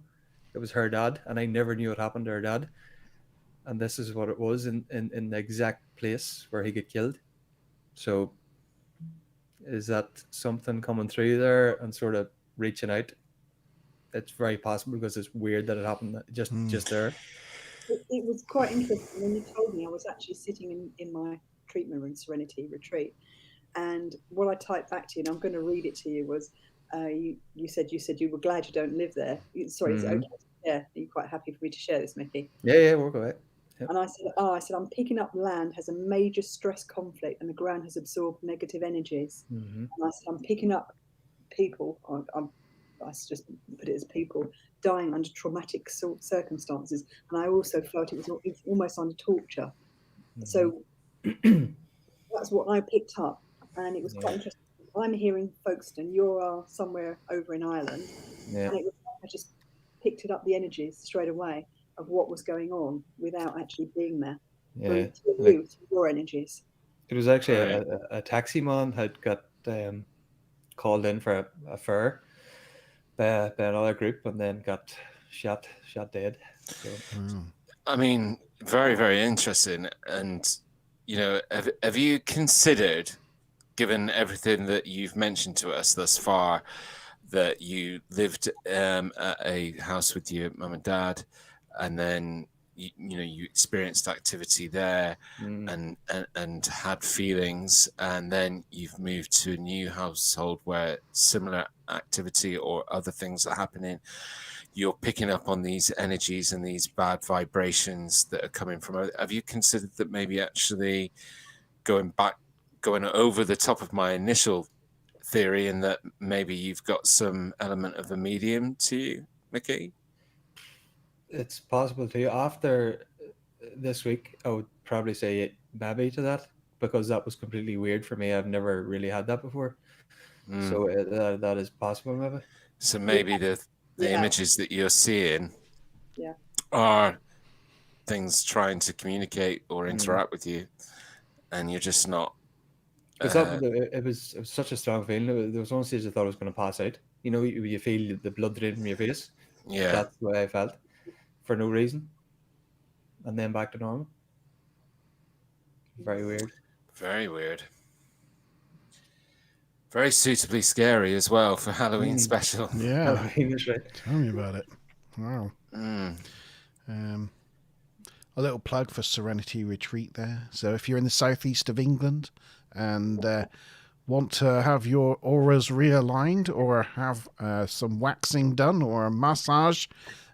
It was her dad, and I never knew what happened to her dad. And this is what it was in the exact place where he got killed. So is that something coming through there and sort of reaching out? It's very possible, because it's weird that it happened just there. It was quite interesting when you told me. I was actually sitting in my treatment room, Serenity Retreat, and what I typed back to you, and I'm going to read it to you, was you said you were glad you don't live there. Sorry, is it okay? Yeah, are you quite happy for me to share this, Mickey? Yeah, walk away. Yep. And I said, I'm picking up land has a major stress conflict, and the ground has absorbed negative energies. And I said, I'm picking up people. I just put it as people dying under traumatic circumstances, and I also felt it was almost under torture. So that's what I picked up, and it was quite interesting. I'm here in Folkestone, you're somewhere over in Ireland, and it was, I just picked it up, the energies straight away of what was going on without actually being there. Through your energies. It was actually a taxi man had got called in for a fare by another group, and then got shot dead. So. I mean, very, very interesting. And, you know, have you considered, given everything that you've mentioned to us thus far, that you lived at a house with your mum and dad, and then you experienced activity there and had feelings, and then you've moved to a new household where similar activity or other things are happening. You're picking up on these energies and these bad vibrations that are coming from. Have you considered that maybe actually going over the top of my initial theory, and that maybe you've got some element of a medium to you, Mickey? It's possible too. After this week, I would probably say maybe to that, because that was completely weird for me. I've never really had that before. So that is possible, maybe. So maybe the images that you're seeing are things trying to communicate or interact with you, and you're just not. Because it was such a strong feeling. There was one stage I thought I was going to pass out. You know, you feel the blood drain from your face. Yeah, that's the way I felt for no reason, and then back to normal. Very weird. Very weird. Very suitably scary as well for Halloween special. Yeah, Halloween is right. Tell me about it. Wow. A little plug for Serenity Retreat there. So if you're in the southeast of England and want to have your auras realigned or have some waxing done or a massage,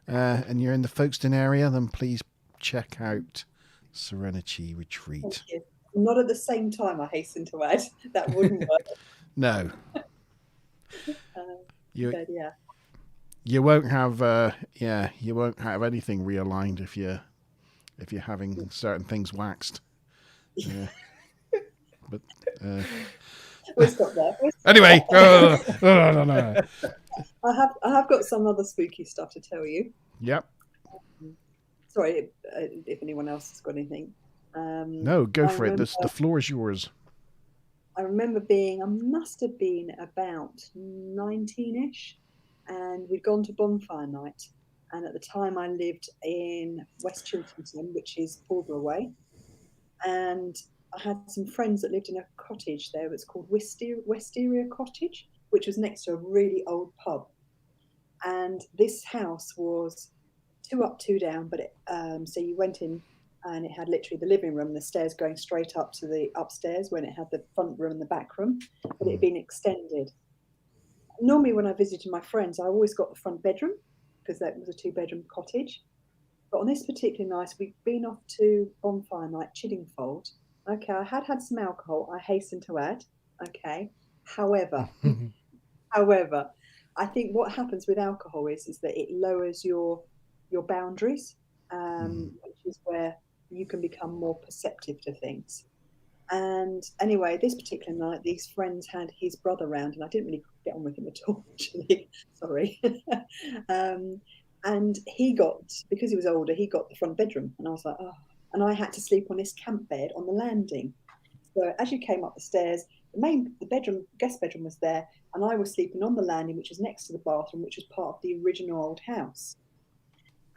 and you're in the Folkestone area, then please check out Serenity Retreat. Thank you. Not at the same time, I hasten to add. That wouldn't work. No. But yeah. You won't have you won't have anything realigned if you're having certain things waxed. But we'll stop there. Anyway, no. I have got some other spooky stuff to tell you. Yep. Sorry if anyone else has got anything. No, go for it. The floor is yours. I remember I must have been about 19-ish, and we'd gone to bonfire night. And at the time I lived in West Chiltern, which is Pulborough way. And I had some friends that lived in a cottage there. It was called Wisteria Cottage, which was next to a really old pub. And this house was 2 up, 2 down, but so you went in and it had literally the living room, the stairs going straight up to the upstairs when it had the front room and the back room, but it had been extended. Normally when I visited my friends, I always got the front bedroom because that was a 2-bedroom cottage. But on this particular night, we'd been off to bonfire night, Chiddingfold. Okay, I had some alcohol, I hasten to add. Okay, however, I think what happens with alcohol is that it lowers your boundaries, which is where you can become more perceptive to things. And anyway, this particular night, these friends had his brother round, and I didn't really get on with him at all, actually. Sorry. And he because he was older, he got the front bedroom. And I was like, oh. And I had to sleep on this camp bed on the landing. So as you came up the stairs, the guest bedroom was there, and I was sleeping on the landing, which was next to the bathroom, which was part of the original old house.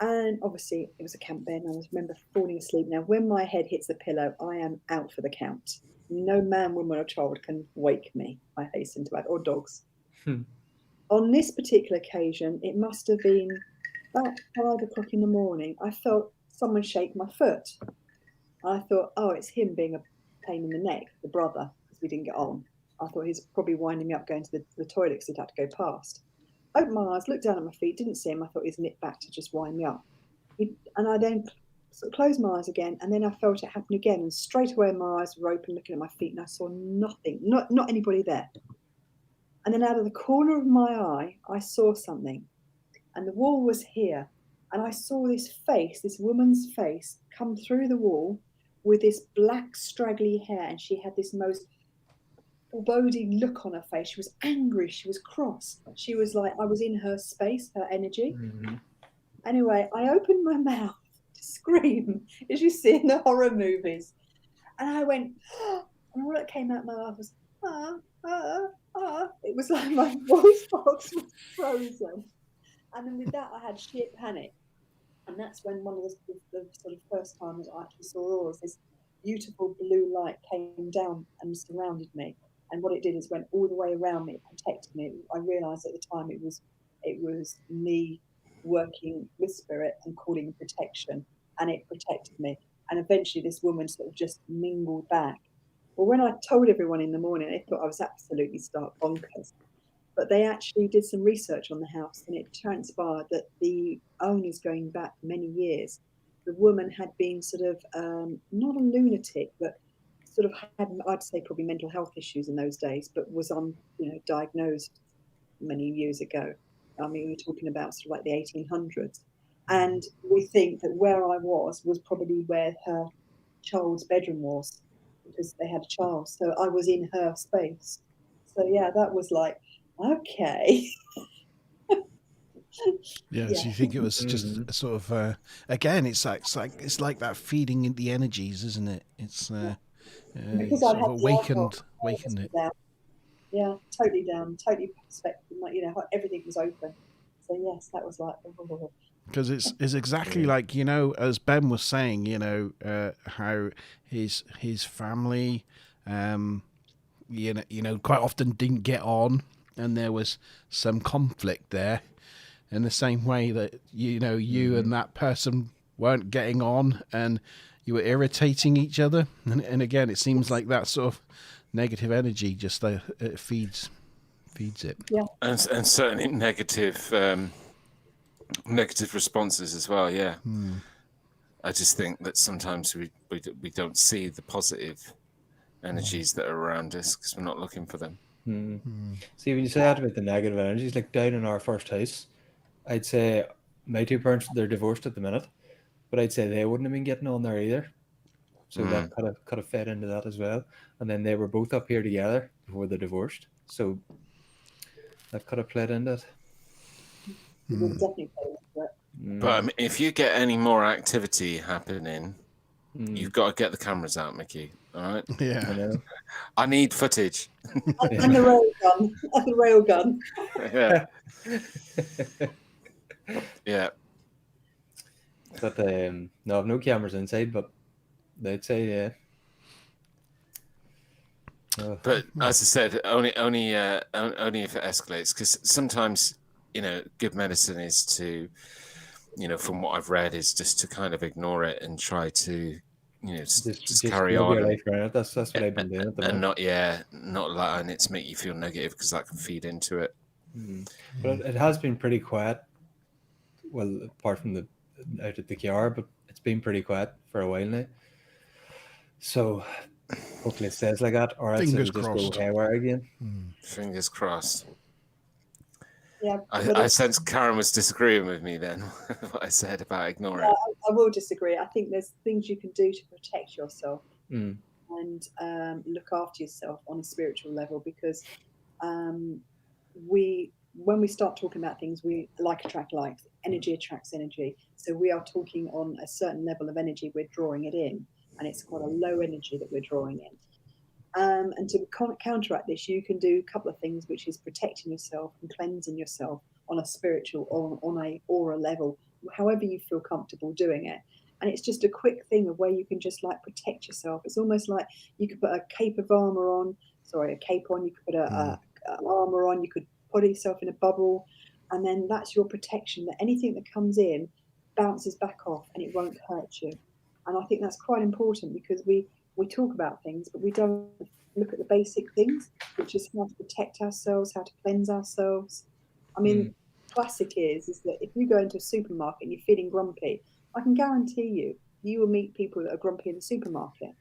And obviously it was a camp bed, and I remember falling asleep. Now, when my head hits the pillow, I am out for the count. No man, woman, or child can wake me, I hasten to add, or dogs. On this particular occasion, it must have been about 5 o'clock in the morning. I felt someone shake my foot. I thought, oh, it's him being a pain in the neck, the brother, because we didn't get on. I thought he's probably winding me up going to the toilet because he'd had to go past. Opened my eyes, looked down at my feet, didn't see him. I thought he's nipped back to just wind me up. And I then sort of closed my eyes again, and then I felt it happen again. And straight away my eyes were open, looking at my feet, and I saw nothing, not anybody there. And then out of the corner of my eye, I saw something. And the wall was here. And I saw this face, this woman's face, come through the wall with this black, straggly hair. And she had this most foreboding look on her face. She was angry. She was cross. She was like, I was in her space, her energy. Mm-hmm. Anyway, I opened my mouth to scream, as you see in the horror movies. And I went, and all that came out of my mouth was, It was like my voice box was frozen. And then with that, I had sheer panic. And that's when one of the sort of first times I actually saw auras, this beautiful blue light came down and surrounded me. And what it did is went all the way around me, it protected me. I realised at the time it was me working with spirit and calling protection. and it protected me. And eventually this woman sort of just mingled back. Well, when I told everyone in the morning, they thought I was absolutely stark bonkers. But they actually did some research on the house, and it transpired that the owners, going back many years, the woman had been sort of not a lunatic, but sort of had, I'd say, probably mental health issues in those days, but was diagnosed many years ago. I mean, we're talking about sort of like the 1800s. And we think that where I was probably where her child's bedroom was, because they had a child. So I was in her space. So yeah, that was like, okay. Yeah, Yeah. so you think it was just a sort of again, it's like that feeding in the energies, isn't it? It's Because I sort had of the alcohol, awakened it. down. Yeah, totally down, totally perspective. Like, everything was open. So yes, that was like, oh. Because it's exactly like, as Ben was saying, how his family, quite often didn't get on, and there was some conflict there. In the same way that you and that person weren't getting on, and you were irritating each other, and again, it seems like that sort of negative energy just it feeds it. Yeah. And certainly negative responses as well. Yeah. I just think that sometimes we don't see the positive energies that are around us because we're not looking for them. See, when you say that about the negative energies, like down in our first house, I'd say my two parents, they're divorced at the minute, but I'd say they wouldn't have been getting on there either. So that could have fed into that as well. And then they were both up here together before they divorced. So that could have played into it. It would definitely play into it. But I mean, if you get any more activity happening, you've got to get the cameras out, Mickey. All right? Yeah. I know. I need footage. And the rail gun. Yeah. Yeah. But no, I've no cameras inside, but they'd say yeah. Oh. But as I said, only if it escalates, because sometimes good medicine is to, from what I've read, is just to kind of ignore it and try to, just carry on. Your life around it. That's what I've been doing at the moment. And not allowing it to make you feel negative, because that can feed into it. But it has been pretty quiet. Well, apart from the out at the car, but it's been pretty quiet for a while now. So hopefully it stays like that, or else it'll just go haywire again. Fingers crossed. Yeah, I sense Karen was disagreeing with me then, what I said about ignoring it. I will disagree. I think there's things you can do to protect yourself and look after yourself on a spiritual level, because when we start talking about things, we like attract like. Energy attracts energy. So we are talking on a certain level of energy, we're drawing it in, and it's quite a low energy that we're drawing in. And to counteract this, you can do a couple of things, which is protecting yourself and cleansing yourself on a spiritual or on a aura level, however you feel comfortable doing it. And it's just a quick thing of where you can just like protect yourself. It's almost like you could put a cape on, you could put a armor on, you could put yourself in a bubble, and then that's your protection, that anything that comes in bounces back off and it won't hurt you. And I think that's quite important, because we talk about things, but we don't look at the basic things, which is how to protect ourselves, how to cleanse ourselves. I mean, classic is that if you go into a supermarket and you're feeling grumpy, I can guarantee you will meet people that are grumpy in the supermarket.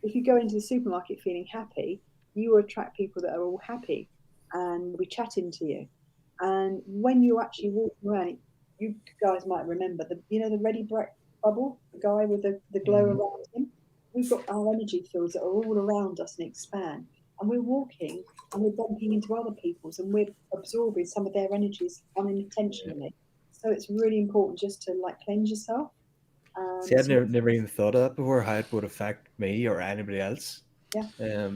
If you go into the supermarket feeling happy, you will attract people that are all happy and will be chatting to you. And when you actually walk around, you guys might remember the Ready Brek bubble, the guy with the glow around him. We've got our energy fields that are all around us and expand, and we're walking and we're bumping into other people's, and we're absorbing some of their energies unintentionally. So it's really important just to like cleanse yourself. See, I'd never even thought of that before, how it would affect me or anybody else. Yeah.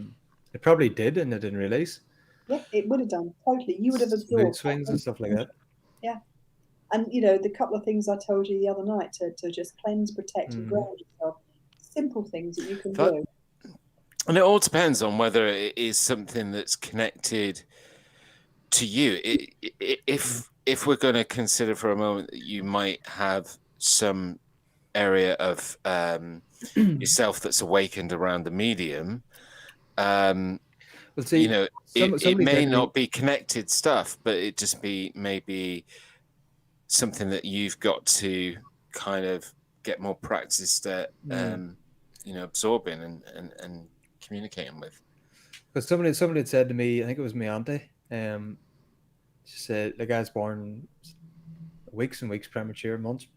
It probably did, and I didn't realize. Yeah, it would have done, totally. You would have absorbed mood swings and stuff like that. Yeah. And the couple of things I told you the other night to just cleanse, protect, and ground yourself. Simple things that you can do. And it all depends on whether it is something that's connected to you. If we're going to consider for a moment that you might have some area of yourself that's awakened around the medium, Well, see, you know, it somebody may said to me, not be connected stuff, but it just be maybe something that you've got to kind of get more practiced at, you know, absorbing and communicating with. because somebody had said to me, I think it was my auntie, she said the guy's born weeks and weeks premature, months.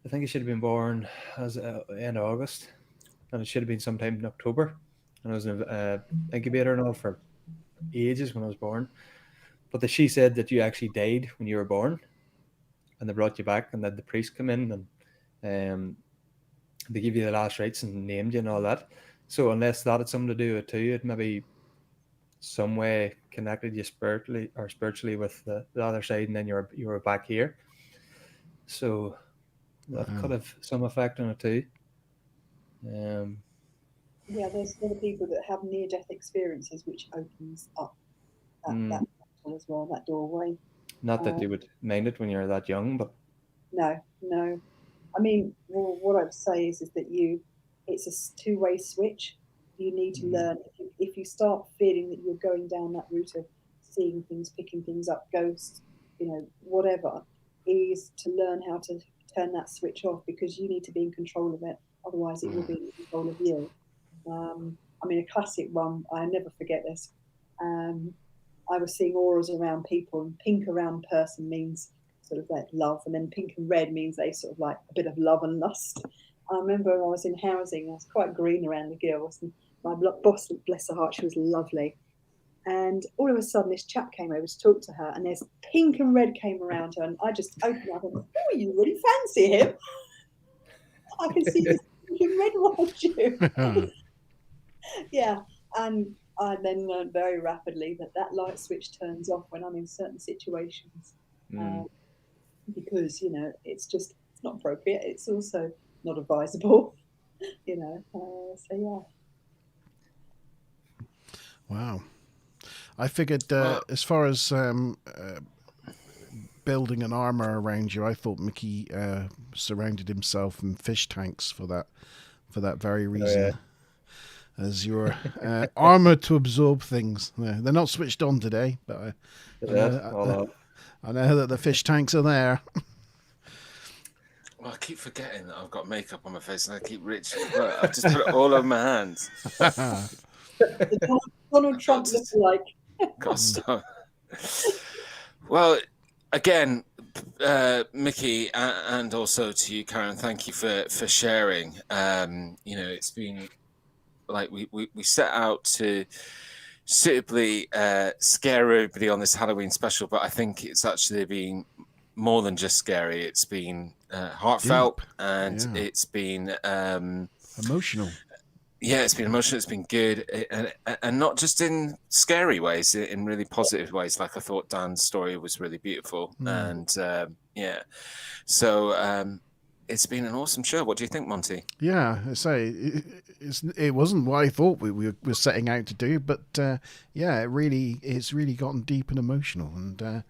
I think he should have been born as in August, and it should have been sometime in October. And I was in an incubator and all for ages when I was born. But she said that you actually died when you were born, and they brought you back, and then the priest come in and they give you the last rites and named you and all that. So unless that had something to do with it too, it maybe some way connected you spiritually with the other side, and then you were back here. So that could have some effect on it too. Yeah, there's other people that have near-death experiences, which opens up that portal as well, that doorway. Not that you would mind it when you're that young, but no. I mean, well, what I'd say is that it's a two-way switch. You need to learn. If you start feeling that you're going down that route of seeing things, picking things up, ghosts, you know, whatever, is to learn how to turn that switch off, because you need to be in control of it. Otherwise, it will be in control of you. I mean, a classic one, I never forget this. I was seeing auras around people, and pink around person means sort of like love, and then pink and red means they sort of like a bit of love and lust. I remember I was in housing, I was quite green around the gills, and my boss, bless her heart, she was lovely. And all of a sudden, this chap came over to talk to her, and there's pink and red came around her, and I just opened up and went, oh, you really fancy him? I can see this pink and red around you. Yeah, and I then learned very rapidly that light switch turns off when I'm in certain situations, because, you know, it's not appropriate. It's also not advisable, you know. So yeah. Wow. I figured as far as building an armor around you, I thought Mickey surrounded himself in fish tanks for that very reason. Oh, yeah. As your armor to absorb things. They're not switched on today, but I know that the fish tanks are there. Well, I keep forgetting that I've got makeup on my face, and I keep reaching. I've just put it all over my hands. Donald Trump looks like. Got stop. Well, again, Mickey, and also to you, Karen, thank you for sharing. You know, it's been like we set out to suitably scare everybody on this Halloween special, but I think it's actually been more than just scary. It's been heartfelt, and it's been emotional. Yeah, it's been emotional. It's been good, and not just in scary ways, in really positive ways. Like I thought Dan's story was really beautiful, and so it's been an awesome show. What do you think, Monte? Yeah, I say it wasn't what I thought we were setting out to do, but it's really gotten deep and emotional, and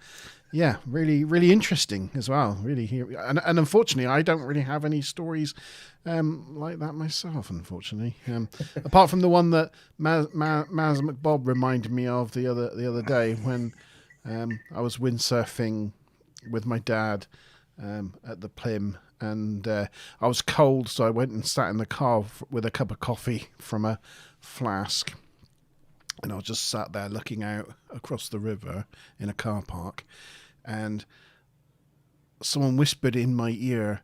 really interesting as well. Really, and unfortunately, I don't really have any stories like that myself. Unfortunately, apart from the one that Maz McBob reminded me of the other day when I was windsurfing with my dad at the Plim. And I was cold, so I went and sat in the car with a cup of coffee from a flask. And I was just sat there looking out across the river in a car park. And someone whispered in my ear,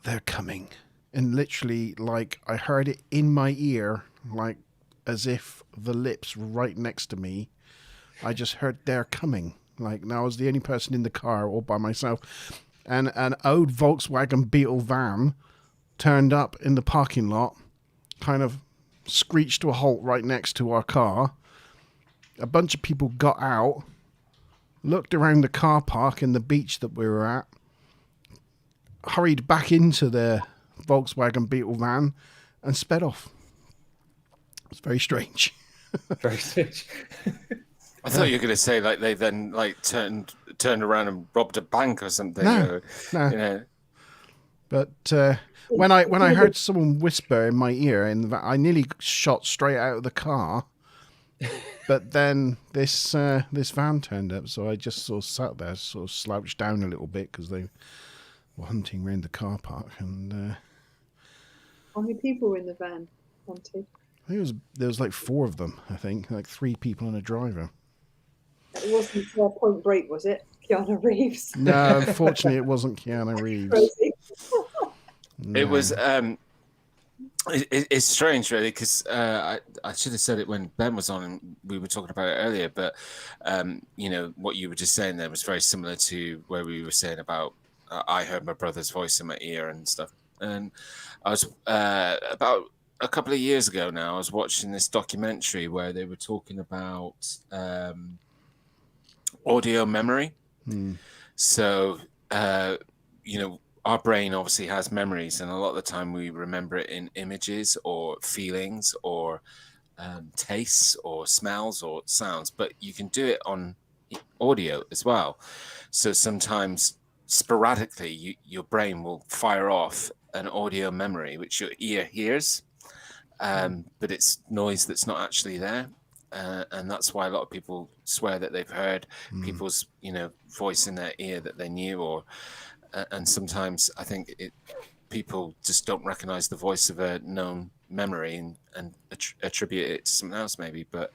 "They're coming." And literally, like, I heard it in my ear, like as if the lips were right next to me. I just heard, "They're coming." Like, now I was the only person in the car all by myself. And an old Volkswagen Beetle van turned up in the parking lot, kind of screeched to a halt right next to our car. A bunch of people got out, looked around the car park and the beach that we were at, hurried back into their Volkswagen Beetle van and sped off. It's very strange. Very strange. I thought you were going to say like they then like turned around and robbed a bank or something. No. You know. But when I heard someone whisper in my ear, I nearly shot straight out of the car. But then this van turned up, so I just sort of sat there, sort of slouched down a little bit because they were hunting around the car park. And how many people were in the van, Monte? I think there was like 4 of them. I think like 3 people and a driver. It wasn't Point Break, was it? Keanu Reeves. No, unfortunately, it wasn't Keanu Reeves. Crazy. No. It was. It's strange, really, because I should have said it when Ben was on and we were talking about it earlier. But you know, what you were just saying there was very similar to where we were saying about I heard my brother's voice in my ear and stuff. And I was about a couple of years ago now. I was watching this documentary where they were talking about audio memory. So you know, our brain obviously has memories, and a lot of the time we remember it in images or feelings or tastes or smells or sounds, but you can do it on audio as well. So sometimes sporadically your brain will fire off an audio memory which your ear hears, but it's noise that's not actually there. And that's why a lot of people swear that they've heard people's, you know, voice in their ear that they knew, or and sometimes I think people just don't recognize the voice of a known memory and attribute it to something else, maybe. But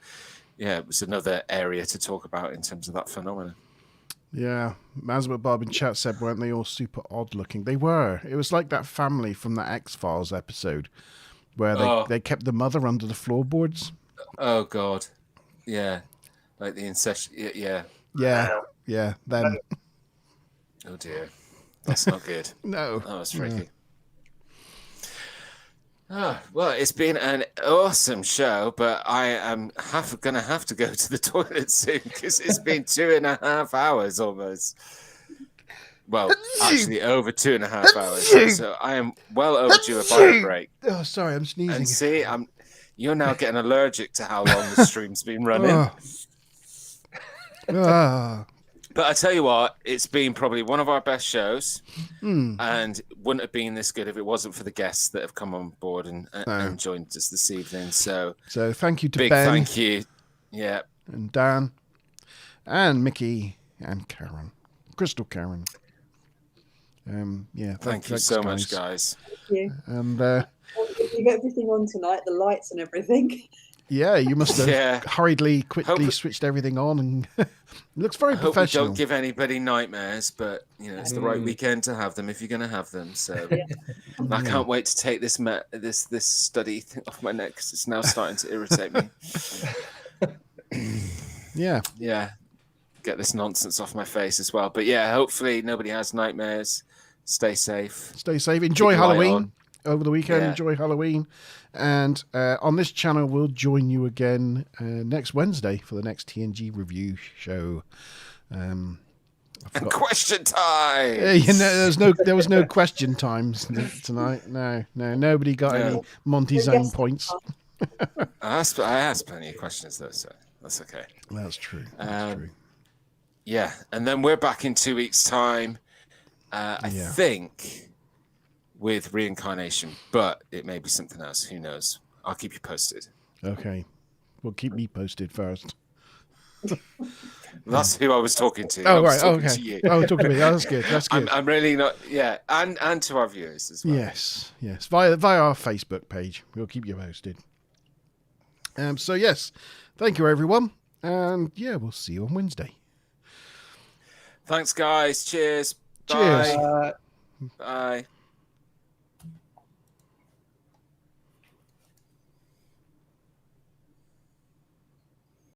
yeah, it was another area to talk about in terms of that phenomenon. Yeah, as what Bob in chat said, weren't they all super odd looking? They were. It was like that family from the X-Files episode where they kept the mother under the floorboards. Oh God, yeah, like the incest. Yeah. Them. Oh dear, that's not good. No, that was freaky. Oh, well, it's been an awesome show, but I am gonna have to go to the toilet soon because it's been 2.5 hours almost. Well, actually, over 2.5 hours. So I am well overdue a bio break. Oh, sorry, I'm sneezing. And see, you're now getting allergic to how long the stream's been running. But I tell you what, it's been probably one of our best shows, and wouldn't have been this good if it wasn't for the guests that have come on board and joined us this evening. So thank you to big Ben. Thank you. Yeah. And Dan, and Mickey, and Karen, Crystal Karen. Thank you so much, guys. Thank you. And you get everything on tonight, the lights and everything. Yeah, you must have quickly switched everything on, and it looks very professional. Hope we don't give anybody nightmares, but you know it's the right weekend to have them if you're going to have them. So I can't wait to take this study thing off my neck because it's now starting to irritate me. Yeah. Get this nonsense off my face as well. But yeah, hopefully nobody has nightmares. Stay safe. Enjoy Halloween over the weekend. Yeah. Enjoy Halloween. And on this channel, we'll join you again next Wednesday for the next TNG review show. And question time. There was no question times tonight. No, nobody got any Monte Zone points. I asked plenty of questions though, so that's okay. That's true. Yeah, and then we're back in 2 weeks' time. I think. With reincarnation, but it may be something else. Who knows? I'll keep you posted. Okay. Well, keep me posted first. That's who I was talking to. Oh, right. Okay. To you. Oh, talking to me. Oh, that's good. That's good. I'm really not. Yeah, and to our viewers as well. Yes. Via our Facebook page, we'll keep you posted. So yes, thank you everyone, and we'll see you on Wednesday. Thanks, guys. Cheers. Cheers. Bye.